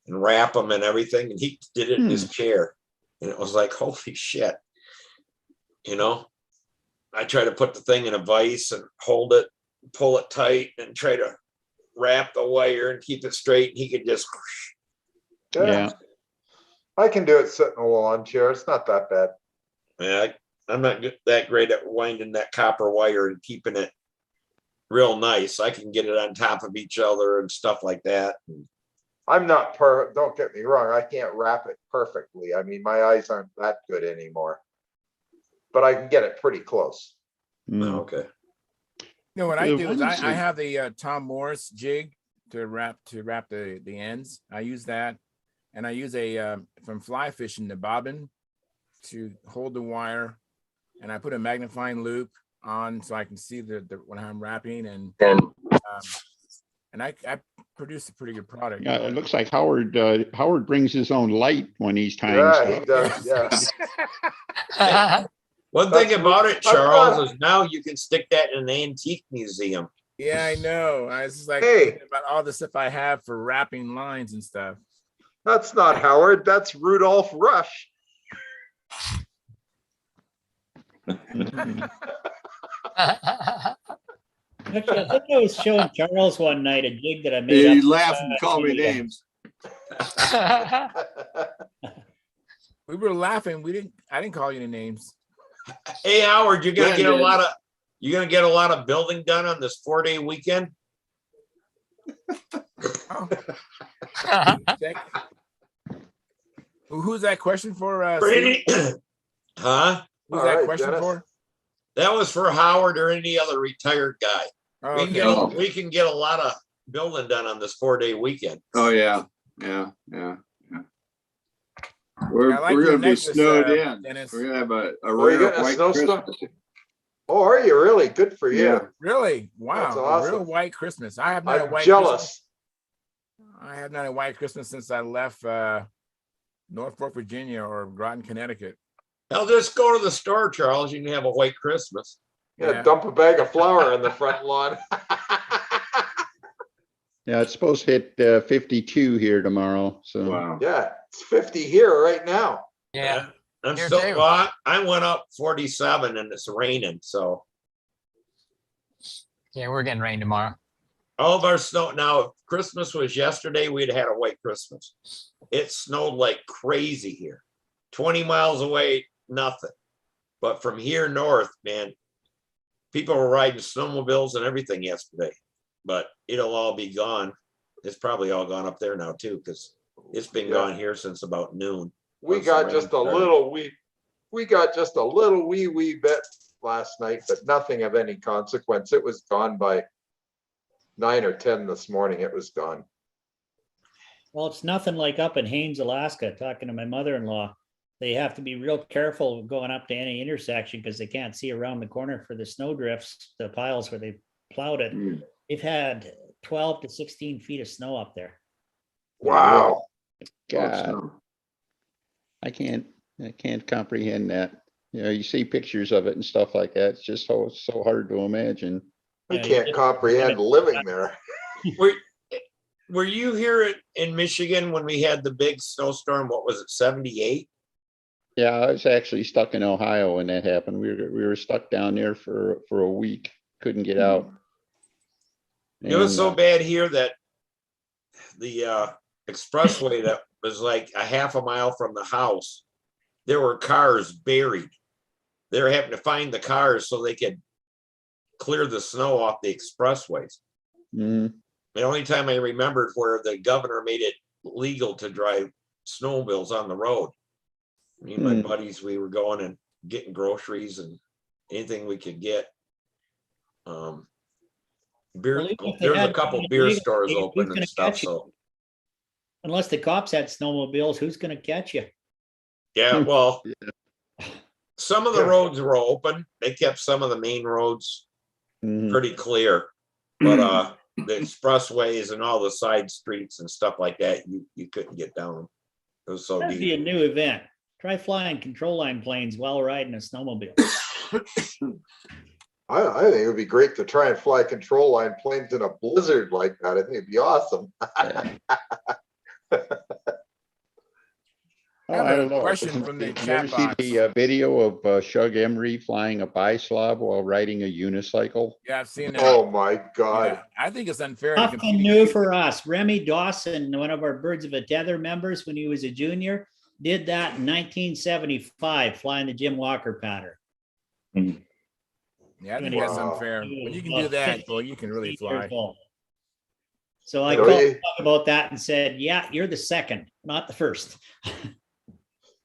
and wrap them and everything. And he did it in his chair. And it was like, holy shit. I try to put the thing in a vise and hold it, pull it tight, and try to wrap the wire and keep it straight. And he could just. yeah. I can do it sitting in a lawn chair. It's not that bad. Yeah, I'm not that great at winding that copper wire and keeping it real nice. I can get it on top of each other and stuff like that. I'm not don't get me wrong. I can't wrap it perfectly. I mean, my eyes aren't that good anymore, but I can get it pretty close. Okay. What I do is I ones that- have the Tom Morris jig to wrap the ends. I use that, and I use a from fly fishing the bobbin to hold the wire, and I put a magnifying loop on so I can see the when I'm wrapping, and I produce a pretty good product. Yeah, it looks like Howard brings his own light when he's tying Yeah, stuff. he does. Yes. One That's thing about it, I've Charles, got- is now you can stick that in an antique museum. Yeah, I know. I was just like Hey. thinking about all the stuff I have for wrapping lines and stuff. That's not Howard. That's Rudolph Rush. Actually, I think I was showing Charles one night a jig that I made You up. laugh and call me the, names. We were laughing. I didn't call you the names. Hey, Howard, you're gonna Glenn get a did. lot of building done on this 4-day weekend. Oh. Who's that question for? Pretty, Steve? huh? Who's All that right, question Dennis. for? That was for Howard or any other retired guy. Oh, We can okay. we can get a lot of building done on this 4-day weekend. Oh, yeah. We're I like we're your gonna be necklace, snowed in. Dennis. We're gonna have a Oh, you rare getting a white snowstorm? Christmas. Oh, are you really? Good for you. Yeah. Really? Wow. That's A awesome. real white Christmas. I have not a I'm white jealous. Christmas. I have not a white Christmas since I left Norfolk, Virginia or Groton, Connecticut. Hell, just go to the store, Charles. You can have a white Christmas. Yeah, dump a bag of flour on the front lawn. Yeah, it's supposed to hit 52 here tomorrow. So Wow. Yeah, it's 50 here right now. Yeah. I'm Here still. too. Well, I went up 47 and it's raining. So Yeah, we're getting rain tomorrow. all of our snow now. If Christmas was yesterday, we'd had a white Christmas. It snowed like crazy here. 20 miles away, nothing. But from here north, man, people were riding snowmobiles and everything yesterday. But it'll all be gone. It's probably all gone up there now too, because it's been gone here since about noon. We once the got rain just a started. little we got just a little wee bit last night, but nothing of any consequence. It was gone by 9 or 10 this morning. It was gone. Well, it's nothing like up in Haines, Alaska, talking to my mother-in-law. They have to be real careful going up to any intersection because they can't see around the corner for the snow drifts, the piles where they plowed it. They've had 12 to 16 feet of snow up there. Wow. God, I can't comprehend that. You see pictures of it and stuff like that. It's just so hard to imagine. I Yeah, can't you- comprehend living there. Were you here in Michigan when we had the big snowstorm? What was it, 78? Yeah, I was actually stuck in Ohio when that happened. We were stuck down there for a week. Couldn't get out. It was so And, bad here that the expressway that was like a half a mile from the house, there were cars buried. They were having to find the cars so they could clear the snow off the expressways. mhm. The only time I remembered where the governor made it legal to drive snowmobiles on the road. Me and my buddies, we were going and getting groceries and anything we could get. Beer, Well, even if they there's a had couple one beer illegal, stores who's open gonna and stuff, catch you? so. Unless the cops had snowmobiles, who's gonna catch you? Yeah, well, Yeah. some of the roads were open. They kept some of the main roads Mhm. pretty clear. But the expressways and all the side streets and stuff like that, you couldn't get down them. It was so That'd be a deep. new event. Try flying control line planes while riding a snowmobile. I think it would be great to try and fly control line planes in a blizzard like that. I think it'd be awesome. Oh, have I a don't know. question from the Did you chat ever see box. the video of Shug Emery flying a bi-slob while riding a unicycle? Yeah, I've seen that. Oh my God. Yeah, I think it's unfair. to Nothing compete new against- for us. Remy Dawson, one of our Birds of a Tether members when he was a junior, did that in 1975, flying the Jim Walker pattern. Yeah, I think that's Wow. unfair. When you can do that, boy, you can really fly. So I You know, called you- him up about that and said, yeah, you're the second, not the first.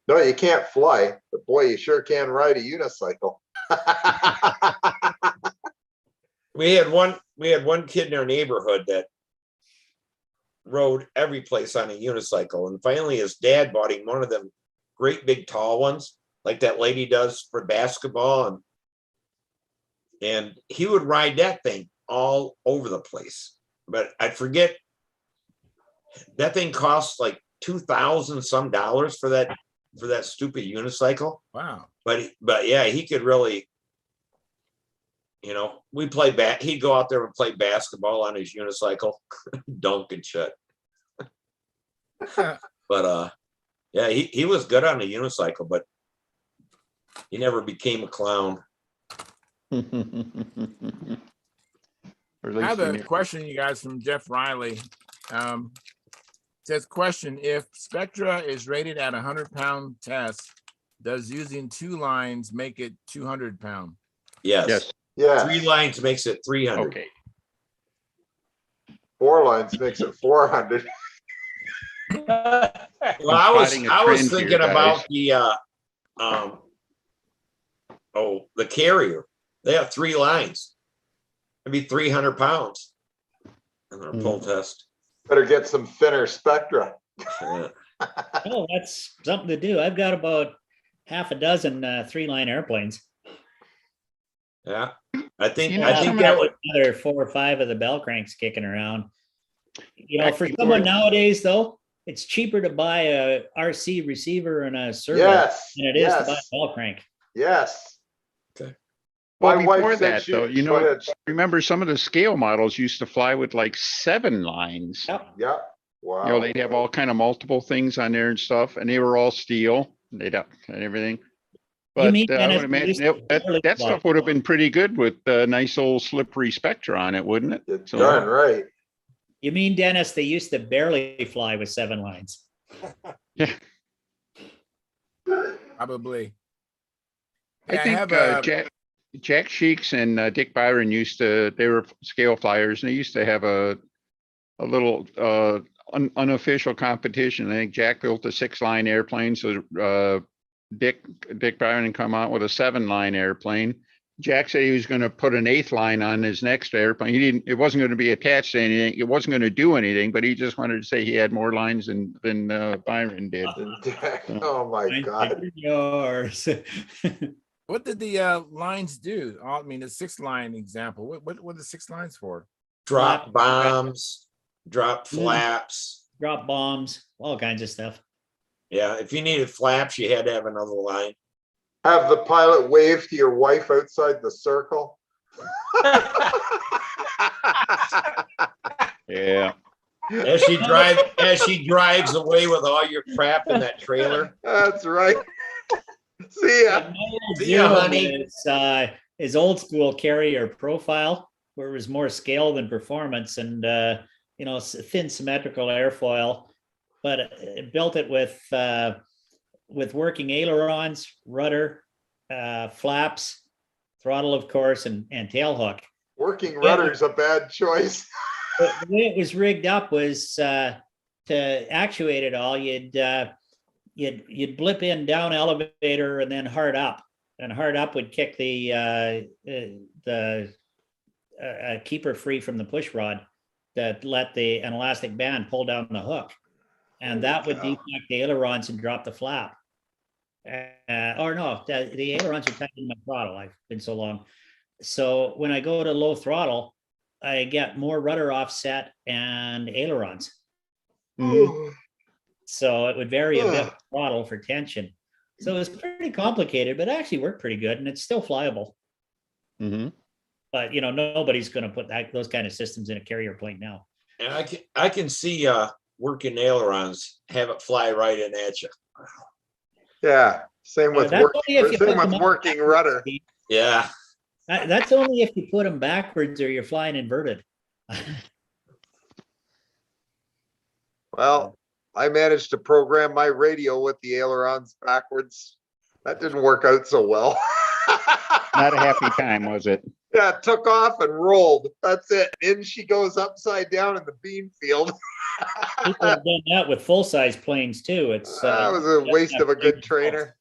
No, you can't fly, but boy, you sure can ride a unicycle. We had one kid in our neighborhood that rode every place on a unicycle, and finally his dad bought him one of them great big tall ones, like that lady does for basketball, and he would ride that thing all over the place. But I forget, that thing costs like $2,000 some for that stupid unicycle. Wow. But yeah, he could really, we play he'd go out there and play basketball on his unicycle, dunk and shit. But yeah, he was good on the unicycle, but he never became a clown. Or at I have least he a never- question, you guys, from Jeff Riley. Says, question, if Spectra is rated at 100-pound test, does using 2 lines make it 200-pound? Yes. Yes, Yeah, 3 lines makes it 300. okay. 4 lines makes it 400. Well, I was Spotting a thinking trend here, about the carrier. They have 3 lines. It'd be 300 pounds in their pull test. Better get some thinner Spectra. Yeah. Oh, that's something to do. I've got about half a dozen 3-line airplanes. Yeah. I think You know, I I've think got that would another 4 or 5 of the bell cranks kicking around. Back For before- someone nowadays, though, it's cheaper to buy a RC receiver and a servo Yes, than it is to buy a yes, bell crank. yes. Well, My wife before said that, she- though, go ahead. remember some of the scale models used to fly with like 7 lines. Yep. Yeah, You know, wow. they'd have all kind of multiple things on there and stuff, and they were all steel. They'd up and everything. But mean, I Dennis, would they imagine used to barely that fly. stuff would have been pretty good with a nice old slippery Spectra on it, wouldn't it? You're So- darn right. You mean, Dennis, they used to barely fly with 7 lines. Yeah, Probably. I Yeah, think have a, Jack Sheeks and Dick Byron they were scale flyers, and they used to have a little unofficial competition. I think Jack built a 6-line airplane, so Dick Byron come out with a 7-line airplane. Jack said he was going to put an 8th line on his next airplane. It wasn't going to be attached to anything. It wasn't going to do anything, but he just wanted to say he had more lines than Byron did. Oh my Mine's God. bigger than yours. what did the lines do? I mean, the 6-line example. What are the 6 lines for? drop bombs, drop flaps. Drop bombs, all kinds of stuff. Yeah, if you needed flaps, you had to have another line. Have the pilot wave to your wife outside the circle. Yeah. As she drives away with all your crap in that trailer. That's right. See ya. My old See ya, Zero honey. is old school carrier profile, where it was more scale than performance, and thin symmetrical airfoil, but it built it with working ailerons, rudder, flaps, throttle, of course, and tail hook. Working rudder's a bad choice. The way it was rigged up was to actuate it all. you'd blip in down elevator and then hard up, and hard up would kick the keeper free from the push rod that let an elastic band pull down the hook, and that would deflect the ailerons and drop the flap. Or no, the ailerons are tight in my throttle. I've been so long. So when I go to low throttle, I get more rudder offset and ailerons. So it would vary a bit with throttle for tension. So it's pretty complicated, but it actually worked pretty good, and it's still flyable. But nobody's going to put those kind of systems in a carrier plane now. And I can see working ailerons, have it fly right in at you. Yeah, same with That's only if you put them up working rudder. Yeah. That's only if you put them backwards or you're flying inverted. Well, I managed to program my radio with the ailerons backwards. That didn't work out so well. Not a happy time, was it? Yeah, it took off and rolled. That's it. In she goes upside down in the beam field. People have done that with full-size planes too. It's that was a waste of a good trainer.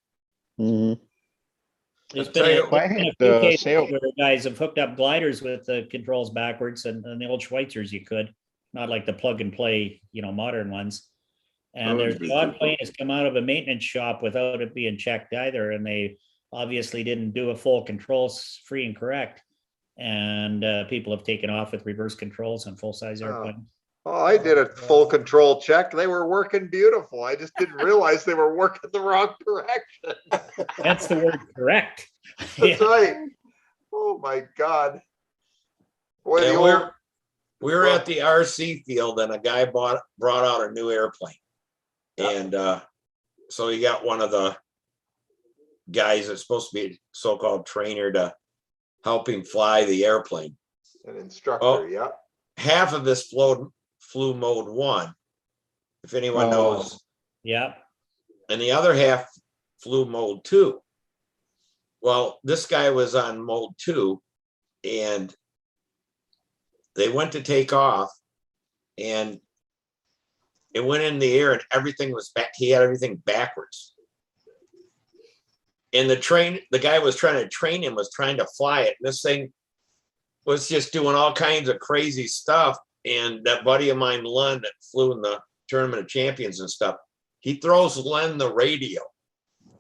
There's been a few cases sail- where guys have hooked up gliders with the controls backwards, and the old Schweitzers you could, not like the plug and play, modern ones. And there's the odd plane has come out of a maintenance shop without it being checked either, and they obviously didn't do a full controls free and correct. And people have taken off with reverse controls on full-size airplanes. Oh, I did a full control check. They were working beautiful. I just didn't realize they were working the wrong direction. That's the word, correct. That's right. Oh my God. Boy, And we were at the RC field, and a guy brought out a new airplane. And so he got one of the guys that's supposed to be a so-called trainer to help him fly the airplane. An instructor, yeah. Half of this flew mode 1, if anyone knows. Yeah. And the other half flew mode 2. Well, this guy was on mode 2, and they went to take off, and it went in the air, and everything was back. He had everything backwards. And the guy was trying to train him, was trying to fly it. And this thing was just doing all kinds of crazy stuff. And that buddy of mine, Len, that flew in the Tournament of Champions and stuff, he throws Len the radio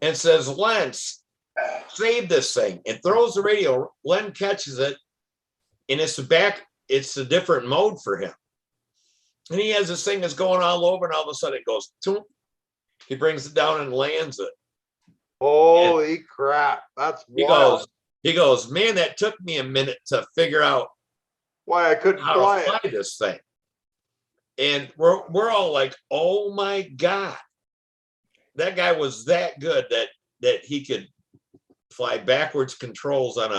and says, "Len, save this thing," and throws the radio. Len catches it, and it's a different mode for him. And he has this thing that's going all over, and all of a sudden it goes, toom. He brings it down and lands it. Holy crap. That's wild. He goes, "Man, that took me a minute to figure out why I couldn't how fly to fly it. this thing." And we're all like, "Oh my God." That guy was that good that he could fly backwards controls on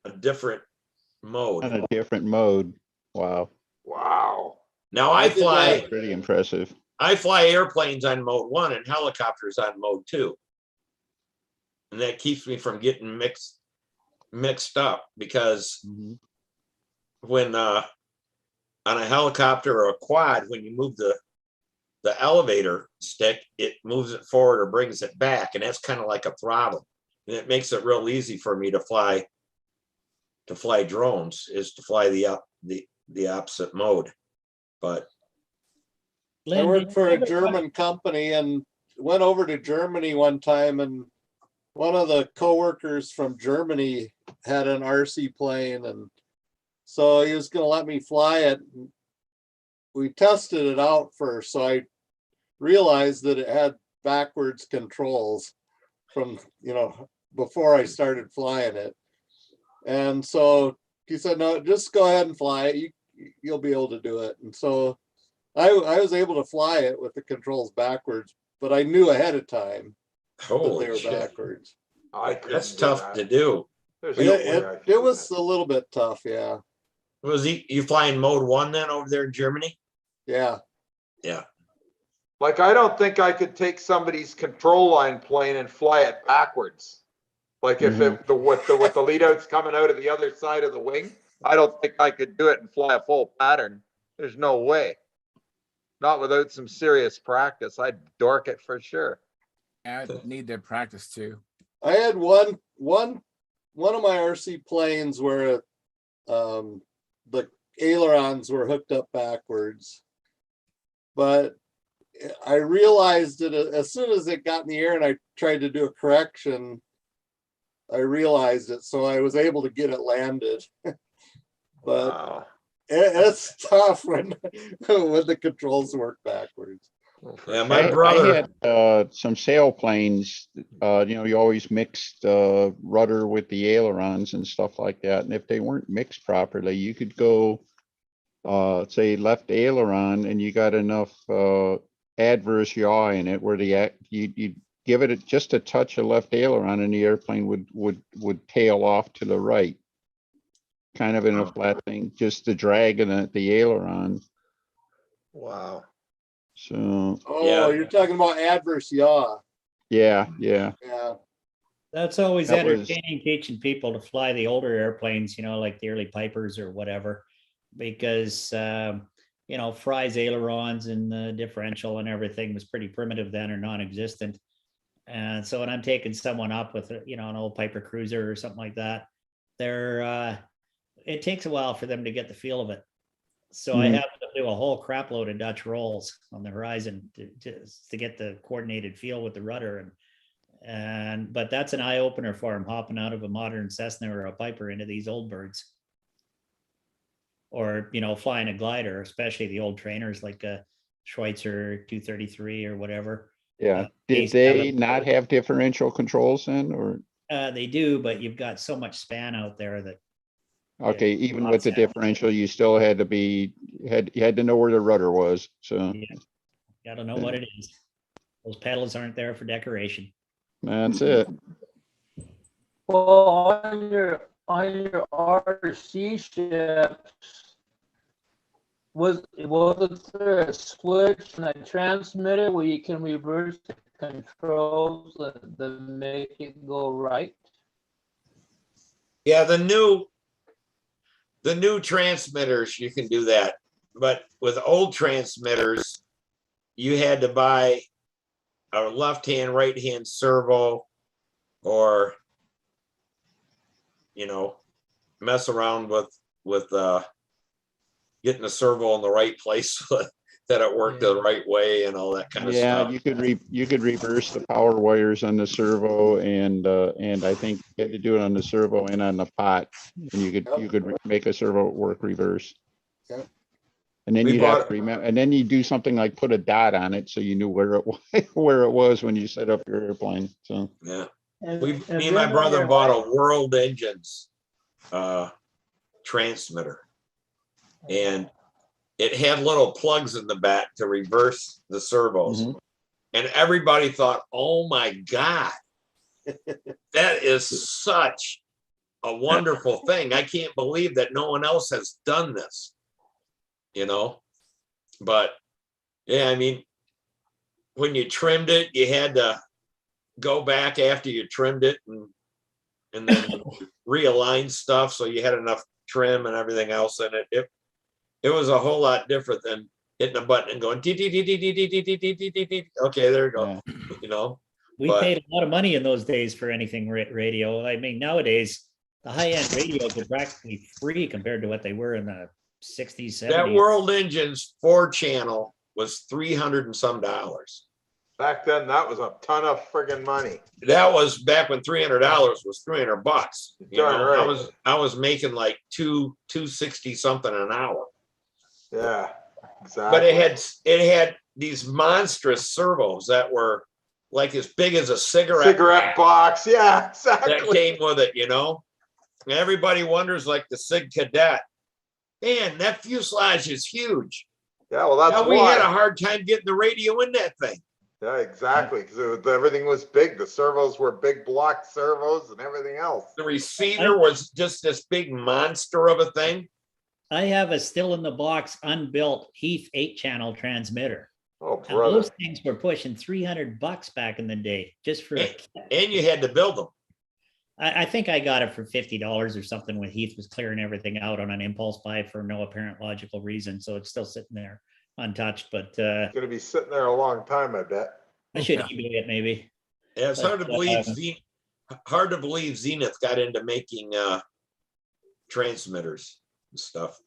a different mode. On a different mode. Wow. Wow. Now I fly Pretty impressive. I fly airplanes on mode 1 and helicopters on mode 2. And that keeps me from getting mixed up, because when on a helicopter or a quad, when you move the elevator stick, it moves it forward or brings it back, and that's kind of like a throttle. And it makes it real easy for me to fly drones, is to fly the opposite mode. But I worked for a German company and went over to Germany one time, and one of the coworkers from Germany had an RC plane, and so he was going to let me fly it. We tested it out first, so I realized that it had backwards controls from, before I started flying it. And so he said, "No, just go ahead and fly it. You'll be able to do it." And so I was able to fly it with the controls backwards, but I knew ahead of time that they were backwards. That's tough to do. It was a little bit tough, yeah. Was you flying mode 1 then over there in Germany? Yeah. Yeah. Like, I don't think I could take somebody's control line plane and fly it backwards. Like if with the lead outs coming out of the other side of the wing, I don't think I could do it and fly a full pattern. There's no way. Not without some serious practice. I'd dork it for sure. I need to practice too. I had one of my RC planes where the ailerons were hooked up backwards, but I realized it as soon as it got in the air and I tried to do a correction. I realized it, so I was able to get it landed. But Wow. it's tough when the controls work backwards. Yeah, my I brother. had some sailplanes, you always mixed rudder with the ailerons and stuff like that. And if they weren't mixed properly, you could go, say, left aileron and you got enough adverse yaw in it where you give it just a touch of left aileron and the airplane would tail off to the right. Kind of in a flat thing, just the drag of the aileron. Wow. So. Oh, you're talking about adverse yaw. Yeah. Yeah. That's always That was- entertaining, teaching people to fly the older airplanes, like the early Pipers or whatever, because, Fry's ailerons and the differential and everything was pretty primitive then or non-existent. And so when I'm taking someone up with, an old Piper Cruiser or something like that, it takes a while for them to get the feel of it. So I have to do a whole crap load of Dutch rolls on the horizon to get the coordinated feel with the rudder. But that's an eye opener for them, hopping out of a modern Cessna or a Piper into these old birds. Or, flying a glider, especially the old trainers like a Schweitzer 233 or whatever. Yeah. Did they not have differential controls then, or? They do, but you've got so much span out there that. Okay, even with the differential, you still had to you had to know where the rudder was. So. Yeah. Got to know what it is. Those pedals aren't there for decoration. That's it. Well, on your RC ships, was there a switch in the transmitter where you can reverse the controls that make it go right? Yeah, the new transmitters, you can do that. But with old transmitters, you had to buy a left-hand, right-hand servo, or mess around with getting the servo in the right place so that it worked the right way and all that kind of stuff. Yeah, you could reverse the power wires on the servo, and I think you had to do it on the servo and on the pot, and you could make a servo work reverse. Yep. And then you'd have to remember, and then you do something like put a dot on it so you knew where it was when you set up your airplane. So yeah, me and my brother bought a World Engines transmitter, and it had little plugs in the back to reverse the servos. Mm-hmm. And everybody thought, oh my God, that is such a wonderful thing. I can't believe that no one else has done this, But yeah, when you trimmed it, you had to go back after you trimmed it and then realign stuff so you had enough trim and everything else in it. It was a whole lot different than hitting a button and going, okay, there you go. We paid a lot of money in those days for anything radio. Nowadays, the high-end radios are practically free compared to what they were in the 60s, 70s. That World Engines 4-channel was $300 and some. Back then, that was a ton of friggin' money. That was back when $300 was $300. Right. I was making like $260 something an hour. Yeah, exactly. But it had these monstrous servos that were like as big as a cigarette box. Yeah, exactly. That came with it, And everybody wonders, like the Sig Cadet, man, that fuselage is huge. Yeah, well, that's we had a hard time getting the radio in that thing. Yeah, exactly, because everything was big. The servos were big block servos and everything else. The receiver was just this big monster of a thing. I have a still in the box unbuilt Heath 8-channel transmitter. Oh, and those things were pushing $300 back in the day just for and you had to build them. I think I got it for $50 or something when Heath was clearing everything out on an impulse buy for no apparent logical reason. So it's still sitting there. untouched, but Gonna be sitting there a long time, I bet. I should Yeah. eBay it maybe. Yeah, it's But, hard to believe Zenith got into making transmitters and stuff.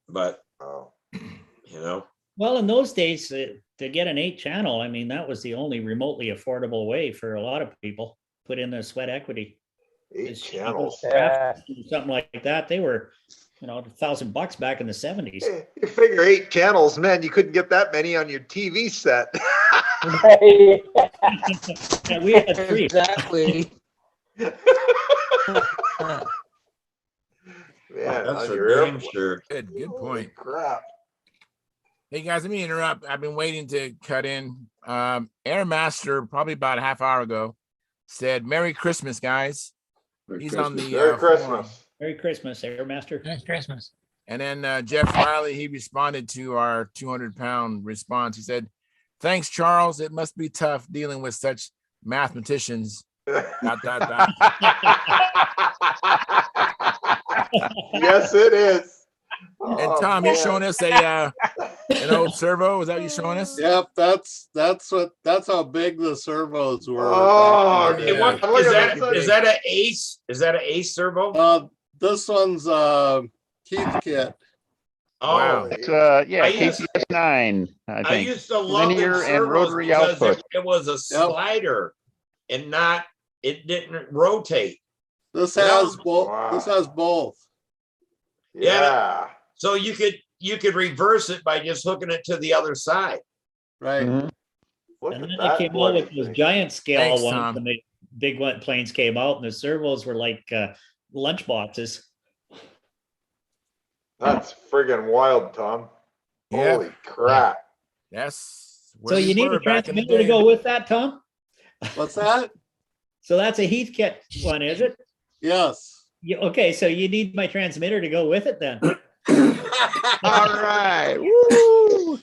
But Oh, you know, Well, in those days, to get an 8-channel, I mean, that was the only remotely affordable way for a lot of people. Put in their sweat equity. 8 channels. Something like that. They were, $1,000 back in the 70s. You figure 8 channels, man, you couldn't get that many on your TV set. Yeah, we had 3. Exactly. Man, that's on for your damn airplane. sure. Good Holy point. crap. Hey guys, let me interrupt. I've been waiting to cut in. Airmaster, probably about a half hour ago, said Merry Christmas, guys. Merry He's on Christmas. the Merry forum. Christmas. Merry Christmas, Airmaster. Merry Christmas. And then Jeff Riley, he responded to our 200-pound response. He said, "Thanks, Charles. It must be tough dealing with such mathematicians." ... Yes, it is. And Oh, Tom, you're man. showing us an old servo. Is that what you're showing us? Yep, that's how big the servos were. Oh, back in the Hey, day. what Look is at that? this. Is that an Ace? Is that an Ace servo? This one's Keith kit. Oh, Wow. It's yeah, I used- KPS 9, I I think. used to love them Linear and servos rotary because output. it was a slider and it didn't rotate. This Yeah. has both. Wow. This has both. Yeah. So you could reverse it by just hooking it to the other side. Right. Mhm. Look And at then that they came out bloody with those thing. giant scale Thanks, ones Tom. when the big planes came out, and the servos were like lunch boxes. That's friggin' wild, Tom. Yeah. Holy crap. Yes. So you need a back in the transmitter to day. go with that, Tom? What's that? So that's a Heathkit one, is it? Yes. Okay, so you need my transmitter to go with it then. All right. Woo!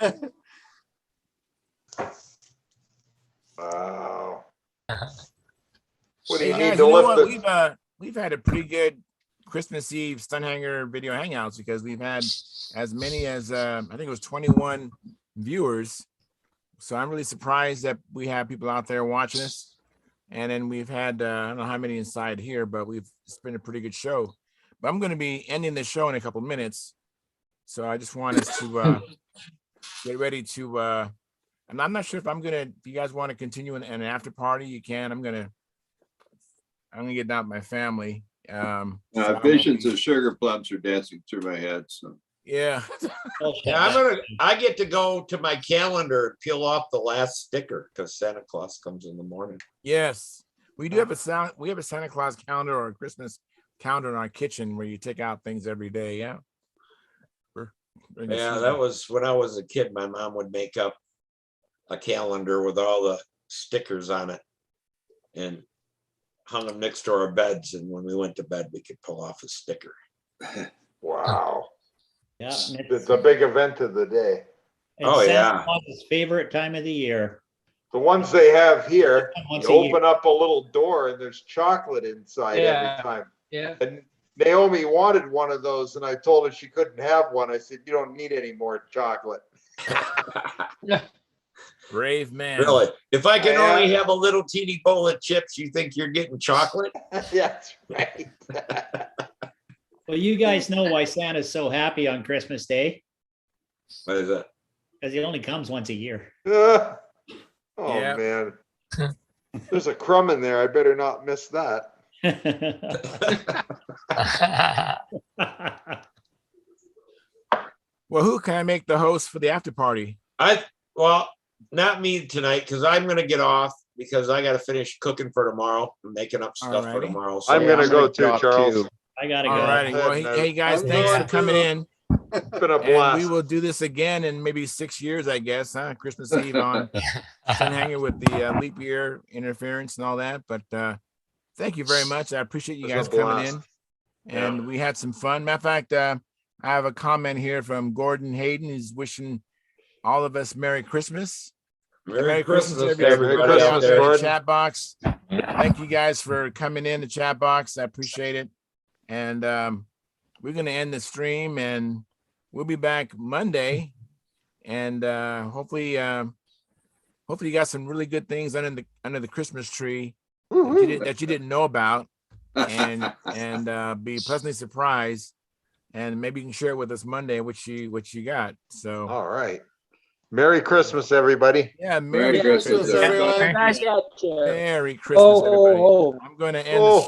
Wow. What do you Hey, need guys, to you know lift what? the We've had a pretty good Christmas Eve Stunthanger video hangouts because we've had as many as I think it was 21 viewers. So I'm really surprised that we have people out there watching us. And then we've had I don't know how many inside here, but it's been a pretty good show. But I'm going to be ending the show in a couple minutes. So I just want us to get ready to and I'm not sure if if you guys want to continue in an after party, you can. I'm gonna get down with my family. So I won't Visions be- of sugar plums are dancing through my head. So Yeah. Yeah, I get to go to my calendar and peel off the last sticker because Santa Claus comes in the morning. Yes. We do have a Santa Claus calendar or a Christmas calendar in our kitchen where you take out things every day. Yeah. Yeah, that was when I was a kid. My mom would make up a calendar with all the stickers on it and hung them next to our beds. And when we went to bed, we could pull off a sticker. wow. Yeah, and It's a big event of the day. Oh, Santa yeah. Claus's favorite time of the year. The ones they have here, Once you a year. open up a little door and there's chocolate inside Yeah. every time. Yeah. And Naomi wanted one of those, and I told her she couldn't have one. I said, "You don't need any more chocolate." Brave man. Really? If I can Yeah. only have a little teeny bowl of chips, you think you're getting chocolate? That's right. Well, you guys know why Santa's so happy on Christmas Day? What is that? Because he only comes once a year. Oh Yeah. man, there's a crumb in there. I better not miss that. Well, who can I make the host for the after party? Well, not me tonight because I'm gonna get off because I gotta finish cooking for tomorrow and making up stuff for Alrighty. tomorrow. So I'm gonna go too, drop Charles. too. I gotta All go. righty. Well, hey guys, I'm thanks for going coming too. in. It's been a And blast. we will do this again in maybe 6 years, I guess, huh? Christmas Eve on Stunthanger with the leap year interference and all that. But thank you very much. I appreciate you It was guys a coming blast. in. And we had some fun. Matter of fact, I have a comment here from Gordon Hayden. He's wishing all of us Merry Christmas. Merry Christmas, everybody Merry out Christmas, there in the Gordon. chat box. Thank you guys for coming in the chat box. I appreciate it. And we're going to end the stream and we'll be back Monday and hopefully you got some really good things under the Christmas tree that you didn't know about, and be pleasantly surprised, and maybe you can share it with us Monday what you got. So All right. Merry Christmas, everybody. yeah, Merry Christmas, Christmas, everyone. Nice catch. Merry Christmas, Oh, everybody. oh, oh. I'm going to end Oh. the